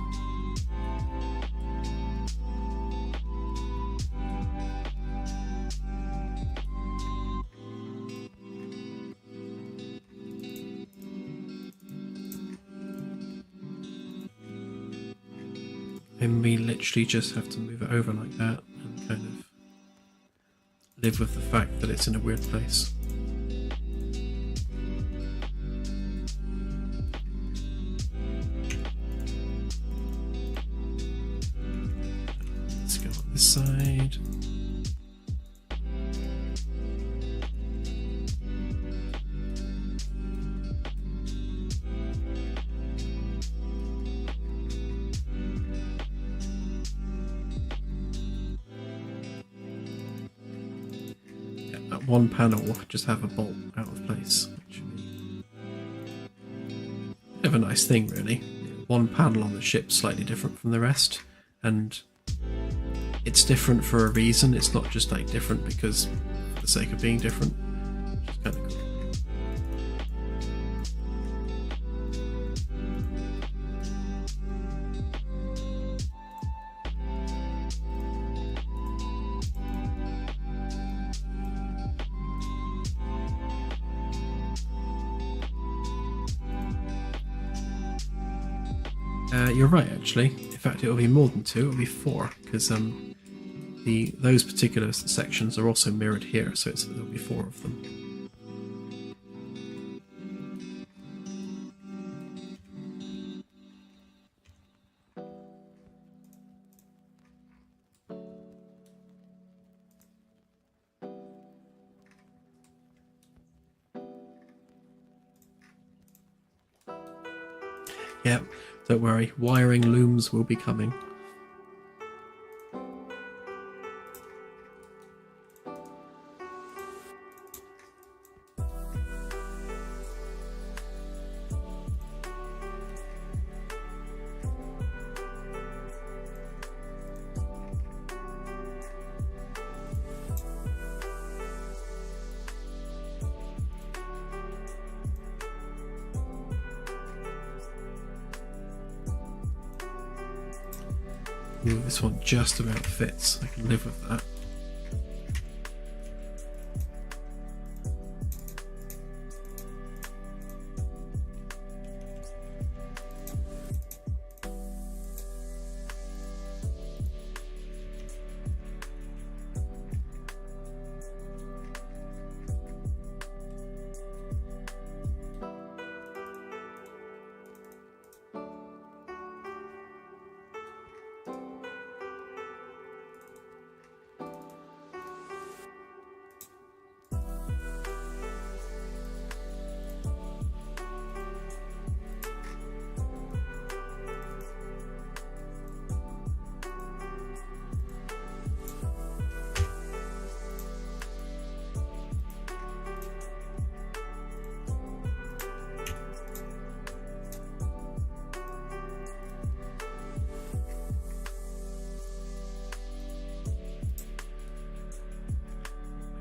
And we literally just have to move it over like that and kind of live with the fact that it's in a weird place. Let's go on this side. One panel will just have a bolt out of place, which would be kind of a nice thing, really. One panel on the ship slightly different from the rest, and it's different for a reason. It's not just like different because for the sake of being different, which is kind of cool. You're right, actually. In fact, it'll be more than two. It'll be four, because those particular sections are also mirrored here, so there'll be four of them. Yep, don't worry, wiring looms will be coming. Ooh, this one just about fits. I can live with that.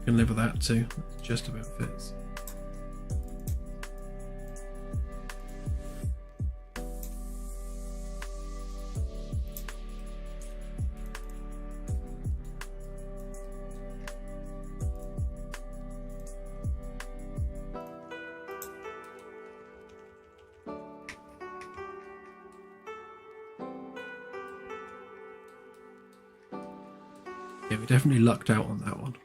I can live with that too. It just about fits. Yeah, we definitely lucked out on that one.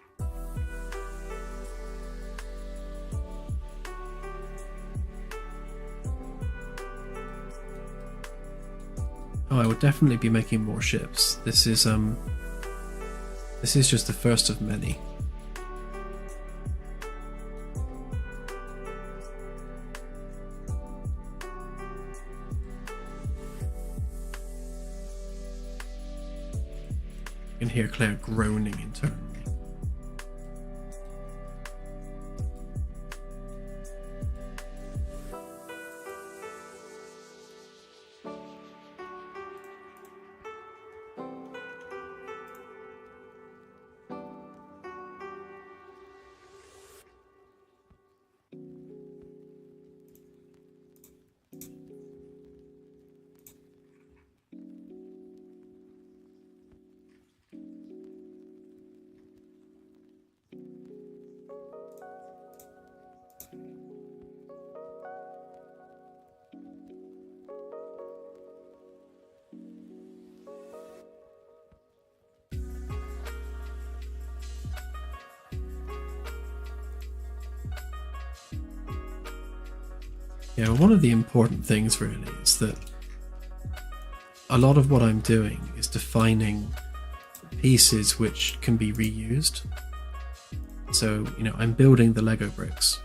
Oh, I would definitely be making more ships. This is just the first of many. You can hear Claire groaning internally. Yeah, one of the important things really is that a lot of what I'm doing is defining pieces which can be reused. So, I'm building the Lego bricks.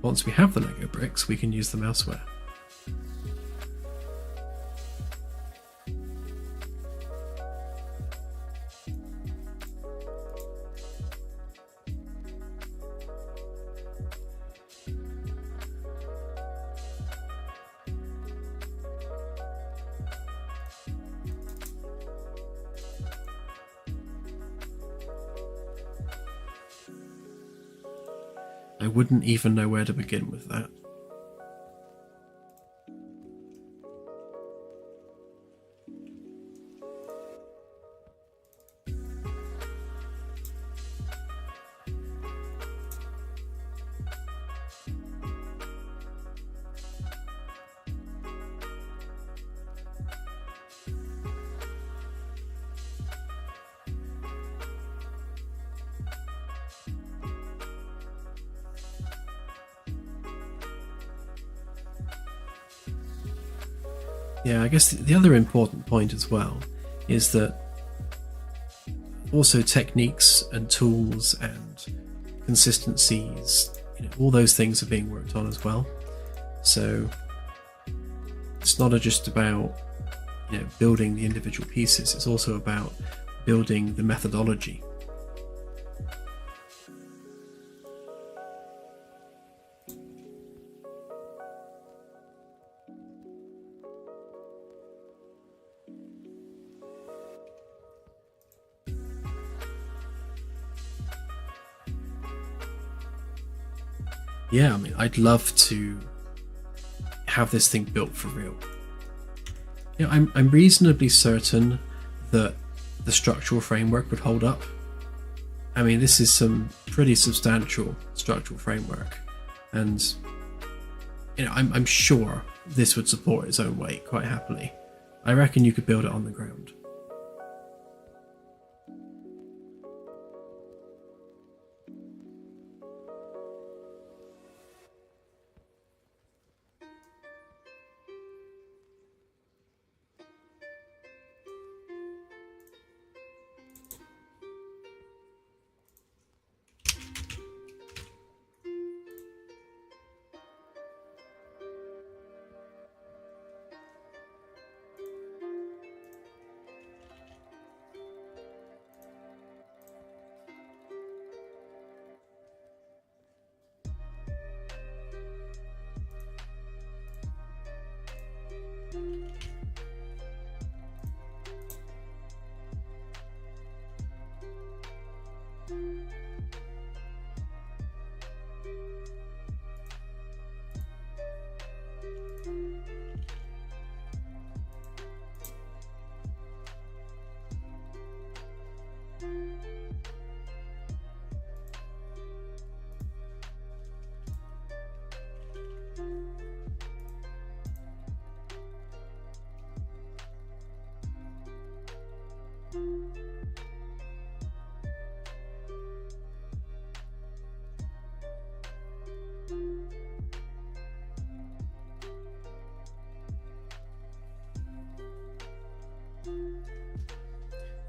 Once we have the Lego bricks, we can use them elsewhere. I wouldn't even know where to begin with that. Yeah, I guess the other important point as well is that also techniques and tools and consistencies, all those things are being worked on as well. So it's not just about building the individual pieces, it's also about building the methodology. Yeah, I mean, I'd love to have this thing built for real. I'm reasonably certain that the structural framework would hold up. I mean, this is some pretty substantial structural framework, and I'm sure this would support its own weight quite happily. I reckon you could build it on the ground.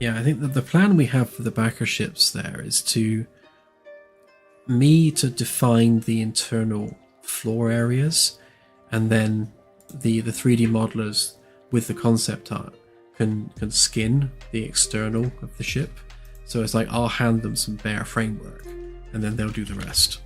Yeah, I think that the plan we have for the backer ships there is to define the internal floor areas, and then the 3D modelers with the concept art can skin the external of the ship. So it's like I'll hand them some bare framework and then they'll do the rest.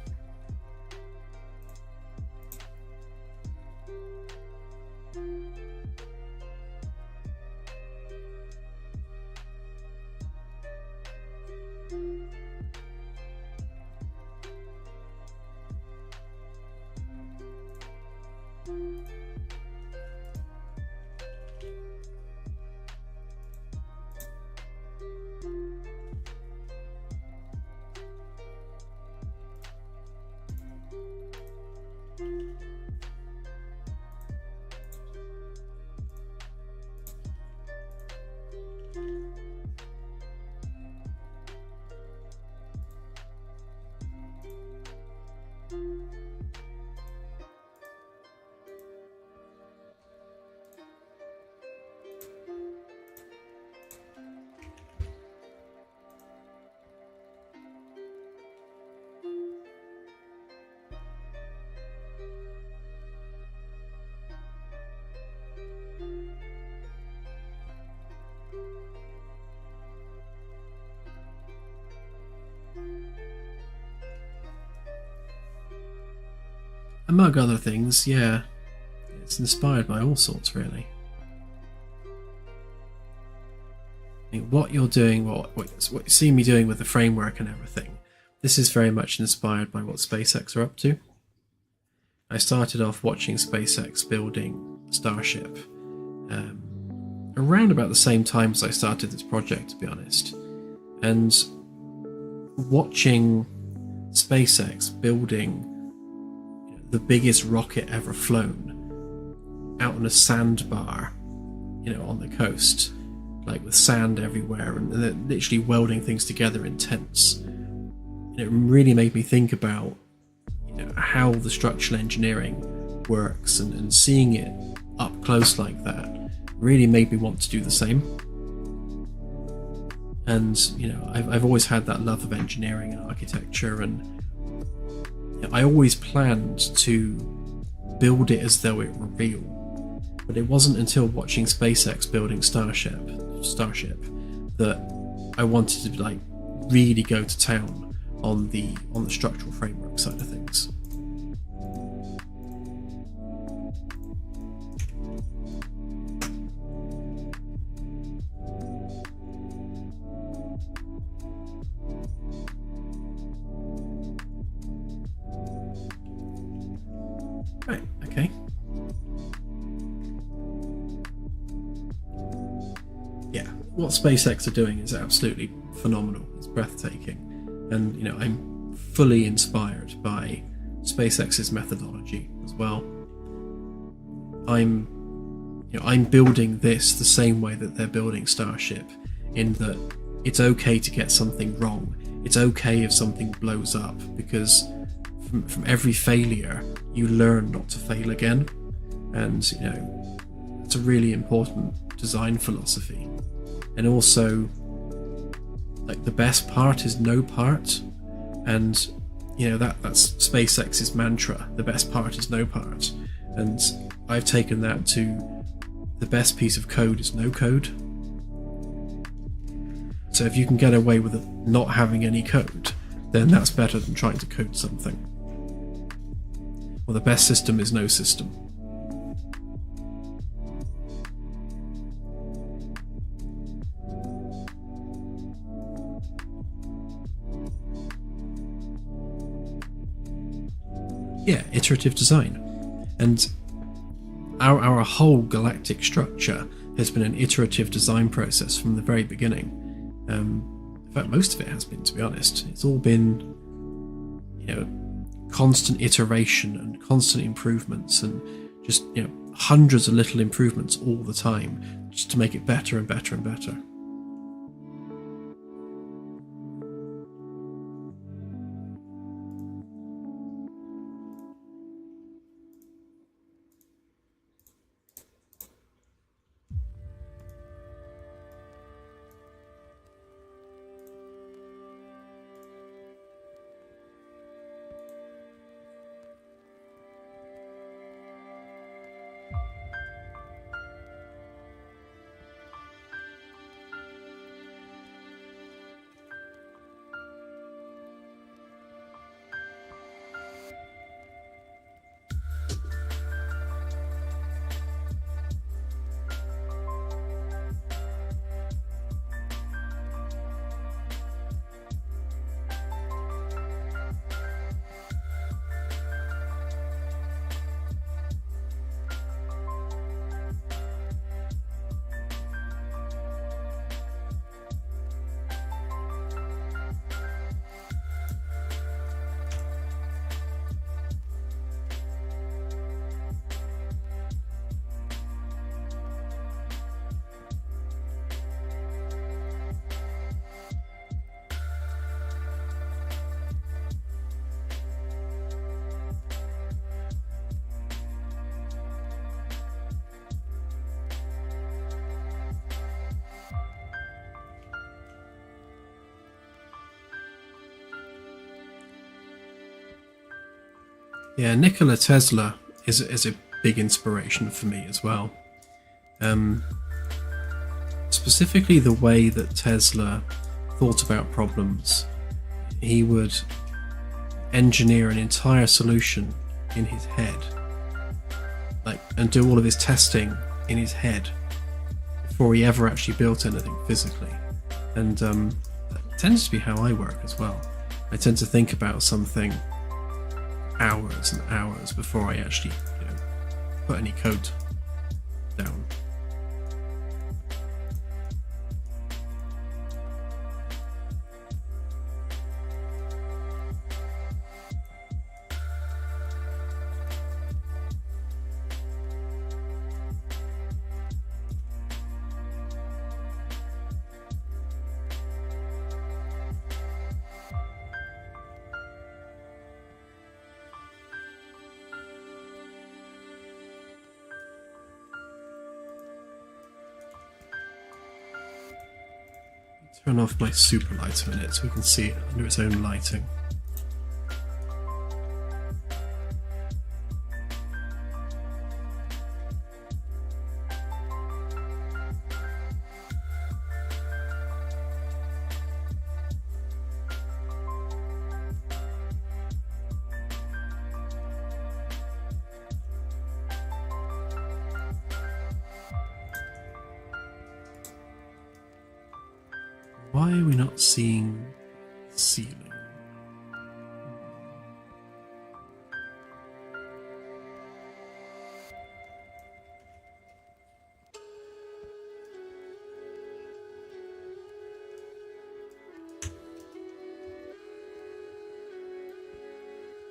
Among other things, yeah, it's inspired by all sorts, really. I mean, what you're doing, what you see me doing with the framework and everything, this is very much inspired by what SpaceX are up to. I started off watching SpaceX building Starship around about the same time as I started this project, to be honest. And watching SpaceX building the biggest rocket ever flown out on a sandbar, on the coast, like with sand everywhere, and they're literally welding things together in tents. It really made me think about how the structural engineering works, and seeing it up close like that really made me want to do the same. And I've always had that love of engineering and architecture, and I always planned to build it as though it were real. But it wasn't until watching SpaceX building Starship that I wanted to like really go to town on the structural framework side of things. Right, okay. Yeah, what SpaceX are doing is absolutely phenomenal. It's breathtaking. And, you know, I'm fully inspired by SpaceX's methodology as well. I'm building this the same way that they're building Starship, in that it's okay to get something wrong. It's okay if something blows up, because from every failure you learn not to fail again. And, you know, it's a really important design philosophy. And also, like, the best part is no part. And, you know, that's SpaceX's mantra: the best part is no part. And I've taken that to the best piece of code is no code. So if you can get away with not having any code, then that's better than trying to code something. Well, the best system is no system. Yeah, iterative design. And our whole galactic structure has been an iterative design process from the very beginning. In fact, most of it has been, to be honest. It's all been, you know, constant iteration and constant improvements, and just, you know, hundreds of little improvements all the time, just to make it better and better and better. Yeah, Nikola Tesla is a big inspiration for me as well. Specifically the way that Tesla thought about problems. He would engineer an entire solution in his head, and do all of his testing in his head before he ever actually built anything physically. And that tends to be how I work as well. I tend to think about something hours and hours before I actually, you know, put any code down. Turn off my super light a minute so we can see it under its own lighting. Why are we not seeing the ceiling?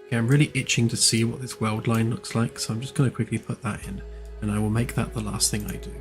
Okay, I'm really itching to see what this weld line looks like, so I'm just going to quickly put that in, and I will make that the last thing I do.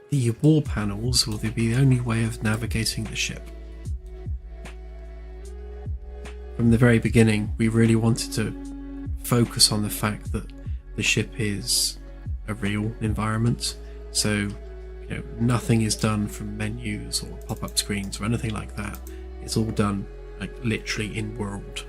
The wall panels will be the only way of navigating the ship. From the very beginning, we really wanted to focus on the fact that the ship is a real environment, so nothing is done from menus or pop-up screens or anything like that. It's all done like literally in world.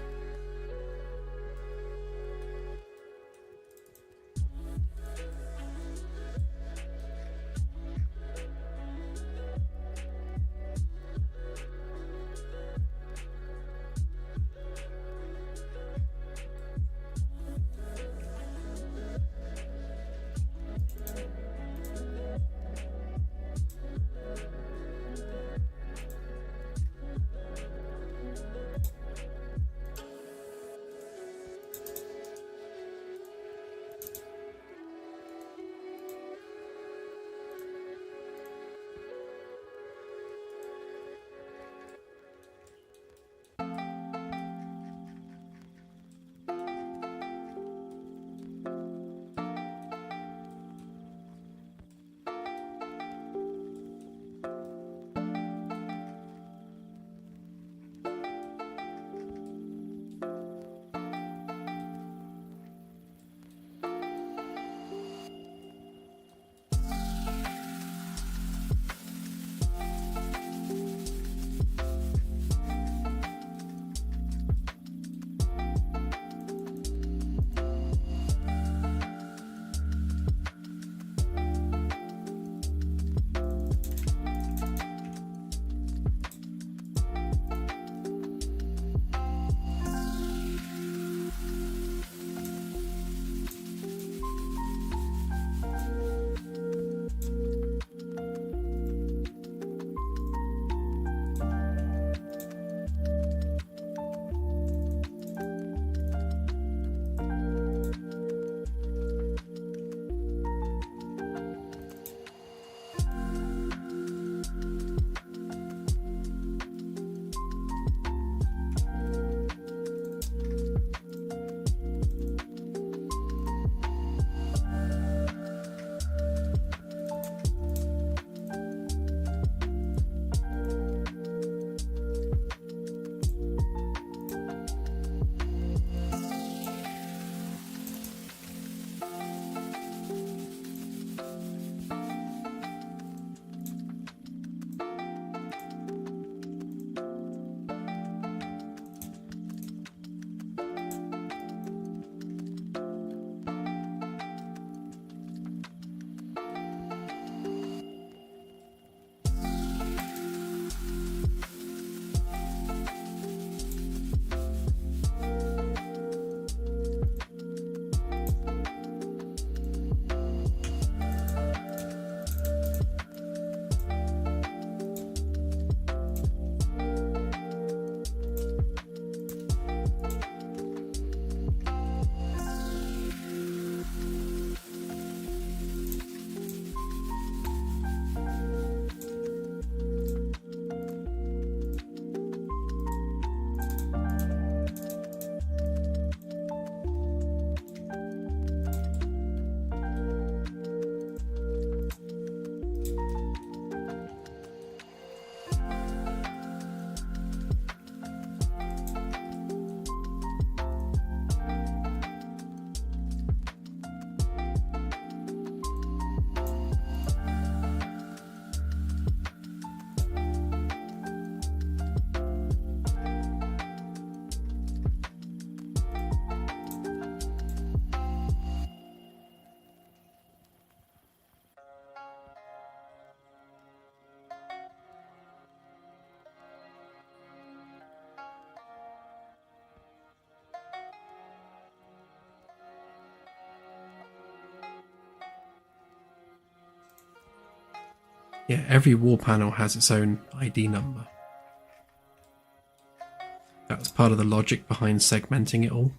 Yeah, every wall panel has its own ID number. That was part of the logic behind segmenting it all.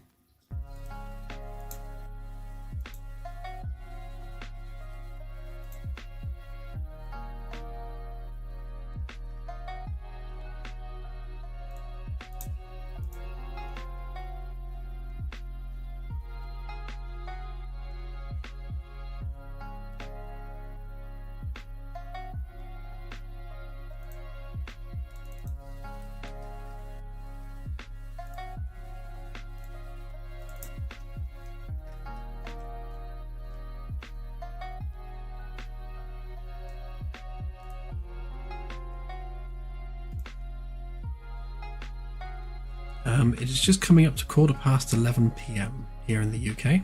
It is just coming up to 11:15 PM here in the UK.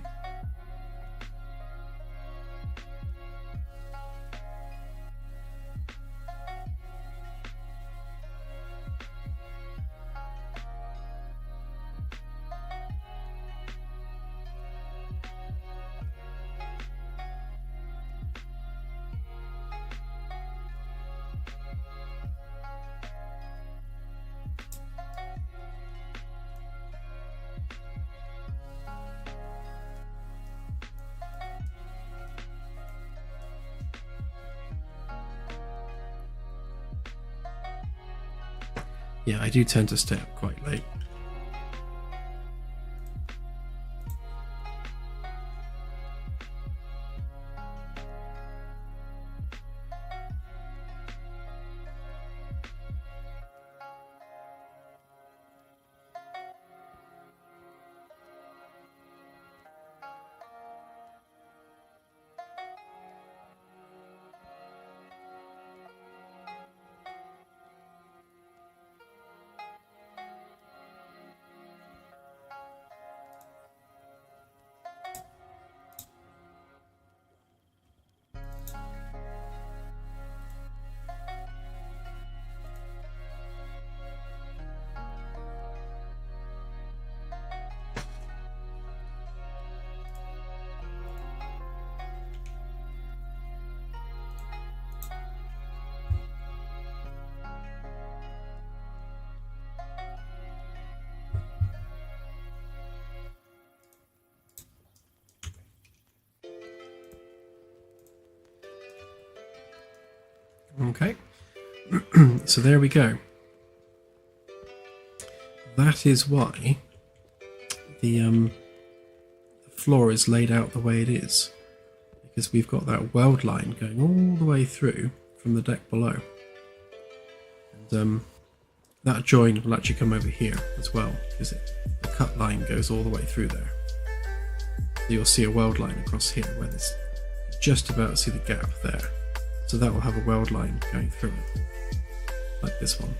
Yeah, I do tend to stay up quite late. Okay, so there we go. That is why the floor is laid out the way it is, because we've got that weld line going all the way through from the deck below, and that join will actually come over here as well, because the cut line goes all the way through there. So you'll see a weld line across here where there's just about see the gap there. So that will have a weld line going through it, like this one.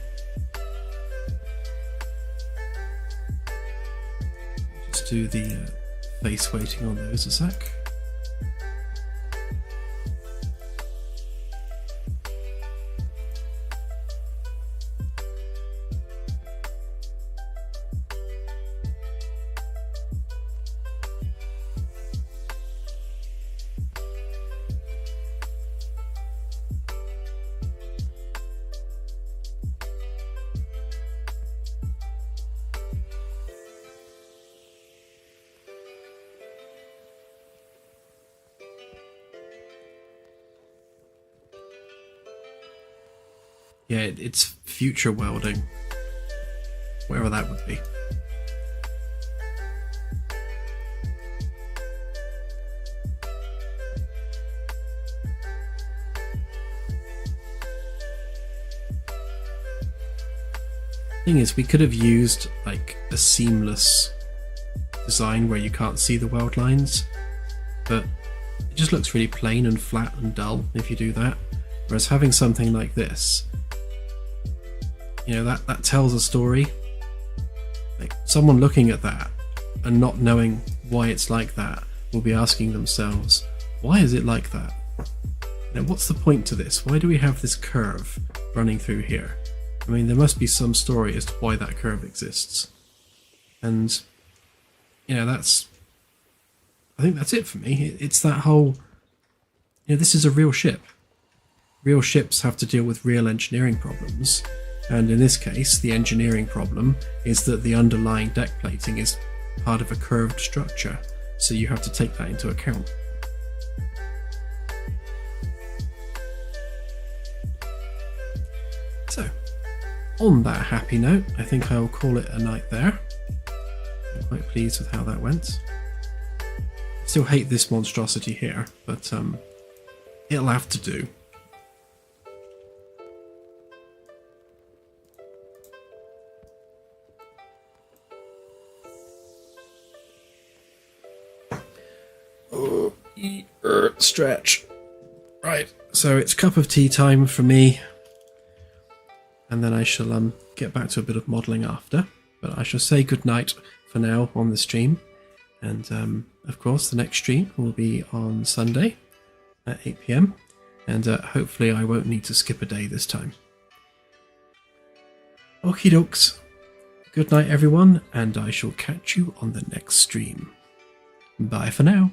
Just do the face weighting on those a sec. Yeah, it's future welding, wherever that would be. Thing is, we could have used like a seamless design where you can't see the weld lines, but it just looks really plain and flat and dull if you do that. Whereas having something like this, you know, that tells a story. Like someone looking at that and not knowing why it's like that will be asking themselves, why is it like that? You know, what's the point to this? Why do we have this curve running through here? I mean, there must be some story as to why that curve exists. And, you know, I think that's it for me. It's that whole, you know, this is a real ship. real ships have to deal with real engineering problems, and in this case the engineering problem is that the underlying deck plating is part of a curved structure, so you have to take that into account. So, on that happy note, I think I will call it a night there. I'm quite pleased with how that went. I still hate this monstrosity here, but it'll have to do. Stretch. Right, so it's cup of tea time for me, and then I shall get back to a bit of modelling after, but I shall say goodnight for now on the stream, and of course the next stream will be on Sunday at 8 PM, and hopefully I won't need to skip a day this time. Okie dokes, good night everyone, and I shall catch you on the next stream. Bye for now.